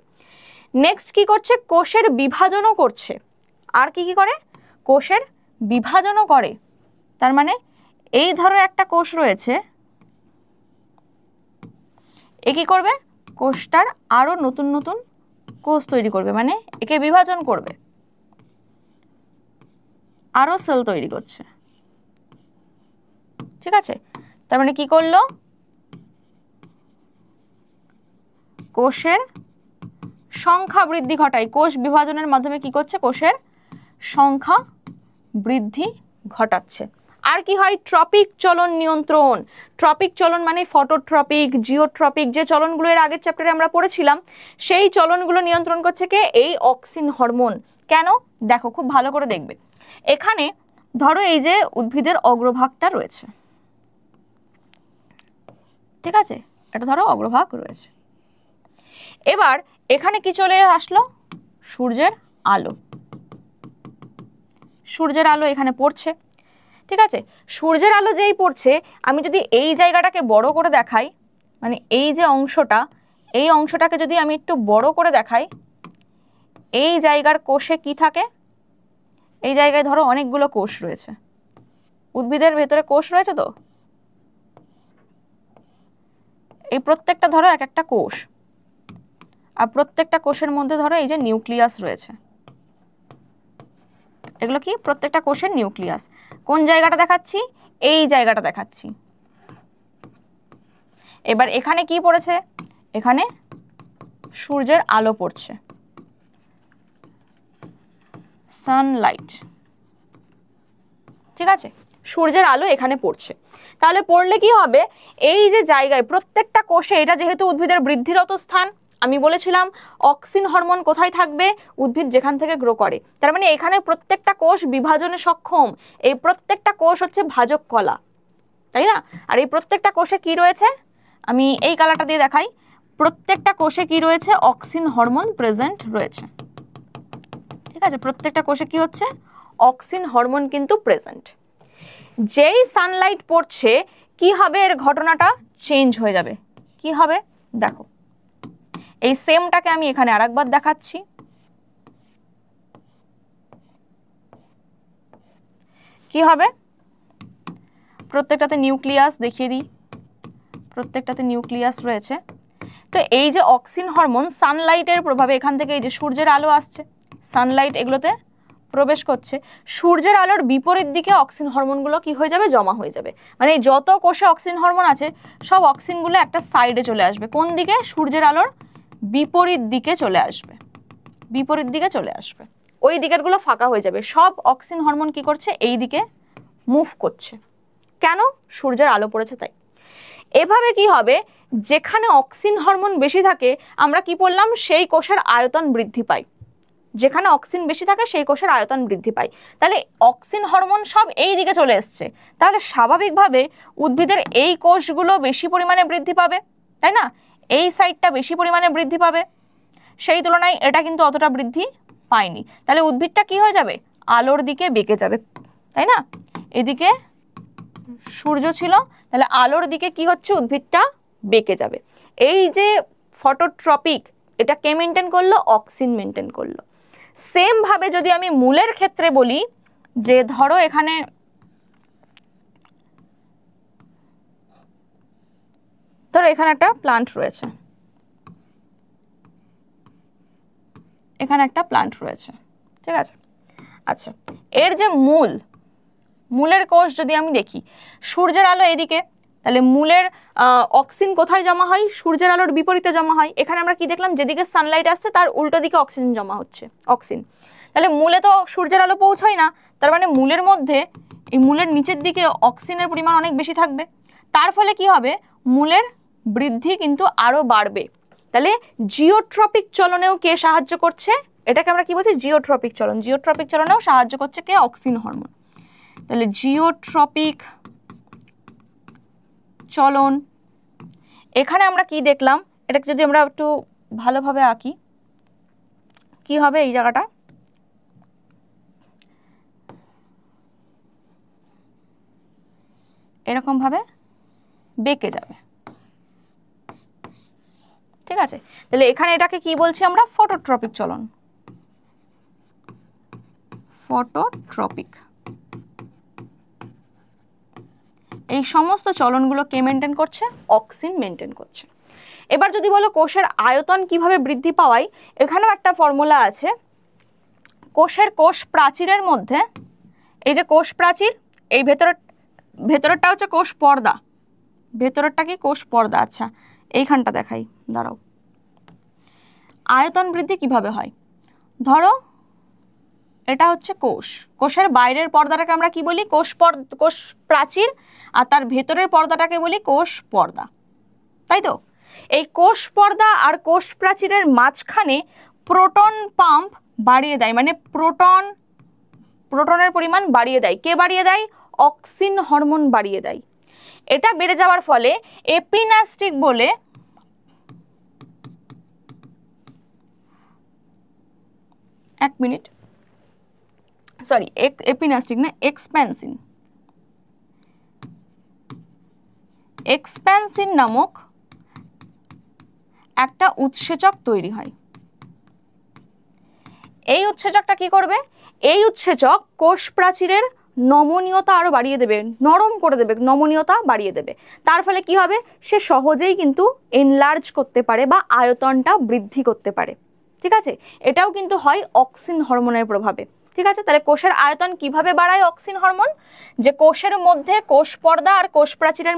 নেক্সট কি করছে, কোষের বিভাজনও করছে। আর কি কি করে, কোষের বিভাজনও করে। তার মানে এই ধরো একটা কোষ রয়েছে, এ কি করবে, কোষটার আরো নতুন নতুন কোষ তৈরি করবে, মানে একে বিভাজন করবে, আরো সেল তৈরি করছে। ঠিক আছে, তার মানে কি করলো, কোষের সংখ্যা বৃদ্ধি ঘটায়। কোষ বিভাজনের মাধ্যমে কি করছে, কোষের সংখ্যা বৃদ্ধি ঘটাচ্ছে। আর কি হয়, ট্রপিক চলন নিয়ন্ত্রণ। ট্রপিক চলন মানে ফটোট্রপিক, জিওট্রপিক, যে চলনগুলো এর আগের চ্যাপ্টারে আমরা পড়েছিলাম, সেই চলনগুলো নিয়ন্ত্রণ করছে কে, এই অক্সিন হরমোন। কেন দেখো, খুব ভালো করে দেখবে। এখানে ধরো এই যে উদ্ভিদের অগ্রভাগটা রয়েছে, ঠিক আছে, এটা ধরো অগ্রভাগ রয়েছে। এবার এখানে কি চলে আসলো, সূর্যের আলো। সূর্যের আলো এখানে পড়ছে, ঠিক আছে। সূর্যের আলো যেই পড়ছে, আমি যদি এই জায়গাটাকে বড় করে দেখাই, মানে এই যে অংশটা, এই অংশটাকে যদি আমি একটু বড় করে দেখাই, এই জায়গার কোষে কি থাকে, এই জায়গায় ধরো অনেকগুলো কোষ রয়েছে, উদ্ভিদের ভেতরে কোষ রয়েছে। তো এই প্রত্যেকটা ধরো এক একটা কোষ, আর প্রত্যেকটা কোষের মধ্যে ধরো এই যে নিউক্লিয়াস রয়েছে। এগুলো কি প্রত্যেকটা কোষের নিউক্লিয়াস। কোন জায়গাটা দেখাচ্ছি? এই জায়গাটা দেখাচ্ছি। এবার এখানে কি পড়েছে? এখানে সূর্যের আলো পড়ছে, সানলাইট। ঠিক আছে, সূর্যের আলো এখানে পড়ছে। তাহলে পড়লে কি হবে? এই যে জায়গায় প্রত্যেকটা কোষে, এটা যেহেতু উদ্ভিদের বৃদ্ধিরত স্থান, আমি বলেছিলাম অক্সিন হরমোন কোথায় থাকবে? উদ্ভিদ যেখান থেকে গ্রো করে। তার মানে এখানে প্রত্যেকটা কোষ বিভাজনে সক্ষম। এই প্রত্যেকটা কোষ হচ্ছে ভাজক কলা, তাই না? আর এই প্রত্যেকটা কোষে কি রয়েছে? আমি এই কালারটা দিয়ে দেখাই। প্রত্যেকটা কোষে কি রয়েছে? অক্সিন হরমোন প্রেজেন্ট রয়েছে। ঠিক আছে, প্রত্যেকটা কোষে কি হচ্ছে? অক্সিন হরমোন কিন্তু প্রেজেন্ট। যেই সানলাইট পড়ছে কি হবে? এর ঘটনাটা চেঞ্জ হয়ে যাবে। কি হবে দেখো, এই সেমটাকে আমি এখানে আরেকবার দেখাচ্ছি। কি হবে? প্রত্যেকটাতে নিউক্লিয়াস দেখিয়ে দিই, প্রত্যেকটাতে নিউক্লিয়াস রয়েছে। তো এই যে অক্সিন হরমোন সানলাইটের প্রভাবে, এখান থেকে এই যে সূর্যের আলো আসছে, সানলাইট এগুলোতে প্রবেশ করছে, সূর্যের আলোর বিপরীত দিকে অক্সিন হরমোনগুলো কি হয়ে যাবে? জমা হয়ে যাবে। মানে যত কোষে অক্সিন হরমোন আছে সব অক্সিনগুলো একটা সাইডে চলে আসবে। কোন দিকে? সূর্যের আলোর বিপরীত দিকে চলে আসবে, বিপরীত দিকে চলে আসবে। ওই দিকেরগুলো ফাঁকা হয়ে যাবে। সব অক্সিন হরমোন কি করছে? এই দিকে মুভ করছে। কেন? সূর্যের আলো পড়েছে তাই। এভাবে কি হবে? যেখানে অক্সিন হরমোন বেশি থাকে আমরা কি বললাম? সেই কোষের আয়তন বৃদ্ধি পায়। যেখানে অক্সিন বেশি থাকে সেই কোষের আয়তন বৃদ্ধি পায়। তাহলে অক্সিন হরমোন সব এই দিকে চলে এসছে, তাহলে স্বাভাবিকভাবে উদ্ভিদের এই কোষগুলো বেশি পরিমাণে বৃদ্ধি পাবে, তাই না? এই সাইডটা বেশি পরিমাণে বৃদ্ধি পাবে, সেই তুলনায় এটা কিন্তু অতটা বৃদ্ধি পায়নি। তাহলে উদ্ভিদটা কি হয়ে যাবে? আলোর দিকে বেঁকে যাবে, তাই না? এদিকে সূর্য ছিল, তাহলে আলোর দিকে কি হচ্ছে? উদ্ভিদটা বেঁকে যাবে। এই যে ফটোট্রপিক, এটা কে মেনটেন করলো? অক্সিন মেনটেন করলো। সেম ভাবে যদি আমি মূলের ক্ষেত্রে বলি, যে ধরো এখানে একটা প্লান্ট রয়েছে, এখানে একটা প্লান্ট রয়েছে, ঠিক আছে? আচ্ছা, এর যে মূলের কোষ যদি আমি দেখি, সূর্যের আলো এদিকে, তাহলে মূলের অক্সিন কোথায় জমা হয়? সূর্যের আলোর বিপরীতে জমা হয়। এখানে আমরা কি দেখলাম? যেদিকে সানলাইট আসছে তার উল্টো দিকে অক্সিজেন জমা হচ্ছে, অক্সিন। তাহলে মূলে তো সূর্যের আলো পৌঁছয় না, তার মানে মূলের মধ্যে, এই মূলের নিচের দিকে অক্সিজেনের পরিমাণ অনেক বেশি থাকবে। তার ফলে কি হবে? মূলের বৃদ্ধি কিন্তু আরও বাড়বে। তাহলে জিওট্রপিক চলনেও কে সাহায্য করছে? এটাকে আমরা কি বলছি? জিওট্রপিক চলন। জিওট্রপিক চলনেও সাহায্য করছে কে? Auxin hormone. তাহলে জিওট্রপিক চলন, এখানে আমরা কি দেখলাম? এটাকে যদি আমরা একটু ভালোভাবে আঁকি, কি হবে? এই জায়গাটা এরকম ভাবে বেঁকে যাবে, ঠিক আছে? তাহলে এখানে এটাকে কি বলছি আমরা? ফটোট্রপিক চলন, ফটোট্রপিক। এই সমস্ত চলনগুলো কে মেনটেন করছে? অক্সিন মেনটেন করছে। এবার যদি বলো কোষের আয়তন কিভাবে বৃদ্ধি পাওয়ায়, এখানেও একটা ফর্মুলা আছে। কোষ প্রাচীরের মধ্যে, এই যে কোষ প্রাচীর, এই ভেতরেরটা হচ্ছে কোষ পর্দা, ভেতরেরটা কি? কোষ পর্দা। আচ্ছা, এইখানটা দেখাই, দাঁড়াও। আয়তন বৃদ্ধি কিভাবে হয়? ধরো এটা হচ্ছে কোষের বাইরের পর্দাটাকে আমরা কি বলি? কোষ প্রাচীর। আর তার ভেতরের পর্দাটাকে বলি কোষ পর্দা, তাই তো? এই কোষ পর্দা আর কোষ প্রাচীরের মাঝখানে প্রোটন পাম্প বাড়িয়ে দেয়, মানে প্রোটনের পরিমাণ বাড়িয়ে দেয়। কে বাড়িয়ে দেয়? অক্সিন হরমোন বাড়িয়ে দেয়। এটা বেড়ে যাওয়ার ফলে এপিনাস্টিক বলে এপিনাস্টিক না, এক্সপ্যানসিন নামক একটা উৎসেচক তৈরি হয়। এই উৎসেচকটা কি করবে? এই উৎসেচক কোষ প্রাচীরের নমনীয়তা আরো বাড়িয়ে দেবে, নরম করে দেবে, নমনীয়তা বাড়িয়ে দেবে। তার ফলে কি হবে? সে সহজেই কিন্তু এনলার্জ করতে পারে বা আয়তনটা বৃদ্ধি করতে পারে, ঠিক আছে? এটাও কিন্তু হয় অক্সিন হরমোনের প্রভাবে। ঠিক আছে, তাহলে কোষের আয়তন কিভাবে বাড়ায় অক্সিন হরমোন? যে কোষের মধ্যে কোষ পর্দা আর কোষ প্রাচীরের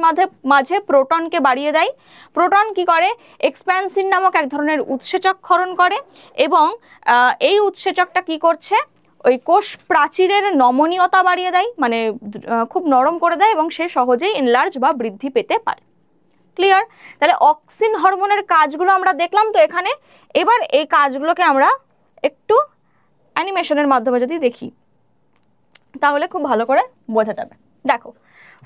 মাঝে প্রোটনকে বাড়িয়ে দেয়। প্রোটন কি করে? এক্সপ্যানসিন নামক এক ধরনের উৎসেচক ক্ষরণ করে, এবং এই উৎসেচকটা কি করছে? ওই কোষ প্রাচীরের নমনীয়তা বাড়িয়ে দেয়, মানে খুব নরম করে দেয়, এবং সে সহজেই এনলার্জ বা বৃদ্ধি পেতে পারে। ক্লিয়ার? তাহলে অক্সিন হরমোনের কাজগুলো আমরা দেখলাম তো এখানে। এবার এই কাজগুলোকে আমরা একটু অ্যানিমেশনের মাধ্যমে যদি দেখি তাহলে খুব ভালো করে বোঝা যাবে। দেখো,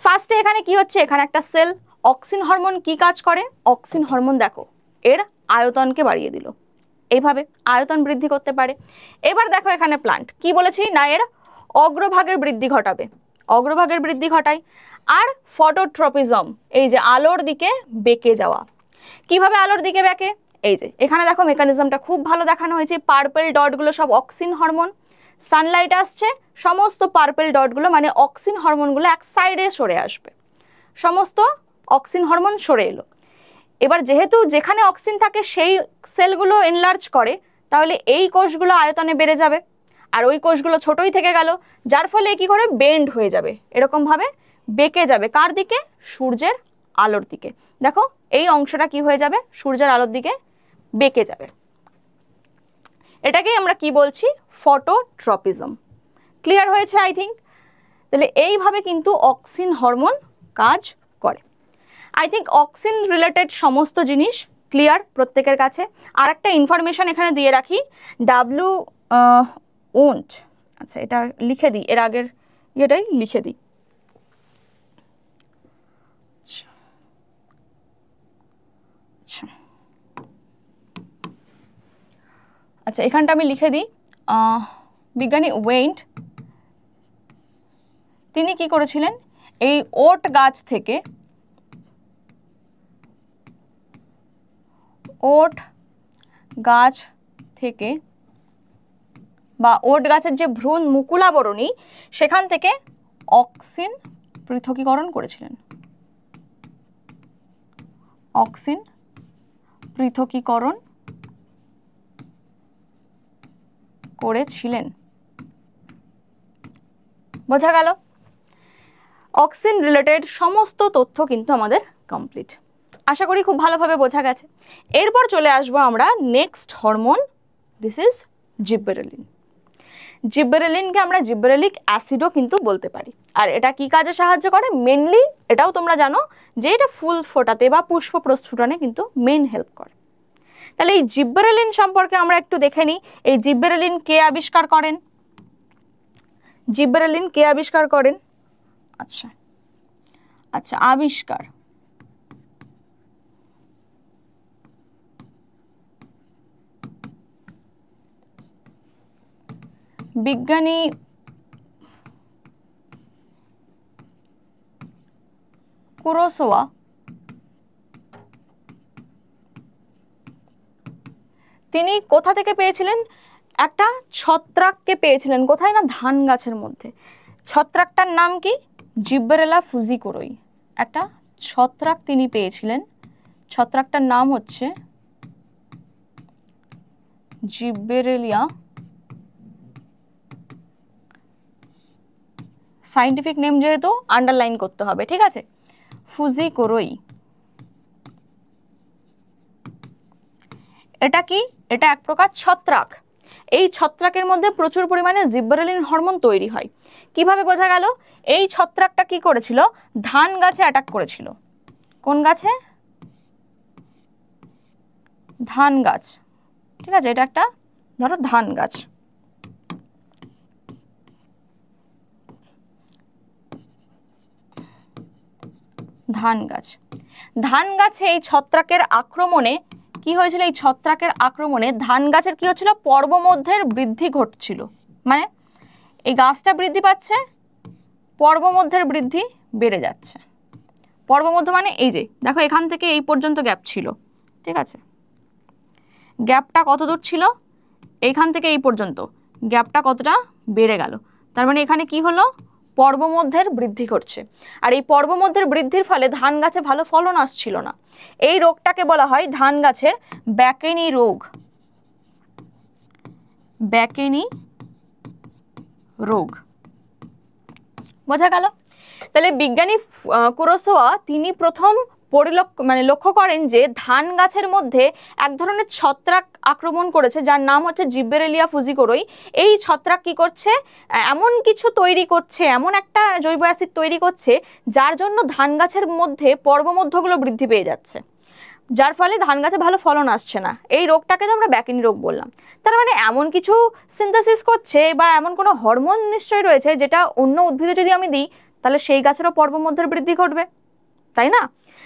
ফার্স্টে এখানে কি হচ্ছে? এখানে একটা সেল। অক্সিন হরমোন কি কাজ করে? অক্সিন হরমোন দেখো এর আয়তনকে বাড়িয়ে দিল, এইভাবে আয়তন বৃদ্ধি করতে পারে। এবার দেখো এখানে প্লান্ট কি বলেছি না, এর অগ্রভাগের বৃদ্ধি ঘটাবে, অগ্রভাগের বৃদ্ধি ঘটায়। আর ফটোট্রপিজম, এই যে আলোর দিকে বেঁকে যাওয়া। কিভাবে আলোর দিকে বেঁকে? এই যে এখানে দেখো মেকানিজমটা খুব ভালো দেখানো হয়েছে। পার্পল ডটগুলো সব অক্সিন হরমোন। সানলাইট আসছে, সমস্ত পার্পল ডটগুলো মানে অক্সিন হরমোনগুলো এক সাইডে সরে আসবে, সমস্ত অক্সিন হরমোন সরে এলো। এবার যেহেতু যেখানে অক্সিন থাকে সেই সেলগুলো এনলার্জ করে, তাহলে এই কোষগুলো আয়তনে বেড়ে যাবে, আর ওই কোষগুলো ছোটই থেকে গেল, যার ফলে কি করে বেন্ড হয়ে যাবে, এরকমভাবে বেঁকে যাবে। কার দিকে? সূর্যের আলোর দিকে। দেখো এই অংশটা কি হয়ে যাবে? সূর্যের আলোর দিকে বেঁকে যাবে। এটাকেই আমরা কি বলছি? ফটোট্রপিজম। ক্লিয়ার হয়েছে আই থিঙ্ক? তাহলে এইভাবে কিন্তু অক্সিন হরমোন কাজ করে। আই থিঙ্ক অক্সিন রিলেটেড সমস্ত জিনিস ক্লিয়ার প্রত্যেকের কাছে। আর একটা ইনফরমেশন এখানে দিয়ে রাখি, ডাব্লিউ ওন্ট, আচ্ছা এটা লিখে দিই, এর আগের ইয়েটাই লিখে দিই। আচ্ছা এখানটা আমি লিখে দিই, বিজ্ঞানী ওয়েন্ট তিনি কি করেছিলেন? এই ওট গাছ থেকে, ওট গাছ থেকে বা ওট গাছের যে ভ্রূণ মুকুলাবরণী, সেখান থেকে অক্সিন পৃথকীকরণ করেছিলেন, অক্সিন পৃথকীকরণ করেছিলেন। বোঝা গেল? অক্সিন রিলেটেড সমস্ত তথ্য কিন্তু আমাদের কমপ্লিট। আশা করি খুব ভালোভাবে বোঝা গেছে। এরপর চলে আসবো আমরা next hormone, this is gibberellin. জিব্বেরেলিনকে আমরা জিব্বেরেলিক অ্যাসিডও কিন্তু বলতে পারি। আর এটা কি কাজে সাহায্য করে? মেনলি এটাও তোমরা জানো যে এটা ফুল ফোটাতে বা পুষ্প প্রস্ফুটনে কিন্তু মেইন হেল্প করে। তাহলে এই জিব্বেরেলিন সম্পর্কে আমরা একটু দেখে নিই। এই জিব্বেরেলিন কে আবিষ্কার করেন? জিব্বেরেলিন কে আবিষ্কার করেন? আচ্ছা আচ্ছা, আবিষ্কার বিজ্ঞানী কুরোসাওয়া তিনি কোথা থেকে পেয়েছিলেন? একটা ছত্রাককে পেয়েছিলেন। কোথায় না? ধান গাছের মধ্যে। ছত্রাকটার নাম কি? জিব্বেরেলা ফুজিকোরোই। একটা ছত্রাক তিনি পেয়েছিলেন, ছত্রাকটার নাম হচ্ছে জিব্বেরেলিয়া, সাইন্টিফিক নেম যেহেতু আন্ডারলাইন করতে হবে, ঠিক আছে? ফুজিকোরোই। এটা কি? এটা এক প্রকার ছত্রাক। এই ছত্রাকের মধ্যে প্রচুর পরিমাণে জিব্বেরেলিন হরমোন তৈরি হয়। কিভাবে বোঝা গেল? এই ছত্রাকটা কি করেছিল? ধান গাছে অ্যাটাক করেছিল। কোন গাছে? ধান গাছ। ঠিক আছে, এটা একটা ধরো ধান গাছ। ধান গাছ, ধান গাছে এই ছত্রাকের আক্রমণে কি হয়েছিল? এই ছত্রাকের আক্রমণে ধান গাছের কি হচ্ছিল? পর্বমধ্যের বৃদ্ধি ঘটছিল। মানে এই গাছটা বৃদ্ধি পাচ্ছে, পর্বমধ্যের বৃদ্ধি বেড়ে যাচ্ছে। পর্বমধ্য মানে এই যে দেখো এখান থেকে এই পর্যন্ত গ্যাপ ছিল, ঠিক আছে? গ্যাপটা কত দূর ছিল? এইখান থেকে এই পর্যন্ত গ্যাপটা কতটা বেড়ে গেল। তার মানে এখানে কি হলো? পর্বমধ্যের বৃদ্ধি ঘটছে। আর এই পর্বমধ্যের বৃদ্ধির ফলে ধান গাছে ভালো ফলন আসছিল না। এই রোগটাকে বলা হয় ধান গাছের ব্যাকেনি রোগ। ব্যাকেনি রোগ। বোঝা গেল? তাহলে বিজ্ঞানী কুরোসাওয়া তিনি প্রথম লক্ষ্য করেন যে ধান গাছের মধ্যে এক ধরনের ছত্রাক আক্রমণ করেছে, যার নাম হচ্ছে জিব্বেরেলিয়া ফুজিকোরই। এই ছত্রাক কি করছে, এমন কিছু তৈরি করছে, এমন একটা জৈব অ্যাসিড তৈরি করছে যার জন্য ধান গাছের মধ্যে পর্বমধ্যগুলো বৃদ্ধি পেয়ে যাচ্ছে, যার ফলে ধান গাছে ভালো ফলন আসছে না। এই রোগটাকে তো আমরা ব্যাকিনি রোগ বললাম। তার মানে এমন কিছু সিনথেসিস করছে বা এমন কোনো হরমোন নিশ্চয়ই রয়েছে যেটা অন্য উদ্ভিদে যদি আমি দিই তাহলে সেই গাছেরও পর্বমধ্যের বৃদ্ধি ঘটবে, তাই না?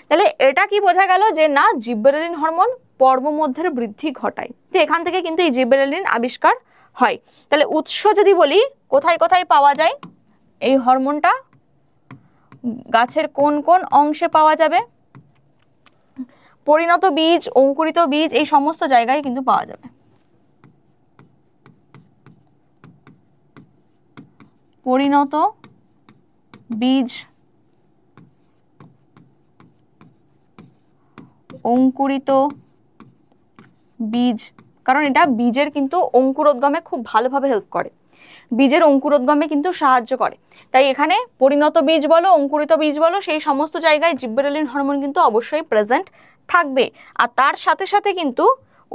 তাহলে এটা কি বোঝা গেল যে না, জিব্বেরেলিন হরমোন পর্বমধ্যের বৃদ্ধি ঘটায়। তো এখান থেকে কিন্তু এই জিব্বেরেলিন আবিষ্কার হয়। তাহলে উৎস যদি বলি, কোথায় কোথায় পাওয়া যায় এই হরমোনটা, গাছের কোন কোন অংশে পাওয়া যাবে? পরিণত বীজ, অঙ্কুরিত বীজ, এই সমস্ত জায়গায় কিন্তু পাওয়া যাবে। পরিণত বীজ, অঙ্কুরিত বীজ, কারণ এটা বীজের কিন্তু অঙ্কুরোদ্গমে খুব ভালোভাবে হেল্প করে, বীজের অঙ্কুরোদ্গমে কিন্তু সাহায্য করে। তাই এখানে পরিণত বীজ বলো, অঙ্কুরিত বীজ বলো, সেই সমস্ত জায়গায় জিব্বেরেলিন হরমোন কিন্তু অবশ্যই প্রেজেন্ট থাকবে। আর তার সাথে সাথে কিন্তু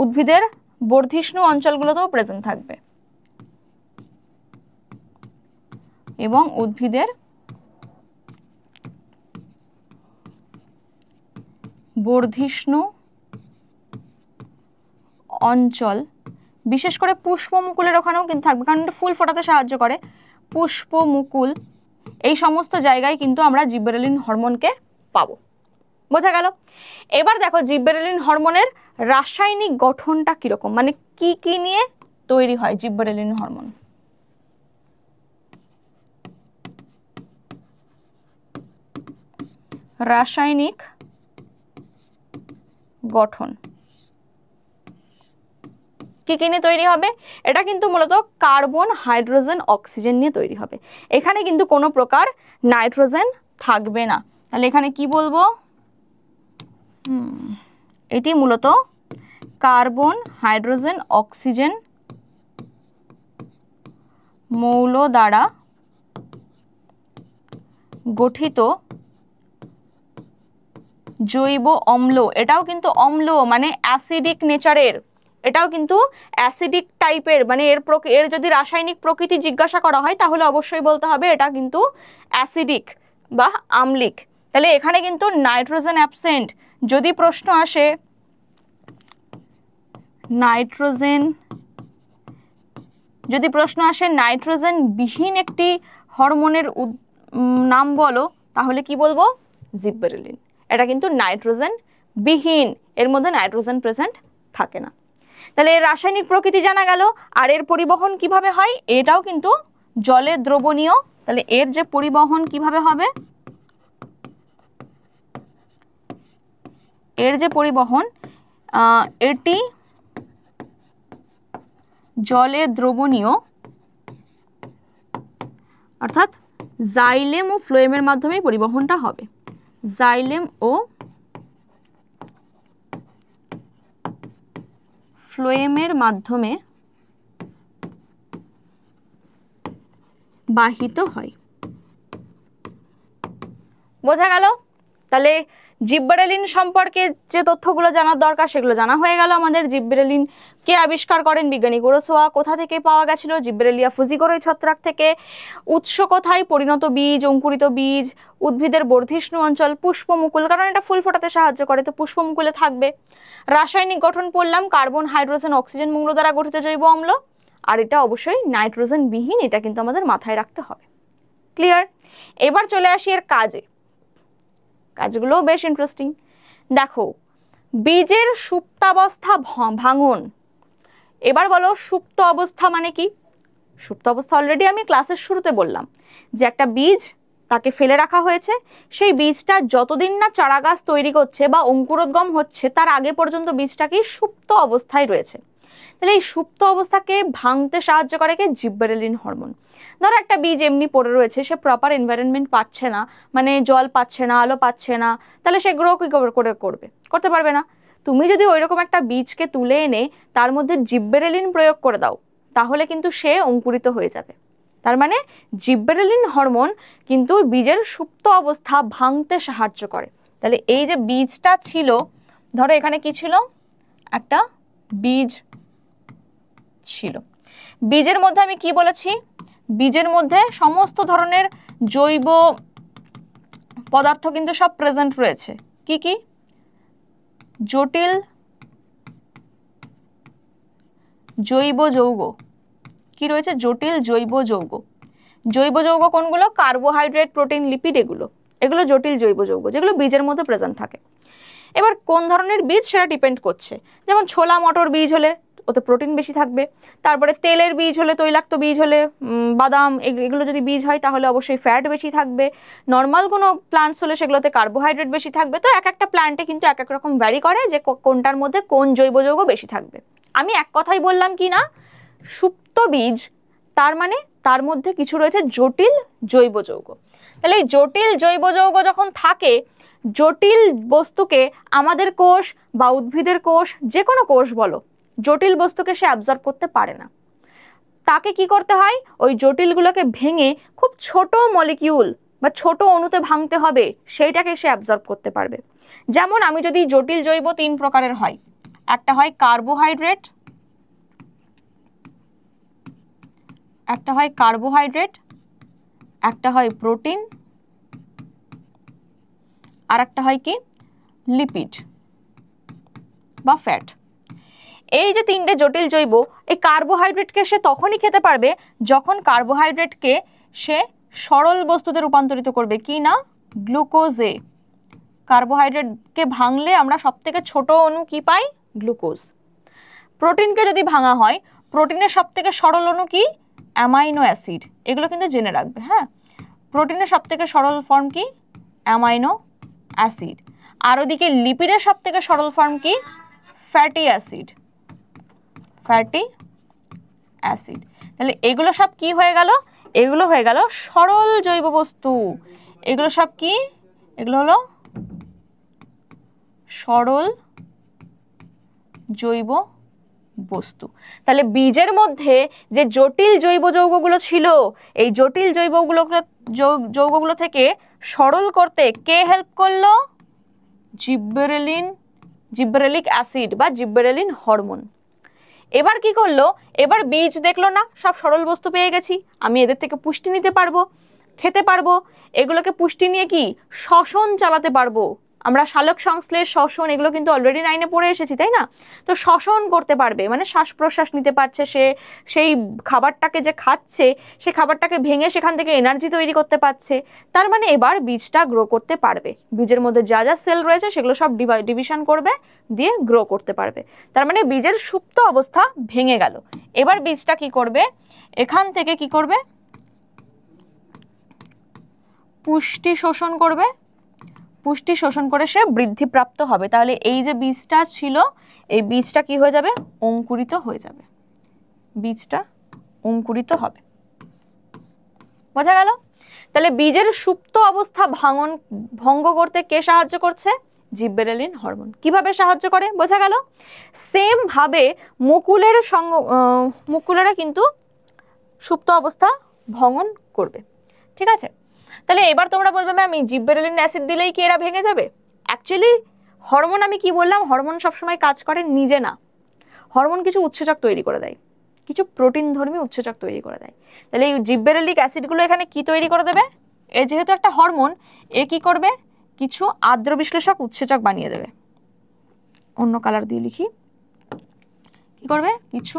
উদ্ভিদের বর্ধিষ্ণু অঞ্চলগুলোতেও প্রেজেন্ট থাকবে এবং উদ্ভিদের বর্ধিষ্ণু অঞ্চল, বিশেষ করে পুষ্পমুকুলের ওখানেও কিন্তু থাকবে, কারণ এটা ফুল ফোটাতে সাহায্য করে। পুষ্পমুকুল, এই সমস্ত জায়গায় কিন্তু আমরা জিব্বেরেলিন হরমোনকে পাবো। বোঝা গেল? এবার দেখো জিব্বেরেলিন হরমোনের রাসায়নিক গঠনটা কিরকম, মানে কি কি নিয়ে তৈরি হয় জিব্বেরেলিন হরমোন। রাসায়নিক গঠন কি কি নিয়ে তৈরি হবে? এটা কিন্তু মূলত কার্বন, হাইড্রোজেন, অক্সিজেন নিয়ে তৈরি হবে। এখানে কিন্তু কোনো প্রকার নাইট্রোজেন থাকবে না। তাহলে এখানে কি বলবো? এটি মূলত কার্বন, হাইড্রোজেন, অক্সিজেন মৌল দ্বারা গঠিত জৈব অম্ল। এটাও কিন্তু অম্ল মানে অ্যাসিডিক নেচারের, এটাও কিন্তু অ্যাসিডিক টাইপের, মানে এর যদি রাসায়নিক প্রকৃতি জিজ্ঞাসা করা হয় তাহলে অবশ্যই বলতে হবে এটা কিন্তু অ্যাসিডিক বা আম্লিক। তাহলে এখানে কিন্তু নাইট্রোজেন অ্যাবসেন্ট। যদি প্রশ্ন আসে নাইট্রোজেন বিহীন একটি হরমোনের নাম বলো, তাহলে কি বলবো? জিব্বেরেলিন। এটা কিন্তু নাইট্রোজেন বিহীন, এর মধ্যে নাইট্রোজেন প্রেজেন্ট থাকে না। তাহলে এর রাসায়নিক প্রকৃতি জানা গেল। আর এর পরিবহন কিভাবে হয়? এটাও কিন্তু জলে দ্রবণীয়। তাহলে এর যে পরিবহন কিভাবে হবে, এর যে পরিবহন, এটি জলে দ্রবণীয়, অর্থাৎ জাইলেম ও ফ্লোয়েমের মাধ্যমে পরিবহনটা হবে। জাইলেম ও ফ্লোয়েমের মাধ্যমে বাহিত হয়। বোঝা গেল? তাহলে জিব্বেরেলিন সম্পর্কে যে তথ্যগুলো জানার দরকার সেগুলো জানা হয়ে গেল আমাদের। জিব্বেরেলিন কে আবিষ্কার করেন? বিজ্ঞানী কুরোসাওয়া। কোথা থেকে পাওয়া গেছিল? জিব্বেরেলিয়া ফুজিকোরই ছত্রাক থেকে। উৎস কোথায়? পরিণত বীজ, অঙ্কুরিত বীজ, উদ্ভিদের বর্ধিষ্ণু অঞ্চল, পুষ্পমুকুল, কারণ এটা ফুল ফোটাতে সাহায্য করে, তো পুষ্পমুকুলে থাকবে। রাসায়নিক গঠন পড়লাম, কার্বন, হাইড্রোজেন, অক্সিজেন মৌল দ্বারা গঠিত জৈব অম্ল। আর এটা অবশ্যই নাইট্রোজেন বিহীন, এটা কিন্তু আমাদের মাথায় রাখতে হবে। ক্লিয়ার? এবার চলে আসি এর কাজে। কাজগুলোও বেশ ইন্টারেস্টিং। দেখো, বীজের সুপ্তাবস্থা ভাঙন। এবার বলো সুপ্ত অবস্থা মানে কি? সুপ্ত অবস্থা অলরেডি আমি ক্লাসের শুরুতে বললাম যে একটা বীজ, তাকে ফেলে রাখা হয়েছে, সেই বীজটা যতদিন না চারা গাছ তৈরি করছে বা অঙ্কুরোদ্গম হচ্ছে তার আগে পর্যন্ত বীজটাকে সুপ্ত অবস্থায় রয়েছে। তাহলে এই সুপ্ত অবস্থাকে ভাঙতে সাহায্য করে কে? Gibberellin hormone. ধরো একটা বীজ এমনি পড়ে রয়েছে, সে প্রপার এনভায়রনমেন্ট পাচ্ছে না, মানে জল পাচ্ছে না, আলো পাচ্ছে না, তাহলে সে গ্রো কি করতে পারবে না। তুমি যদি ওইরকম একটা বীজকে তুলে এনে তার মধ্যে জিব্বেরেলিন প্রয়োগ করে দাও তাহলে কিন্তু সে অঙ্কুরিত হয়ে যাবে, তার মানে জিব্বেরেলিন হরমোন কিন্তু বীজের সুপ্ত অবস্থা ভাঙতে সাহায্য করে। তাহলে এই যে বীজটা ছিল, ধরো এখানে কি ছিল, একটা বীজ ছিল, বীজের মধ্যে আমি কি বলেছি, বীজের মধ্যে সমস্ত ধরনের জৈব পদার্থ কিন্তু সব প্রেজেন্ট রয়েছে। কি কি? জটিল জৈব যৌগ। কি রয়েছে? জটিল জৈব যৌগ। জৈব যৌগ কোনগুলো? কার্বোহাইড্রেট, প্রোটিন, লিপিড, এগুলো জটিল জৈব যৌগ যেগুলো বীজের মধ্যে প্রেজেন্ট থাকে। এবার কোন ধরনের বীজ সেটা ডিপেন্ড করছে, যেমন ছোলা মটর বীজ হলে ওতে প্রোটিন বেশি থাকবে, তারপরে তেলের বীজ হলে, তৈলাক্ত বীজ হলে, বাদাম, এগুলো যদি বীজ হয় তাহলে অবশ্যই ফ্যাট বেশি থাকবে। নর্মাল কোনো প্লান্টস হলে সেগুলোতে কার্বোহাইড্রেট বেশি থাকবে। তো এক একটা প্ল্যান্টে কিন্তু এক এক রকম ভ্যারি করে যে কোনটার মধ্যে কোন জৈব যৌগ বেশি থাকবে। আমি এক কথাই বললাম কি না, সুপ্ত বীজ তার মানে তার মধ্যে কিছু রয়েছে জটিল জৈব যৌগ। তাহলে এই জটিল জৈব যৌগ যখন থাকে, জটিল বস্তুকে আমাদের কোষ বা উদ্ভিদের কোষ, যে কোনো কোষ বলো, জটিল বস্তুকে সে অ্যাবজর্ব করতে পারে না। তাকে কি করতে হয়? ওই জটিলগুলোকে ভেঙে খুব ছোট মলিকিউল বা ছোট অণুতে ভাঙতে হবে, সেইটাকে সে অ্যাবজর্ব করতে পারবে। যেমন আমি যদি জটিল জৈব 3 প্রকারের হয়, একটা হয় কার্বোহাইড্রেট, একটা হয় কার্বোহাইড্রেট, একটা হয় প্রোটিন, আর একটা হয় কি? লিপিড বা ফ্যাট। এই যে 3টে জটিল জৈব, এই কার্বোহাইড্রেটকে সে তখনই খেতে পারবে যখন কার্বোহাইড্রেটকে সে সরল বস্তুতে রূপান্তরিত করবে। কি না? গ্লুকোজে। কার্বোহাইড্রেটকে ভাঙলে আমরা সবথেকে ছোট অণু কি পাই? গ্লুকোজ। প্রোটিনকে যদি ভাঙা হয়, প্রোটিনের সবথেকে সরল অণু কি? Amino acid. এগুলো কিন্তু জেনে রাখবে। হ্যাঁ, প্রোটিনের সবথেকে সরল ফর্ম কি? Amino acid. আর ওদিকে লিপিডের সবথেকে সরল ফর্ম কি? Fatty acid. Fatty acid. তাহলে এগুলো সব কি হয়ে গেল? এগুলো হয়ে গেল সরল জৈব বস্তু। এগুলো সব কি? এগুলো হলো সরল জৈব বস্তু। তাহলে বীজের মধ্যে যে জটিল জৈব যৌগগুলো ছিল, এই জটিল যৌগগুলো থেকে সরল করতে কে হেল্প করলো? জিব্বেরেলিক অ্যাসিড বা জিব্বেরেলিন হরমোন। এবার কি করলো? এবার বীজ দেখলো না সব সরল বস্তু পেয়ে গেছি, আমি এদের থেকে পুষ্টি নিতে পারবো, খেতে পারবো, এগুলোকে পুষ্টি নিয়ে কি শ্বসন চালাতে পারবো। আমরা সালোক সংশ্লেষ, শ্বসন এগুলো কিন্তু অলরেডি 9-এ পড়ে এসেছি, তাই না? তো শ্বসন করতে পারবে মানে শ্বাস প্রশ্বাস নিতে পারছে সে, সেই খাবারটাকে যে খাচ্ছে সে খাবারটাকে ভেঙে সেখান থেকে এনার্জি তৈরি করতে পারছে। তার মানে এবার বীজটা গ্রো করতে পারবে। বীজের মধ্যে যা যা সেল রয়েছে সেগুলো সব ডিভিশন করবে, দিয়ে গ্রো করতে পারবে। তার মানে বীজের সুপ্ত অবস্থা ভেঙে গেল। এবার বীজটা কি করবে? এখান থেকে কি করবে? পুষ্টি শোষণ করবে। পুষ্টি শোষণ করে সে বৃদ্ধিপ্রাপ্ত হবে। তাহলে এই যে বীজটা ছিল, এই বীজটা কি হয়ে যাবে? অঙ্কুরিত হয়ে যাবে। বীজটা অঙ্কুরিত হবে। বোঝা গেল? তাহলে বীজের সুপ্ত অবস্থা ভঙ্গ করতে কে সাহায্য করছে? Gibberellin hormone. কিভাবে সাহায্য করে? বোঝা গেল? সেম ভাবে মুকুলেরা কিন্তু সুপ্ত অবস্থা ভঙ্গন করবে। ঠিক আছে? তাহলে এবার তোমরা বলবে ম্যাম জিব্বেরেলিন অ্যাসিড দিলেই কি এরা ভেঙে যাবে? অ্যাকচুয়ালি হরমোন, আমি কি বললাম, হরমোন সবসময় কাজ করে নিজে না, হরমোন কিছু উৎসেচক তৈরি করে দেয়, কিছু প্রোটিন ধর্মী উৎসেচক তৈরি করে দেয়। তাহলে এই জিব্বেরেলিক অ্যাসিডগুলো এখানে কি তৈরি করে দেবে? এ যেহেতু একটা হরমোন, এ কি করবে? কিছু আদ্র বিশ্লেষক উৎসেচক বানিয়ে দেবে। অন্য কালার দিয়ে লিখি। কি করবে? কিছু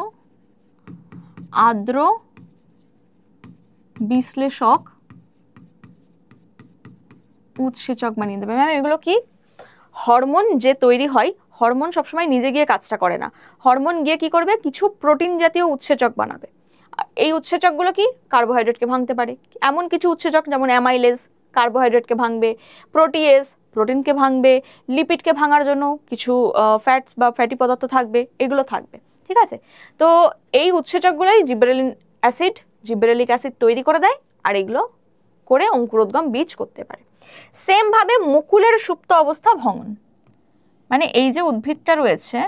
আদ্র বিশ্লেষক উৎসেচক বানিয়ে দেবে। ম্যাম এগুলো কি? হরমোন যে তৈরি হয়, হরমোন সবসময় নিজে গিয়ে কাজটা করে না, হরমোন গিয়ে কি করবে? কিছু প্রোটিন জাতীয় উৎসেচক বানাবে। এই উৎসেচকগুলো কি? কার্বোহাইড্রেটকে ভাঙতে পারে। এমন কিছু উৎসেচক যেমন অ্যামাইলেজ কার্বোহাইড্রেটকে ভাঙবে, প্রোটিয়েজ প্রোটিনকে ভাঙবে, লিপিডকে ভাঙার জন্য কিছু ফ্যাটস বা ফ্যাটি পদার্থ থাকবে, এগুলো থাকবে। ঠিক আছে? তো এই উৎসেচকগুলোই জিব্বেরেলিক অ্যাসিড তৈরি করে দেয়, আর এগুলো করে অঙ্কুরোদ্গম বীজ করতে পারে। সেম ভাবে মুকুলের সুপ্ত অবস্থা ভঙ্গন, মানে এই যে উদ্ভিদটা রয়েছে,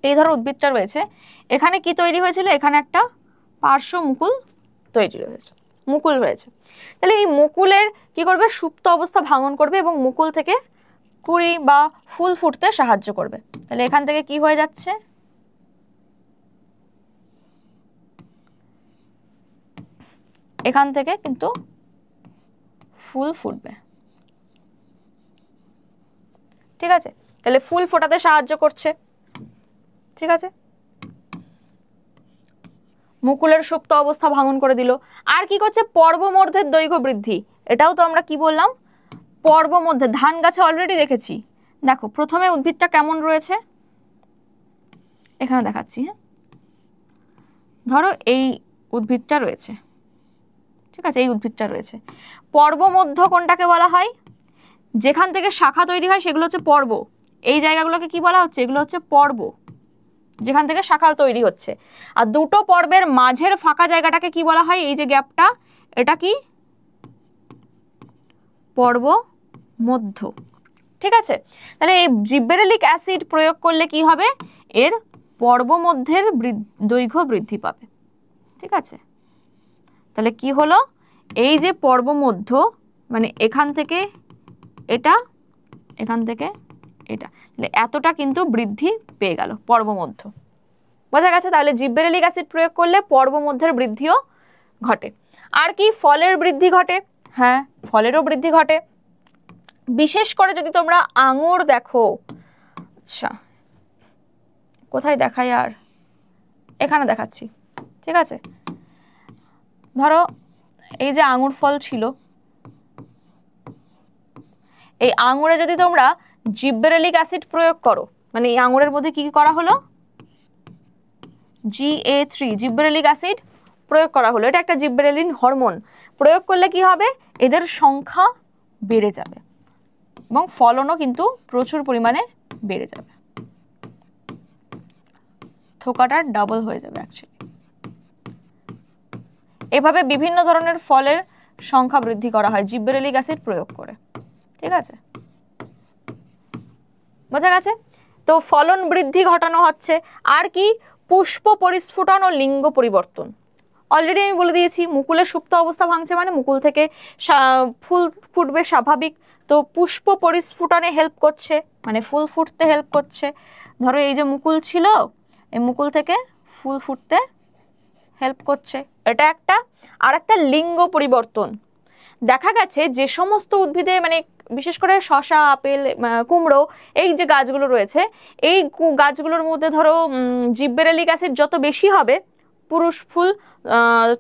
এই ধরো উদ্ভিদটা রয়েছে, এখানে কি তৈরি হয়েছিল, এখানে একটা পার্শ্ব মুকুল তৈরি হয়েছে, মুকুল রয়েছে। তাহলে এই মুকুলের কি করবে, সুপ্ত অবস্থা ভাঙন করবে এবং মুকুল থেকে কুঁড়ি বা ফুল ফুটতে সাহায্য করবে। তাহলে এখান থেকে কি হয়ে যাচ্ছে, এখান থেকে কিন্তু ফুল ফুটবে, ঠিক আছে। তাহলে ফুল ফোটাতে সাহায্য করছে, ঠিক আছে। মুকুলের সুপ্ত অবস্থা ভাঙন করে দিল। আর কি করছে, পর্বমধ্যের দৈর্ঘ্য বৃদ্ধি। এটাও তো আমরা কি বললাম, পর্বমধ্যে, ধান গাছে অলরেডি দেখেছি। দেখো প্রথমে উদ্ভিদটা কেমন রয়েছে, এখানে দেখাচ্ছি। হ্যাঁ, ধরো এই উদ্ভিদটা রয়েছে, ঠিক আছে, এই উদ্ভিদটা রয়েছে। পর্বমধ্য কোনটাকে বলা হয়, যেখান থেকে শাখা তৈরি হয় সেগুলো হচ্ছে পর্ব। এই জায়গাগুলোকে কি বলা হচ্ছে, এগুলো হচ্ছে পর্ব, যেখান থেকে শাখা তৈরি হচ্ছে। আর দুটো পর্বের মাঝের ফাঁকা জায়গাটাকে কি বলা হয়, এই যে গ্যাপটা, এটা কি, পর্ব মধ্য, ঠিক আছে। তাহলে এই জিব্বেরেলিক অ্যাসিড প্রয়োগ করলে কি হবে, এর পর্বমধ্যের দৈর্ঘ্য বৃদ্ধি পাবে, ঠিক আছে। তাহলে কি হলো, এই যে পর্বমধ্য মানে এখান থেকে এটা, এখান থেকে এটা, তাহলে এতটা কিন্তু বৃদ্ধি পেয়ে গেল পর্বমধ্য, বোঝা গেছে। তাহলে জিব্বেরেলিক অ্যাসিড প্রয়োগ করলে পর্বমধ্যের বৃদ্ধিও ঘটে। আর কি, ফলের বৃদ্ধি ঘটে, হ্যাঁ ফলেরও বৃদ্ধি ঘটে। বিশেষ করে যদি তোমরা আঙুর দেখো, আচ্ছা কোথায় দেখাই, আর এখানে দেখাচ্ছি, ঠিক আছে। ধরো এই যে আঙুর ফল ছিল, এই আঙুরে যদি তোমরা জিব্বেরেলিক অ্যাসিড প্রয়োগ করো, মানে এই আঙুরের মধ্যে কি করা হলো, GA3 জিব্বেরেলিক অ্যাসিড প্রয়োগ করা হলো। এটা একটা জিব্বেরেলিন হরমোন, প্রয়োগ করলে কি হবে, এদের সংখ্যা বেড়ে যাবে এবং ফলনও কিন্তু প্রচুর পরিমাণে বেড়ে যাবে, থোকাটা ডাবল হয়ে যাবে অ্যাকচুয়ালি। এভাবে বিভিন্ন ধরনের ফলের সংখ্যা বৃদ্ধি করা হয় জিব্বেরেলিক অ্যাসিড প্রয়োগ করে, ঠিক আছে, বোঝা গেছে। তো ফলন বৃদ্ধি ঘটানো হচ্ছে। আর কি, পুষ্প পরিস্ফুটন ও লিঙ্গ পরিবর্তন। অলরেডি আমি বলে দিয়েছি, মুকুলের সুপ্ত অবস্থা ভাঙছে মানে মুকুল থেকে ফুল ফুটবে স্বাভাবিক, তো পুষ্প পরিস্ফুটনে হেল্প করছে, মানে ফুল ফুটতে হেল্প করছে। ধরো এই যে মুকুল ছিল, এই মুকুল থেকে ফুল ফুটতে হেল্প করছে, এটা একটা। আর একটা লিঙ্গ পরিবর্তন, দেখা গেছে যে সমস্ত উদ্ভিদে, মানে বিশেষ করে শসা, আপেল, কুমড়ো, এই যে গাছগুলো রয়েছে, এই গাছগুলোর মধ্যে ধরো জিব্বেরেলিক অ্যাসিড যত বেশি হবে, পুরুষ ফুল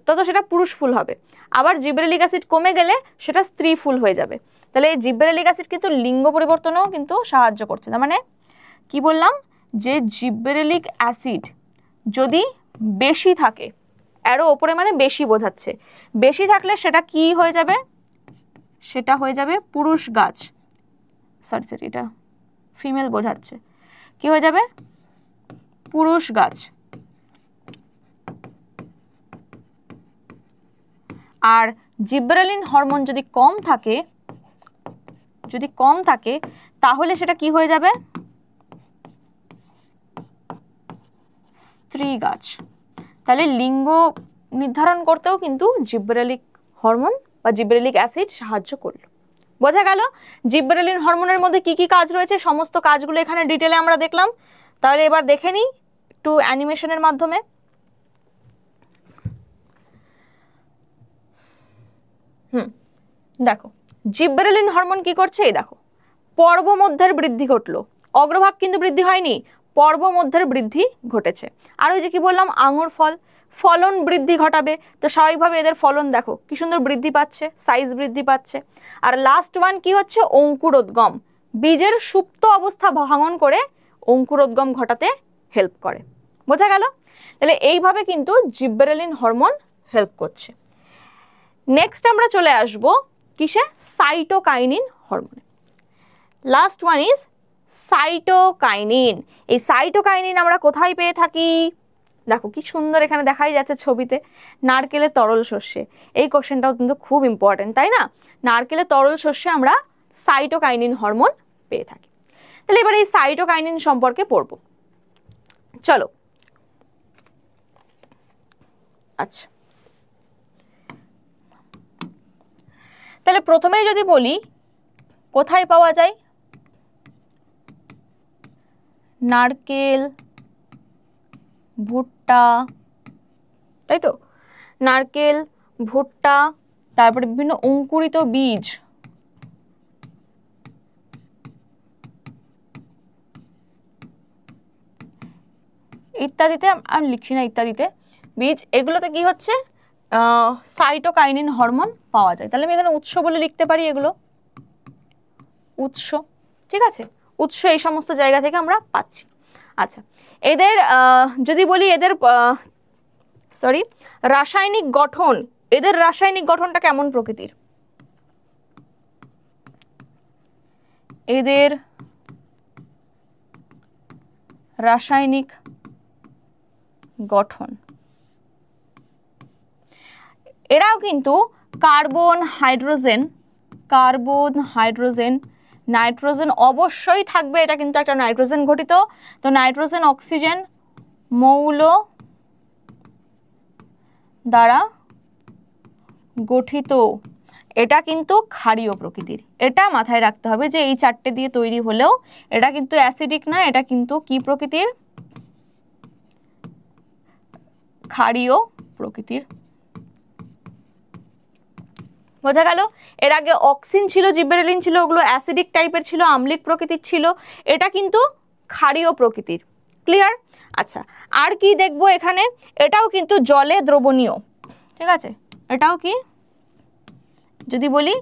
তত সেটা পুরুষ ফুল হবে। আবার জিব্বেরেলিক অ্যাসিড কমে গেলে সেটা স্ত্রী ফুল হয়ে যাবে। তাহলে এই জিব্বেরেলিক অ্যাসিড কিন্তু লিঙ্গ পরিবর্তনেও কিন্তু সাহায্য করছে। তার মানে কি বললাম, যে জিব্বেরেলিক অ্যাসিড যদি বেশি থাকে, এরও ওপরে মানে বেশি বোঝাচ্ছে, বেশি থাকলে সেটা কি হয়ে যাবে, সেটা হয়ে যাবে পুরুষ গাছ, সরি এটা ফিমেল বোঝাচ্ছে, কি হয়ে যাবে, পুরুষ গাছ। আর জিব্বেরেলিন হরমোন যদি কম থাকে, তাহলে সেটা কি হয়ে যাবে, স্ত্রী গাছ। তাহলে লিঙ্গ নির্ধারণ করতেও কিন্তু জিব্বেরেলিক হরমোন বা জিব্বেরেলিক অ্যাসিড সাহায্য করলো। বোঝা গেল জিব্বেরেলিন হরমোনের মধ্যে কি কি কাজ রয়েছে, সমস্ত কাজগুলো এখানে ডিটেলে আমরা দেখলাম। তাহলে এবার দেখে নিই একটু অ্যানিমেশনের মাধ্যমে। দেখো জিব্বেরেলিন হরমোন কি করছে, এই দেখো পর্বমধ্যের বৃদ্ধি ঘটলো, অগ্রভাগ কিন্তু বৃদ্ধি হয়নি, পর্বমধ্যের বৃদ্ধি ঘটেছে। আর ওই যে কি বললাম, আঙুর ফলন বৃদ্ধি ঘটাবে, তো স্বাভাবিকভাবে এদের ফলন দেখো কি সুন্দর বৃদ্ধি পাচ্ছে, সাইজ বৃদ্ধি পাচ্ছে। আর লাস্ট ওয়ান কি হচ্ছে, অঙ্কুরোদ্গম, বীজের সুপ্ত অবস্থা ভাঙন করে অঙ্কুরোদ্গম ঘটাতে হেল্প করে। বোঝা গেল। তাহলে এইভাবে কিন্তু জিব্বেরেলিন হরমোন হেল্প করছে। নেক্সট আমরা চলে আসব কিসে, সাইটোকাইনিন হরমোনে। Last one is cytokinin. এই সাইটোকাইনিন আমরা কোথায় পেয়ে থাকি, দেখো কি সুন্দর এখানে দেখাই যাচ্ছে ছবিতে, নারকেলের তরল শস্যে। এই কোশ্চেনটাও কিন্তু খুব ইম্পর্টেন্ট, তাই না? নারকেলের তরল শস্যে আমরা সাইটোকাইনিন হরমোন পেয়ে থাকি। তাহলে এবার এই সাইটোকাইনিন সম্পর্কে পড়ব। চলো, আচ্ছা তাহলে প্রথমেই যদি বলি কোথায় পাওয়া যায়, নারকেল, ভুট্টা, তাই তো, নারকেল, ভুট্টা, তারপরে বিভিন্ন অঙ্কুরিত বীজ, ইত্যাদিতে, আমি লিখছি না ইত্যাদিতে, বীজ, এগুলোতে কি হচ্ছে, সাইটোকাইনিন হরমোন পাওয়া যায়। তাহলে আমি এখানে উৎস বলে লিখতে পারি, এগুলো উৎস, ঠিক আছে, উৎস এই সমস্ত জায়গা থেকে আমরা পাচ্ছি। আচ্ছা, এদের যদি বলি এদের রাসায়নিক গঠন, এদের রাসায়নিক গঠনটা কেমন প্রকৃতির, এদের রাসায়নিক গঠন, এরাও কিন্তু কার্বন, হাইড্রোজেন, নাইট্রোজেন অবশ্যই থাকবে, এটা কিন্তু একটা নাইট্রোজেন ঘটিত, তো নাইট্রোজেন অক্সিজেন মৌল দ্বারা গঠিত, এটা কিন্তু ক্ষারীয় প্রকৃতির। এটা মাথায় রাখতে হবে যে এই চারটে দিয়ে তৈরি হলেও এটা কিন্তু অ্যাসিডিক না, এটা কিন্তু কি প্রকৃতির, ক্ষারীয় প্রকৃতির। বোঝা গেল? এর আগে অক্সিন ছিল, জিবেরেলিন ছিল, ওগুলো অ্যাসিডিক টাইপের ছিল, আম্লিক প্রকৃতির ছিল, এটা কিন্তু ক্ষারীয় প্রকৃতির। ক্লিয়ার? আচ্ছা, আর কি দেখবো এখানে, এটাও কিন্তু জলে দ্রবণীয়, ঠিক আছে, এটাও কি যদি বলি,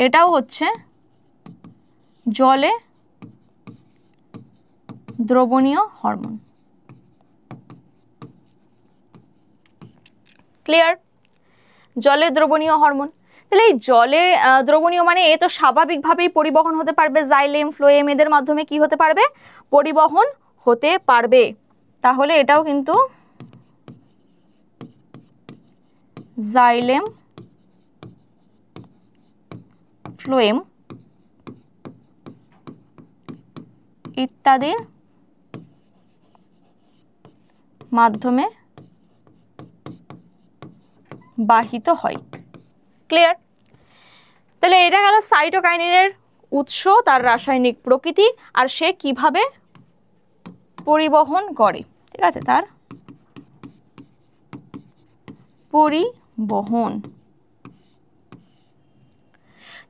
এটাও হচ্ছে জলে দ্রবণীয় হরমোন। ক্লিয়ার? জলে দ্রবণীয় হরমোন। তাহলে এই জলে দ্রবণীয় মানে এ তো স্বাভাবিকভাবেই পরিবহন হতে পারবে, জাইলেম, ফ্লোয়েম এদের মাধ্যমে কি হতে পারবে, পরিবহন হতে পারবে। তাহলে এটাও কিন্তু জাইলেম, ফ্লোয়েম ইত্যাদির মাধ্যমে বাহিত হয়। ক্লিয়ার? তাহলে এটা গেল সাইটোকাইনিনের উৎস, তার রাসায়নিক প্রকৃতি, আর সে কিভাবে পরিবহন করে, ঠিক আছে, তার পরিবহন।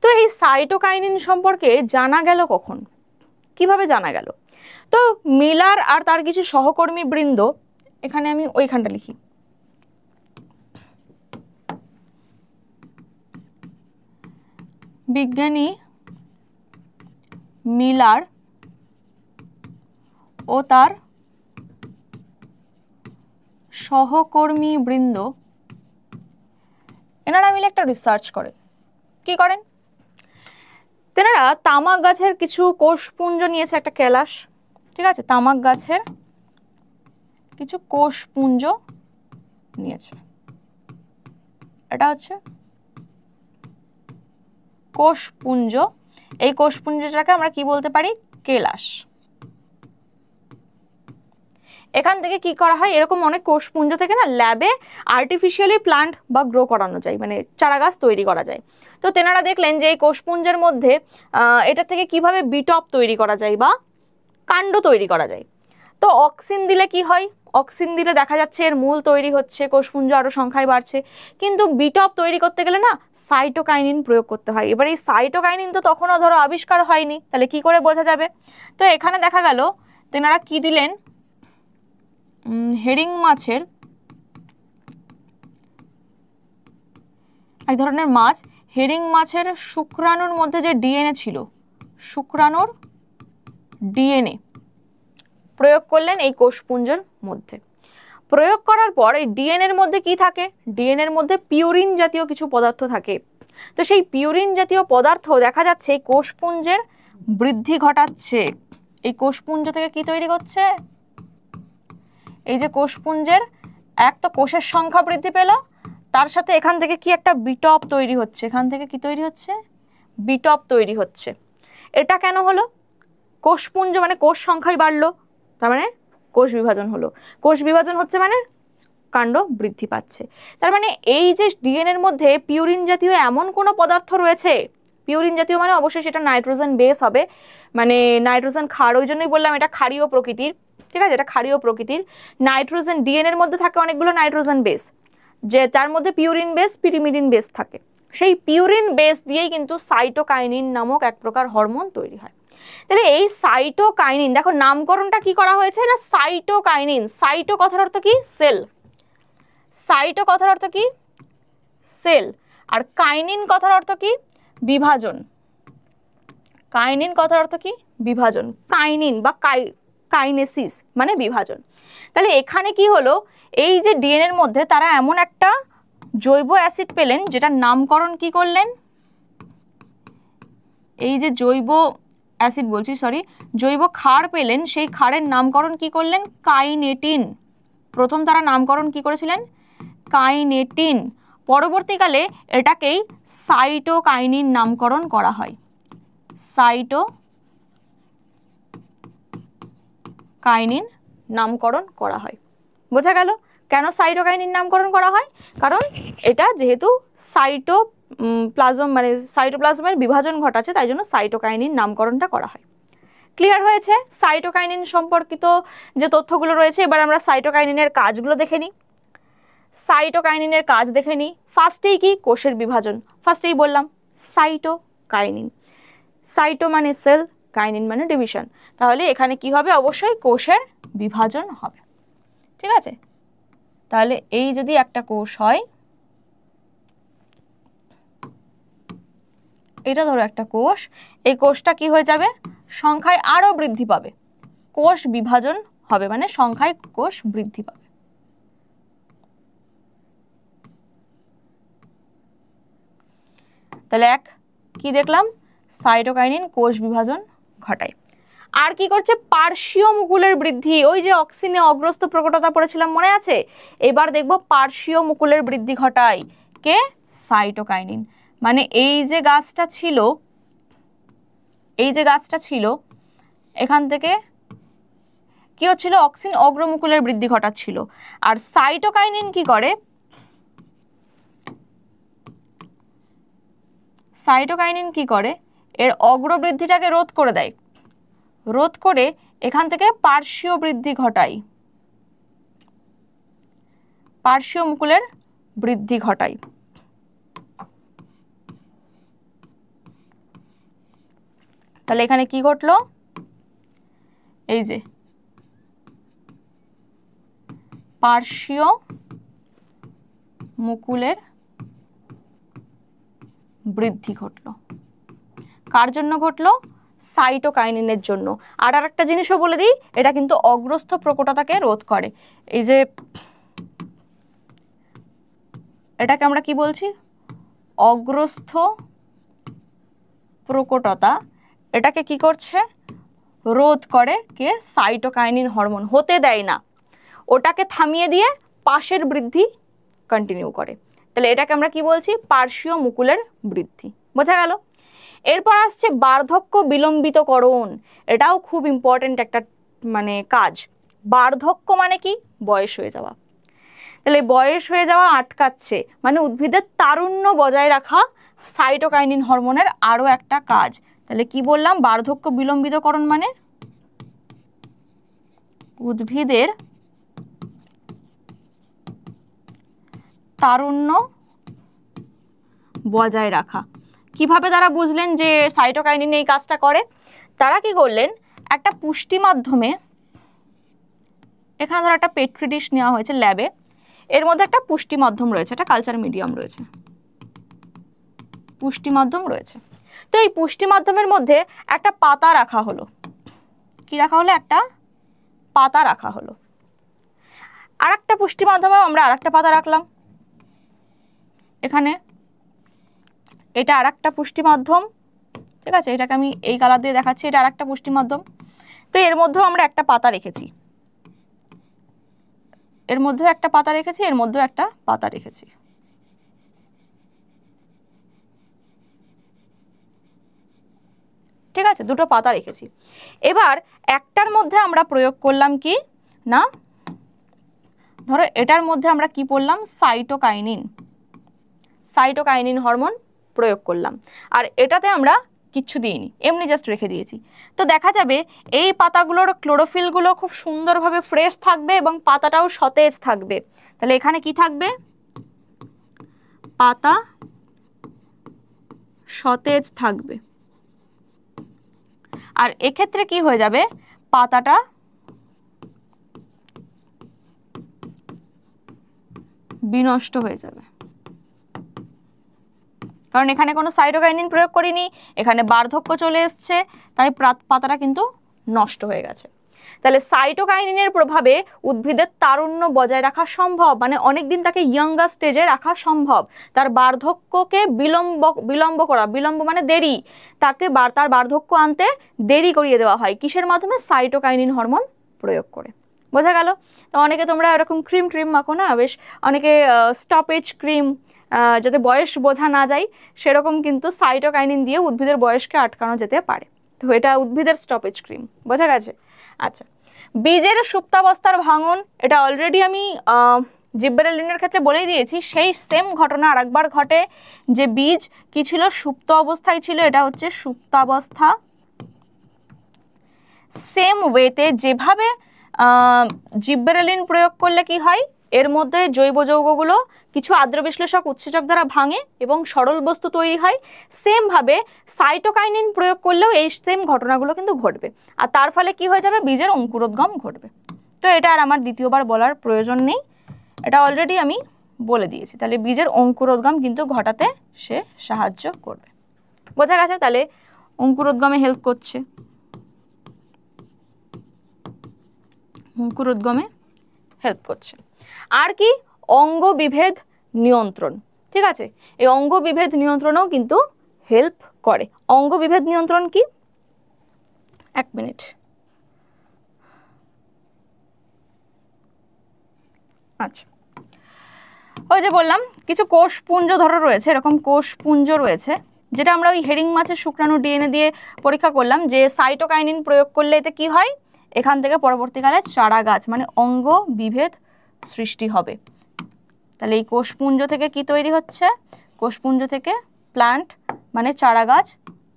তো এই সাইটোকাইনিন সম্পর্কে জানা গেল কখন, কিভাবে জানা গেল? তো মিলার আর তার কিছু সহকর্মী বৃন্দ, এখানে আমি ওইখানটা লিখি, বিজ্ঞানী মিলার ও তার সহকর্মী বৃন্দ, এনারা মিলে একটা রিসার্চ করে। কি করেন? তেনারা তামাক গাছের কিছু কোষপুঞ্জ নিয়েছে, একটা কেলাস, ঠিক আছে, তামাক গাছের কিছু কোষপুঞ্জ নিয়েছে, এটা হচ্ছে কোষপুঞ্জ। এই কোষপুঞ্জটাকে আমরা কি বলতে পারি, কেলাস। এখান থেকে কি করা হয়, এরকম অনেক কোষপুঞ্জ থেকে না ল্যাবে আর্টিফিশিয়ালি প্লান্ট বা গ্রো করানো যায়, মানে চারা গাছ তৈরি করা যায়। তো তেনারা দেখলেন যে এই কোষপুঞ্জের মধ্যে এটা থেকে কিভাবে বিটপ তৈরি করা যায় বা কাণ্ড তৈরি করা যায়। তো অক্সিন দিলে কি হয়, অক্সিন দিলে দেখা যাচ্ছে এর মূল তৈরি হচ্ছে, কোষপুঞ্জ আরও সংখ্যায় বাড়ছে, কিন্তু বিটপ তৈরি করতে গেলে না সাইটোকাইনিন প্রয়োগ করতে হয়। এবার এই সাইটোকাইনিন তো তখনও ধরো আবিষ্কার হয়নি, তাহলে কি করে বোঝা যাবে? তো এখানে দেখা গেল তেনারা কি দিলেন, হেরিং মাছের, এক ধরনের মাছ, হেরিং মাছের শুক্রাণুর মধ্যে যে ডিএনএ ছিল, শুক্রাণুর ডিএনএ প্রয়োগ করলেন এই কোষপুঞ্জের মধ্যে। প্রয়োগ করার পর এই ডিএনএর মধ্যে কি থাকে, ডিএনএর মধ্যে পিউরিন জাতীয় কিছু পদার্থ থাকে। তো সেই পিউরিন জাতীয় পদার্থ দেখা যাচ্ছে এই কোষপুঞ্জের বৃদ্ধি ঘটাচ্ছে। এই কোষপুঞ্জ থেকে কি তৈরি করছে, এই যে কোষপুঞ্জের এক তো কোষের সংখ্যা বৃদ্ধি পেল, তার সাথে এখান থেকে কি একটা বিটপ তৈরি হচ্ছে, এখান থেকে কি তৈরি হচ্ছে, বিটপ তৈরি হচ্ছে। এটা কেন হলো? কোষপুঞ্জ মানে কোষ সংখ্যাই বাড়লো, তার মানে কোষ বিভাজন হলো। কোষ বিভাজন হচ্ছে মানে কাণ্ড বৃদ্ধি পাচ্ছে। তার মানে এই যে ডিএনএর মধ্যে পিউরিন জাতীয় এমন কোনো পদার্থ রয়েছে, পিউরিন জাতীয় মানে অবশ্যই সেটা নাইট্রোজেন বেস হবে, মানে নাইট্রোজেন ক্ষার, ওই জন্যই বললাম এটা ক্ষারীয় প্রকৃতির, ঠিক আছে, এটা ক্ষারীয় প্রকৃতির। নাইট্রোজেন ডিএনএর মধ্যে থাকে অনেকগুলো নাইট্রোজেন বেস, যে তার মধ্যে পিউরিন বেস, পিরিমিডিন বেস থাকে। সেই পিউরিন বেস দিয়েই কিন্তু সাইটোকাইনিন নামক এক প্রকার হরমোন তৈরি হয়। তাহলে এই সাইটোকাইনিন, দেখো নামকরণটা কি করা হয়েছে না, সাইটোকাইনিন। সাইটো কথার অর্থ কি, সেল। সাইটো কথার অর্থ কি, সেল। আর কাইনিন কথার অর্থ কি, বিভাজন। কাইনিন কথার অর্থ কি, বিভাজন। কাইনিন বা কাইনেসিস মানে বিভাজন। তাহলে এখানে কি হলো, এই যে ডিএনএর মধ্যে তারা এমন একটা জৈব অ্যাসিড পেলেন যেটার নামকরণ কি করলেন, এই যে জৈব অ্যাসিড বলছি সরি, জৈব ক্ষার পেলেন, সেই ক্ষারের নামকরণ কি করলেন, কাইনেটিন। প্রথম তারা নামকরণ কি করেছিলেন, কাইনেটিন। পরবর্তীকালে এটাকেই সাইটোকাইনিন নামকরণ করা হয়। সাইটোকাইনিন নামকরণ করা হয়। বোঝা গেল কেন সাইটোকাইনিন নামকরণ করা হয়? কারণ এটা যেহেতু সাইটোপ্লাজম মানে সাইটোপ্লাজমের বিভাজন ঘটাচ্ছে, তাই জন্য সাইটোকাইনিন নামকরণটা করা হয়। ক্লিয়ার হয়েছে সাইটোকাইনিন সম্পর্কিত যে তথ্যগুলো রয়েছে। এবার আমরা সাইটোকাইনিনের কাজগুলো দেখে নিই। সাইটোকাইনিনের কাজ দেখে নিই। ফার্স্টেই কি, কোষের বিভাজন। ফার্স্টেই বললাম সাইটোকাইনিন। সাইটো মানে সেল, কাইনিন মানে ডিভিশন। তাহলে এখানে কি হবে, অবশ্যই কোষের বিভাজন হবে। ঠিক আছে, তাহলে এই যদি একটা কোষ হয়, এটা ধরো একটা কোষ, এই কোষটা কি হয়ে যাবে, সংখ্যায় আরো বৃদ্ধি পাবে। কোষ বিভাজন হবে মানে সংখ্যায় কোষ বৃদ্ধি পাবে। তাহলে এক কি দেখলাম, সাইটোকাইনিন কোষ বিভাজন ঘটায়। আর কি করছে, পার্শ্বীয় মুকুলের বৃদ্ধি। ওই যে অক্সিনে অগ্রস্ত প্রকটতা পড়েছিলাম, মনে আছে? এবার দেখব পার্শ্বীয় মুকুলের বৃদ্ধি ঘটায় কে, সাইটোকাইনিন। মানে এই যে গাছটা ছিল, এই যে গাছটা ছিল, এখান থেকে কি হচ্ছিল, অক্সিন অগ্রমুকুলের বৃদ্ধি ঘটাচ্ছিল। আর সাইটোকাইনিন কি করে, সাইটোকাইনিন কি করে, এর অগ্রবৃদ্ধিটাকে রোধ করে দেয়। রোধ করে এখান থেকে পার্শ্বীয় বৃদ্ধি ঘটায়, পার্শ্বীয় মুকুলের বৃদ্ধি ঘটায়। তাহলে এখানে কি ঘটলো, এই যে পার্শ্বীয় মুকুলের বৃদ্ধি ঘটলো। কার জন্য ঘটলো, সাইটোকাইনিনের জন্য। আর একটা জিনিসও বলে দিই, এটা কিন্তু অগ্রস্থ প্রকটতাকে রোধ করে। এই যে এটাকে আমরা কি বলছি, অগ্রস্থ প্রকটতা, এটাকে কি করছে, রোধ করে কে, সাইটোকাইনিন হরমোন। হতে দেয় না, ওটাকে থামিয়ে দিয়ে পাশের বৃদ্ধি কন্টিনিউ করে। তাহলে এটাকে আমরা কি বলছি, পার্শ্বীয় মুকুলের বৃদ্ধি। বোঝা গেল? এরপর আসছে বার্ধক্য বিলম্বিতকরণ। এটাও খুব ইম্পর্টেন্ট একটা মানে কাজ। বার্ধক্য মানে কি, বয়স হয়ে যাওয়া। তাহলে বয়স হয়ে যাওয়া আটকাচ্ছে, মানে উদ্ভিদের তারুণ্য বজায় রাখা সাইটোকাইনিন হরমোনের আরও একটা কাজ। তাহলে কি বললাম, বার্ধক্য বিলম্বিতকরণ মানে উদ্ভিদের তারুণ্য বজায় রাখা। কিভাবে তারা বুঝলেন যে সাইটোকাইনিন এই কাজটা করে? তারা কি করলেন, একটা পুষ্টি মাধ্যমে, এখানে ধরো একটা পেট্রি ডিশ নেওয়া হয়েছে ল্যাবে, এর মধ্যে একটা পুষ্টি মাধ্যম রয়েছে, একটা কালচার মিডিয়াম রয়েছে, পুষ্টি মাধ্যম রয়েছে। তো এই পুষ্টি মাধ্যমের মধ্যে একটা পাতা রাখা হলো। কি রাখা হলো, একটা পাতা রাখা হলো। আর একটা পুষ্টি মাধ্যমে আমরা আর একটা পাতা রাখলাম এখানে, এটা আর একটা পুষ্টি মাধ্যম। ঠিক আছে, এটাকে আমি এই কালার দিয়ে দেখাচ্ছি, এটা আর একটা পুষ্টি মাধ্যম। তো এর মধ্যেও আমরা একটা পাতা রেখেছি, এর মধ্যেও একটা পাতা রেখেছি, এর মধ্যেও একটা পাতা রেখেছি। ঠিক আছে, দুটো পাতা রেখেছি। এবার একটার মধ্যে আমরা প্রয়োগ করলাম কি, না, ধরো এটার মধ্যে আমরা কি পড়লাম, সাইটোকাইনিন, সাইটোকাইনিন হরমোন প্রয়োগ করলাম, আর এটাতে আমরা কিচ্ছু দিইনি, এমনি জাস্ট রেখে দিয়েছি। তো দেখা যাবে এই পাতাগুলোর ক্লোরোফিলগুলো খুব সুন্দরভাবে ফ্রেশ থাকবে এবং পাতাটাও সতেজ থাকবে। তাহলে এখানে কি থাকবে, পাতা সতেজ থাকবে, আর এক্ষেত্রে কি হয়ে যাবে, পাতাটা বিনষ্ট হয়ে যাবে, কারণ এখানে কোনো সাইটোকাইনিন প্রয়োগ করিনি, এখানে বার্ধক্য চলে এসছে, তাই পাতাটা কিন্তু নষ্ট হয়ে গেছে। তাহলে সাইটোকাইনিনের প্রভাবে উদ্ভিদের তারুণ্য বজায় রাখা সম্ভব, মানে অনেকদিন তাকে ইয়াঙ্গার স্টেজে রাখা সম্ভব। তার বার্ধক্যকে বিলম্ব মানে দেরি, তাকে তার বার্ধক্য আনতে দেরি করিয়ে দেওয়া হয় কিসের মাধ্যমে, সাইটোকাইনিন হরমোন প্রয়োগ করে। বোঝা গেল? তো অনেকে তোমরা এরকম ক্রিম মাখো না, বেশ অনেকে স্টপেজ ক্রিম, যাতে বয়স বোঝা না যায়, সেরকম কিন্তু সাইটোকাইনিন দিয়ে উদ্ভিদের বয়সকে আটকানো যেতে পারে। তো এটা উদ্ভিদের স্টপেজ ক্রিম, বোঝা গেছে? আচ্ছা, বীজের সুপ্তাবস্থার ভাঙন, এটা অলরেডি আমি জিব্বেরেলিনের ক্ষেত্রে বলেই দিয়েছি। সেই সেম ঘটনা আরেকবার ঘটে, যে বীজ কি ছিল, সুপ্ত অবস্থায় ছিল, এটা হচ্ছে সুপ্তাবস্থা। সেম ওয়েতে যেভাবে জিব্বেরেলিন প্রয়োগ করলে কি হয়, এর মধ্যে জৈব যৌগগুলো কিছু আদ্র বিশ্লেষক উৎসেচক দ্বারা ভাঙে এবং সরল বস্তু তৈরি হয়, সেমভাবে সাইটোকাইনিন প্রয়োগ করলেও এই সেম ঘটনাগুলো কিন্তু ঘটবে, আর তার ফলে কি হয়ে যাবে, বীজের অঙ্কুরোদ্গম ঘটবে। তো এটা আর আমার দ্বিতীয়বার বলার প্রয়োজন নেই, এটা অলরেডি আমি বলে দিয়েছি। তাহলে বীজের অঙ্কুরোদ্গম কিন্তু ঘটাতে সে সাহায্য করবে। বোঝা গেছে? তাহলে অঙ্কুরোদ্গমে হেল্প করছে, অঙ্কুরোদ্গমে হেল্প করছে। আর কি, অঙ্গ বিভেদ নিয়ন্ত্রণ। ঠিক আছে, এই অঙ্গ বিভেদ নিয়ন্ত্রণও কিন্তু হেল্প করে। অঙ্গ বিভেদ নিয়ন্ত্রণ কি, এক মিনিট, আচ্ছা, ওই যে বললাম কিছু কোষপুঞ্জ ধরো রয়েছে, এরকম কোষপুঞ্জ রয়েছে, যেটা আমরা ওই হেরিং মাছের শুক্রাণু ডিএনএ দিয়ে পরীক্ষা করলাম, যে সাইটোকাইনিন প্রয়োগ করলে এতে কি হয়, এখান থেকে পরবর্তীকালে চারা গাছ মানে অঙ্গ বিভেদ সৃষ্টি হবে। তাহলে এই কোষপুঞ্জ থেকে কি তৈরি হচ্ছে, কোষপুঞ্জ থেকে প্লান্ট মানে চারা গাছ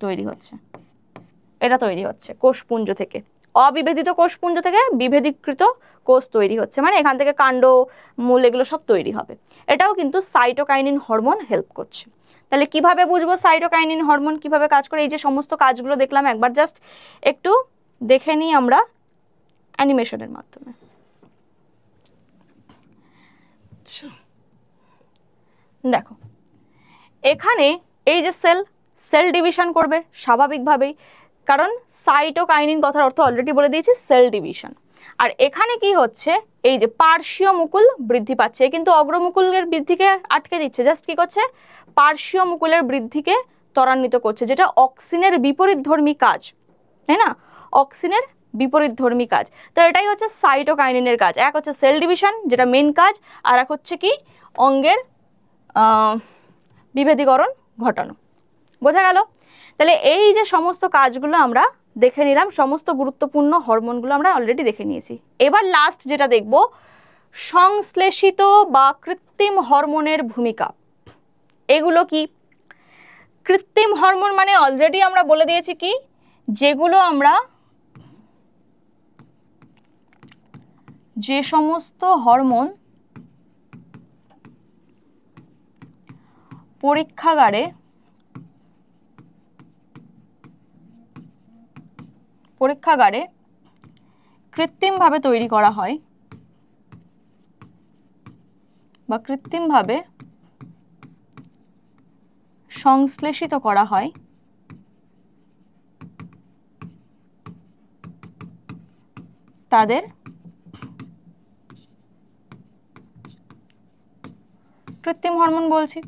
তৈরি হচ্ছে, এটা তৈরি হচ্ছে কোষপুঞ্জ থেকে। অবিভেদিত কোষপুঞ্জ থেকে বিভেদীকৃত কোষ তৈরি হচ্ছে, মানে এখান থেকে কাণ্ড, মূল, এগুলো সব তৈরি হবে। এটাও কিন্তু সাইটোকাইনিন হরমোন হেল্প করছে। তাহলে কিভাবে বুঝবো সাইটোকাইনিন হরমোন কিভাবে কাজ করে, এই যে সমস্ত কাজগুলো দেখলাম, একবার জাস্ট একটু দেখে নিই আমরা অ্যানিমেশনের মাধ্যমে। দেখো এখানে এই যে সেল ডিভিশন করবে স্বাভাবিকভাবেই, কারণ সাইটোকাইনিন কথার অর্থ অলরেডি বলে দিয়েছি, সেল ডিভিশন। আর এখানে কি হচ্ছে, এই যে পার্শ্বীয় মুকুল বৃদ্ধি পাচ্ছে, কিন্তু অগ্রমুকুলের বৃদ্ধিকে আটকে দিচ্ছে, জাস্ট কি করছে, পার্শ্বীয় মুকুলের বৃদ্ধিকে ত্বরান্বিত করছে, যেটা অক্সিনের বিপরীতধর্মী কাজ, তাই না? অক্সিনের বিপরীতধর্মী কাজ। তো এটাই হচ্ছে সাইটোকাইনিনের কাজ। এক হচ্ছে সেল ডিভিশন, যেটা মেন কাজ, আর এক হচ্ছে কি, অঙ্গের বিভেদীকরণ ঘটানো। বোঝা গেল? তাহলে এই যে সমস্ত কাজগুলো আমরা দেখে নিলাম, সমস্ত গুরুত্বপূর্ণ হরমোনগুলো আমরা অলরেডি দেখে নিয়েছি। এবার লাস্ট যেটা দেখব, সংশ্লেষিত বা কৃত্রিম হরমোনের ভূমিকা। এগুলো কি? কৃত্রিম হরমোন মানে অলরেডি আমরা বলে দিয়েছি কি, যেগুলো আমরা, যে সমস্ত হরমোন পরীক্ষাগারে কৃত্রিমভাবে তৈরি করা হয় বা কৃত্রিমভাবে সংশ্লেষিত করা হয়, তাদের কৃত্রিম হরমোন বলছি,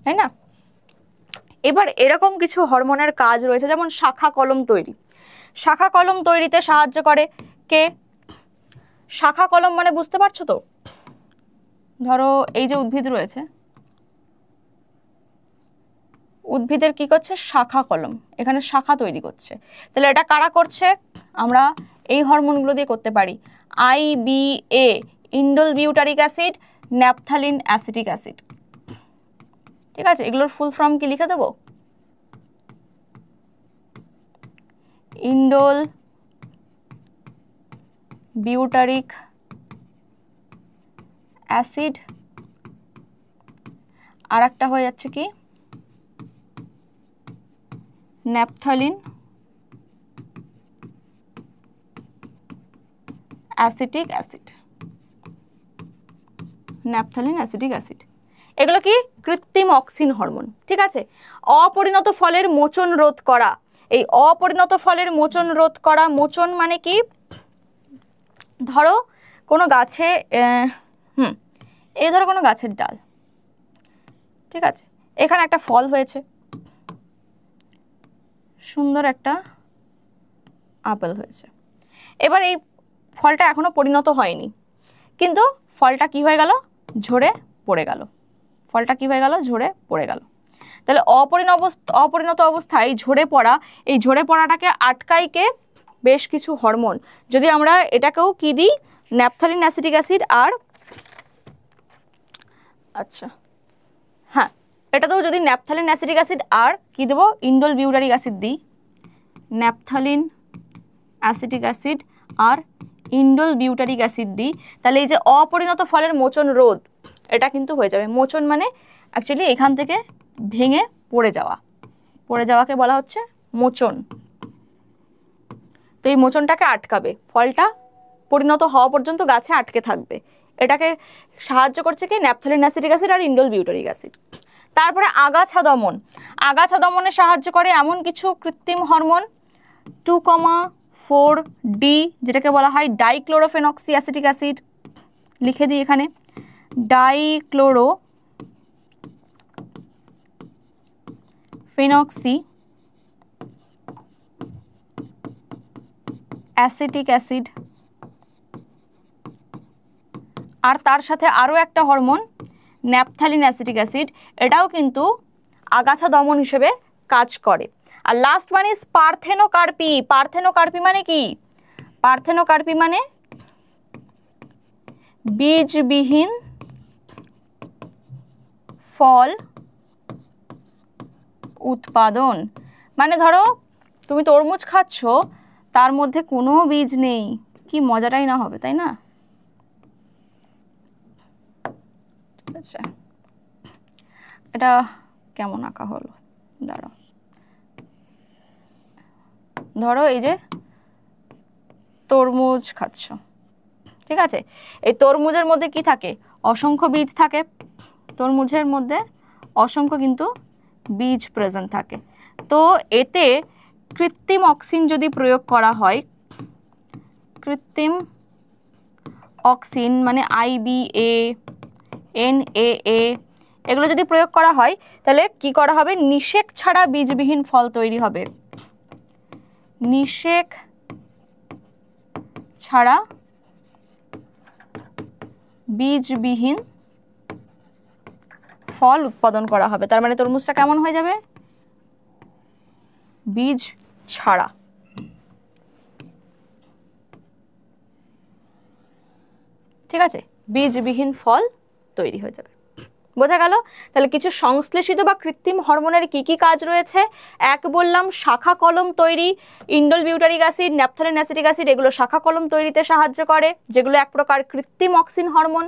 তাই না? এবার এরকম কিছু হরমোনের কাজ রয়েছে, যেমন শাখা কলম তৈরি। শাখা কলম তৈরিতে সাহায্য করে কে? শাখা কলম মানে বুঝতে পারছো তো, ধরো এই যে উদ্ভিদ রয়েছে, উদ্ভিদের কি করছে, শাখা কলম, এখানে শাখা তৈরি করছে। তাহলে এটা কারা করছে, আমরা এই হরমোনগুলো দিয়ে করতে পারি। IBA indole butyric acid, naphthalene acetic acid. ঠিক আছে, এগুলোর ফুল ফর্ম কি লিখে দেবো, ইন্ডোল বিউটারিক অ্যাসিড, আর একটা হয়ে যাচ্ছে কি naphthalene acetic acid. Naphthalene acetic acid এগুলো কি কৃত্রিম অক্সিন হরমোন। ঠিক আছে, অপরিণত ফলের মোচন রোধ করা। এই অপরিণত ফলের মোচন রোধ করা, মোচন মানে কি, ধরো কোনো গাছে এই ধরো কোনো গাছের ডাল, ঠিক আছে, এখানে একটা ফল হয়েছে, সুন্দর একটা আপেল হয়েছে। এবার এই ফলটা এখনো পরিণত হয়নি, কিন্তু ফলটা কি হয়ে গেল, ঝরে পড়ে গেল। ফলটা কি হয়ে গেল, ঝরে পড়ে গেল। তাহলে অপরিণত অবস্থায় ঝরে পড়া, এই ঝরে পড়াটাকে আটকাইকে বেশ কিছু হরমোন, যদি আমরা এটাকেও কি দিই, ন্যাপথালিন অ্যাসিটিক অ্যাসিড আর আচ্ছা হ্যাঁ, এটাতেও যদি ন্যাপথালিন অ্যাসিটিক অ্যাসিড আর কি দেবো, ইন্ডোল বিউটারিক অ্যাসিড দিই, ন্যাপথালিন অ্যাসিটিক অ্যাসিড আর ইন্ডোল বিউটারিক অ্যাসিড দিই, তাহলে এই যে অপরিণত ফলের মোচন রোধ, এটা কিন্তু হয়ে যাবে। মোচন মানে অ্যাকচুয়ালি এখান থেকে ভেঙে পড়ে যাওয়া, পড়ে যাওয়াকে বলা হচ্ছে মোচন। তো এই মোচনটাকে আটকাবে, ফলটা পরিণত হওয়া পর্যন্ত গাছে আটকে থাকবে। এটাকে সাহায্য করছে কি, ন্যাপথালিন অ্যাসিটিক অ্যাসিড আর ইন্ডোল বিউটারিক অ্যাসিড। তারপরে আগাছা দমন, আগাছা দমনে সাহায্য করে এমন কিছু কৃত্রিম হরমোন 2,4D, যেটাকে বলা হয় ডাইক্লোরোফেনক্সি অ্যাসিটিক অ্যাসিড। লিখে দিই এখানে, ডাইক্লোরোফেনক্সি অ্যাসিটিক অ্যাসিড। আর তার সাথে আরও একটা হরমোন ন্যাপথালিন অ্যাসিটিক অ্যাসিড, এটাও কিন্তু আগাছা দমন হিসেবে কাজ করে। আর last one is parthenocarpy. Parthenocarpy মানে কি, পার্থেনোকার্পি মানে বীজবিহীন ফল উৎপাদন। মানে ধরো তুমি তরমুজ খাচ্ছ, তার মধ্যে কোনো বীজ নেই, কি মজাটাই না হবে, তাই না? ঠিক আছে, এটা কেমন আঁকা হলো, দাঁড়াও। ধরো এই যে তরমুজ খাচ্ছ, ঠিক আছে, এই তরমুজের মধ্যে কি থাকে, অসংখ্য বীজ থাকে। তরমুজের মধ্যে অসংখ্য কিন্তু বীজ প্রেজেন্ট থাকে। তো এতে কৃত্রিম অক্সিন যদি প্রয়োগ করা হয়, কৃত্রিম অক্সিন মানে IBA, NAA, এগুলো যদি প্রয়োগ করা হয়, তাহলে কি করা হবে, নিষেক ছাড়া বীজবিহীন ফল তৈরি হবে। নিষেক ছাড়া বীজবিহীন ফল উৎপাদন করা হবে। তার মানে তরমুজটা কেমন হয়ে যাবে, বীজ ছাড়া। ঠিক আছে, বীজবিহীন ফল তৈরি হয়ে যাবে। বোঝা গেল? তাহলে কিছু সংশ্লেষিত বা কৃত্রিম হরমোনের কি কি কাজ রয়েছে। এক বললাম শাখা কলম তৈরি, indole butyric acid, naphthalene acetic acid, এগুলো শাখা কলম তৈরিতে সাহায্য করে, যেগুলো এক প্রকার কৃত্রিম অক্সিন হরমোন।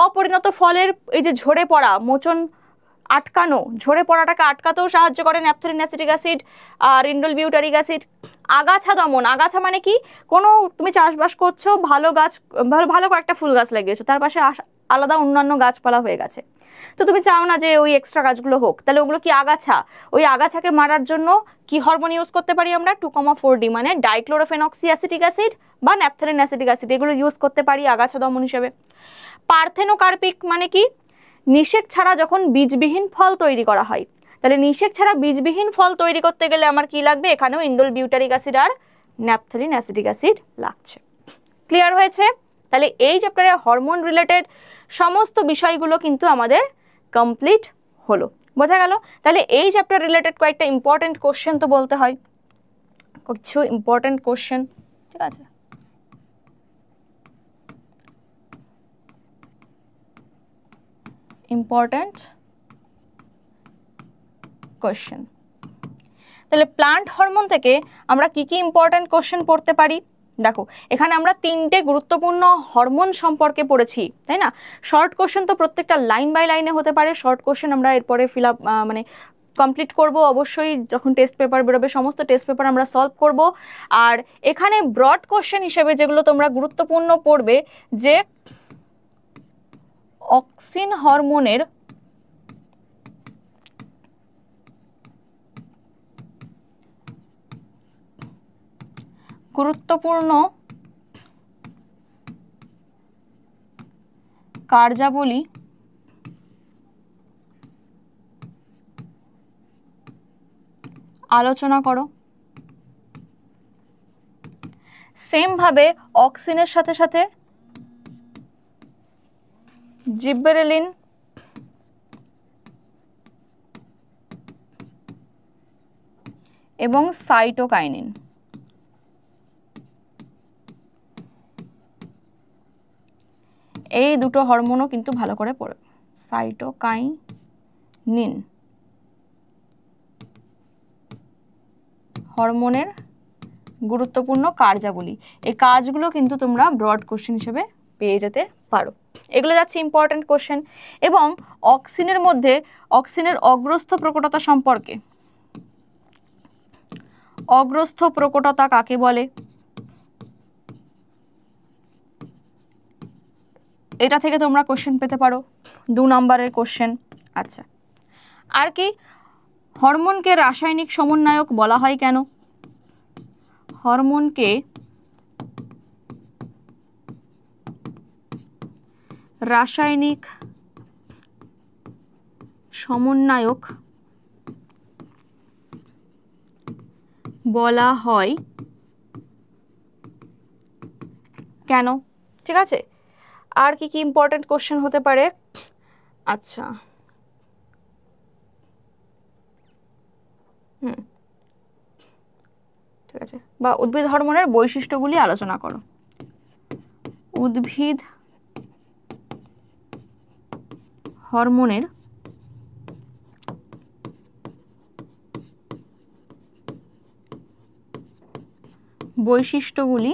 অপরিণত ফলের এই যে ঝরে পড়া, মোচন আটকানো, ঝরে পড়াটাকে আটকাতেও সাহায্য করে ন্যাপথালিন অ্যাসিটিক অ্যাসিড আর ইন্ডোল বিউটারিক অ্যাসিড। আগাছা দমন, আগাছা মানে কি, কোনো তুমি চাষবাস করছো, ভালো গাছ, ভালো কয়েকটা ফুল গাছ লাগিয়েছো, তার পাশে আলাদা অন্যান্য গাছপালা হয়ে গেছে, তো তুমি চাও না যে ওই এক্সট্রা গাছগুলো হোক, তাহলে ওগুলো কি আগাছা। ওই আগাছাকে মারার জন্য কি হরমোন ইউজ করতে পারি আমরা, 2,4D মানে ডাইক্লোরোফেনক্সি অ্যাসিটিক অ্যাসিড বা ন্যাপথালিন অ্যাসিটিক অ্যাসিড, এগুলো ইউজ করতে পারি আগাছা দমন হিসেবে। পার্থেনোকার্পিক মানে কি, নিষেক ছাড়া যখন বীজবিহীন ফল তৈরি করা হয়, তাহলে নিষেক ছাড়া বীজবিহীন ফল তৈরি করতে গেলে আমার কি লাগবে, এখানেও ইন্ডোল বিউটারিক অ্যাসিড আর ন্যাপথালিন অ্যাসিটিক অ্যাসিড লাগছে। ক্লিয়ার হয়েছে? তাহলে এই চ্যাপ্টারে হরমোন রিলেটেড সমস্ত বিষয়গুলো কিন্তু আমাদের কমপ্লিট হলো। বোঝা গেল? তাহলে এই চ্যাপ্টার রিলেটেড কয়েকটা ইম্পর্টেন্ট কোশ্চেন তো বলতে হয়, কিছু ইম্পর্টেন্ট কোশ্চেন, ঠিক আছে? Important question. তাহলে প্লান্ট হরমোন থেকে আমরা কি কি ইম্পর্টেন্ট কোশ্চেন পড়তে পারি? দেখো এখানে আমরা 3টে গুরুত্বপূর্ণ হরমোন সম্পর্কে পড়েছি, তাই না? শর্ট কোশ্চেন তো প্রত্যেকটা লাইন বাই লাইনে হতে পারে, শর্ট কোশ্চেন আমরা এরপরে ফিল আপ মানে কমপ্লিট করব অবশ্যই, যখন টেস্ট পেপার বেরোবে সমস্ত টেস্ট পেপার আমরা সলভ করব। আর এখানে ব্রড কোশ্চেন হিসেবে যেগুলো তোমরা গুরুত্বপূর্ণ পড়বে, যে অক্সিন হরমোনের গুরুত্বপূর্ণ কার্যাবলী আলোচনা করো। সেম ভাবে অক্সিনের সাথে সাথে জিব্বেরেলিন এবং সাইটোকাইনিন, এই দুটো হরমোনও কিন্তু ভালো করে পড়ো। সাইটোকাইনিন হরমোনের গুরুত্বপূর্ণ কার্যাবলী, এই কাজগুলো কিন্তু তোমরা ব্রড কোশ্চেন হিসেবে পেয়ে যেতে পারো। এগুলো যাচ্ছে ইম্পর্টেন্ট কোশ্চেন। এবং অক্সিনের মধ্যে অক্সিনের অগ্রস্থ প্রকটতা সম্পর্কে, অগ্রস্থ প্রকটতা কাকে বলে, এটা থেকে তোমরা কোশ্চেন পেতে পারো, 2 নম্বরের কোশ্চেন। আচ্ছা, আর কি হরমোনকে রাসায়নিক সমন্বয়ক বলা হয় কেন? হরমোনকে রাসায়নিক সমন্বয়ক বলা হয় কেন? ঠিক আছে, আর কি কি ইম্পর্টেন্ট কোশ্চেন হতে পারে? আচ্ছা, ঠিক আছে, বা উদ্ভিদ হরমোনের বৈশিষ্ট্যগুলি আলোচনা করো। উদ্ভিদ হরমোনের বৈশিষ্ট্যগুলি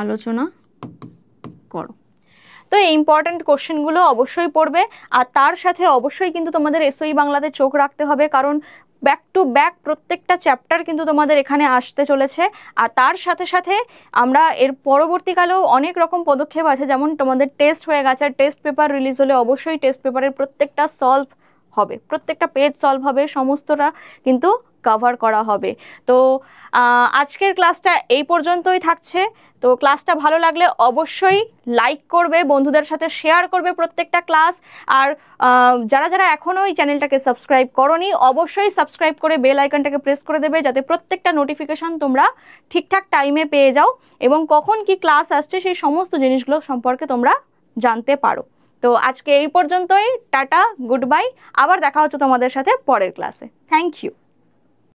আলোচনা করো। তো এই ইম্পর্টেন্ট কোশ্চেনগুলো অবশ্যই পড়বে, আর তার সাথে অবশ্যই কিন্তু তোমাদের এসওই বাংলাতে চোখ রাখতে হবে, কারণ ব্যাক টু ব্যাক প্রত্যেকটা চ্যাপ্টার কিন্তু তোমাদের এখানে আসতে চলেছে। আর তার সাথে সাথে আমরা এর পরবর্তীকালেও অনেক রকম পদক্ষেপ আছে, যেমন তোমাদের টেস্ট হয়ে গেছে, আর টেস্ট পেপার রিলিজ হলে অবশ্যই টেস্ট পেপারের প্রত্যেকটা সলভ হবে, প্রত্যেকটা পেজ সলভ হবে, সমস্তটা কিন্তু কভার করা হবে। তো আজকের ক্লাসটা এই পর্যন্তই থাকছে। তো ক্লাসটা ভালো লাগলে অবশ্যই লাইক করবে, বন্ধুদের সাথে শেয়ার করবে প্রত্যেকটা ক্লাস। আর যারা যারা এখনও এই চ্যানেলটাকে সাবস্ক্রাইব করোনি, অবশ্যই সাবস্ক্রাইব করে বেল আইকনটাকে প্রেস করে দেবে, যাতে প্রত্যেকটা নোটিফিকেশন তোমরা ঠিকঠাক টাইমে পেয়ে যাও এবং কখন কি ক্লাস আসছে সেই সমস্ত জিনিসগুলো সম্পর্কে তোমরা জানতে পারো। তো আজকে এই পর্যন্তই, টাটা, গুড বাই, আবার দেখা হচ্ছে তোমাদের সাথে পরের ক্লাসে। Thank you.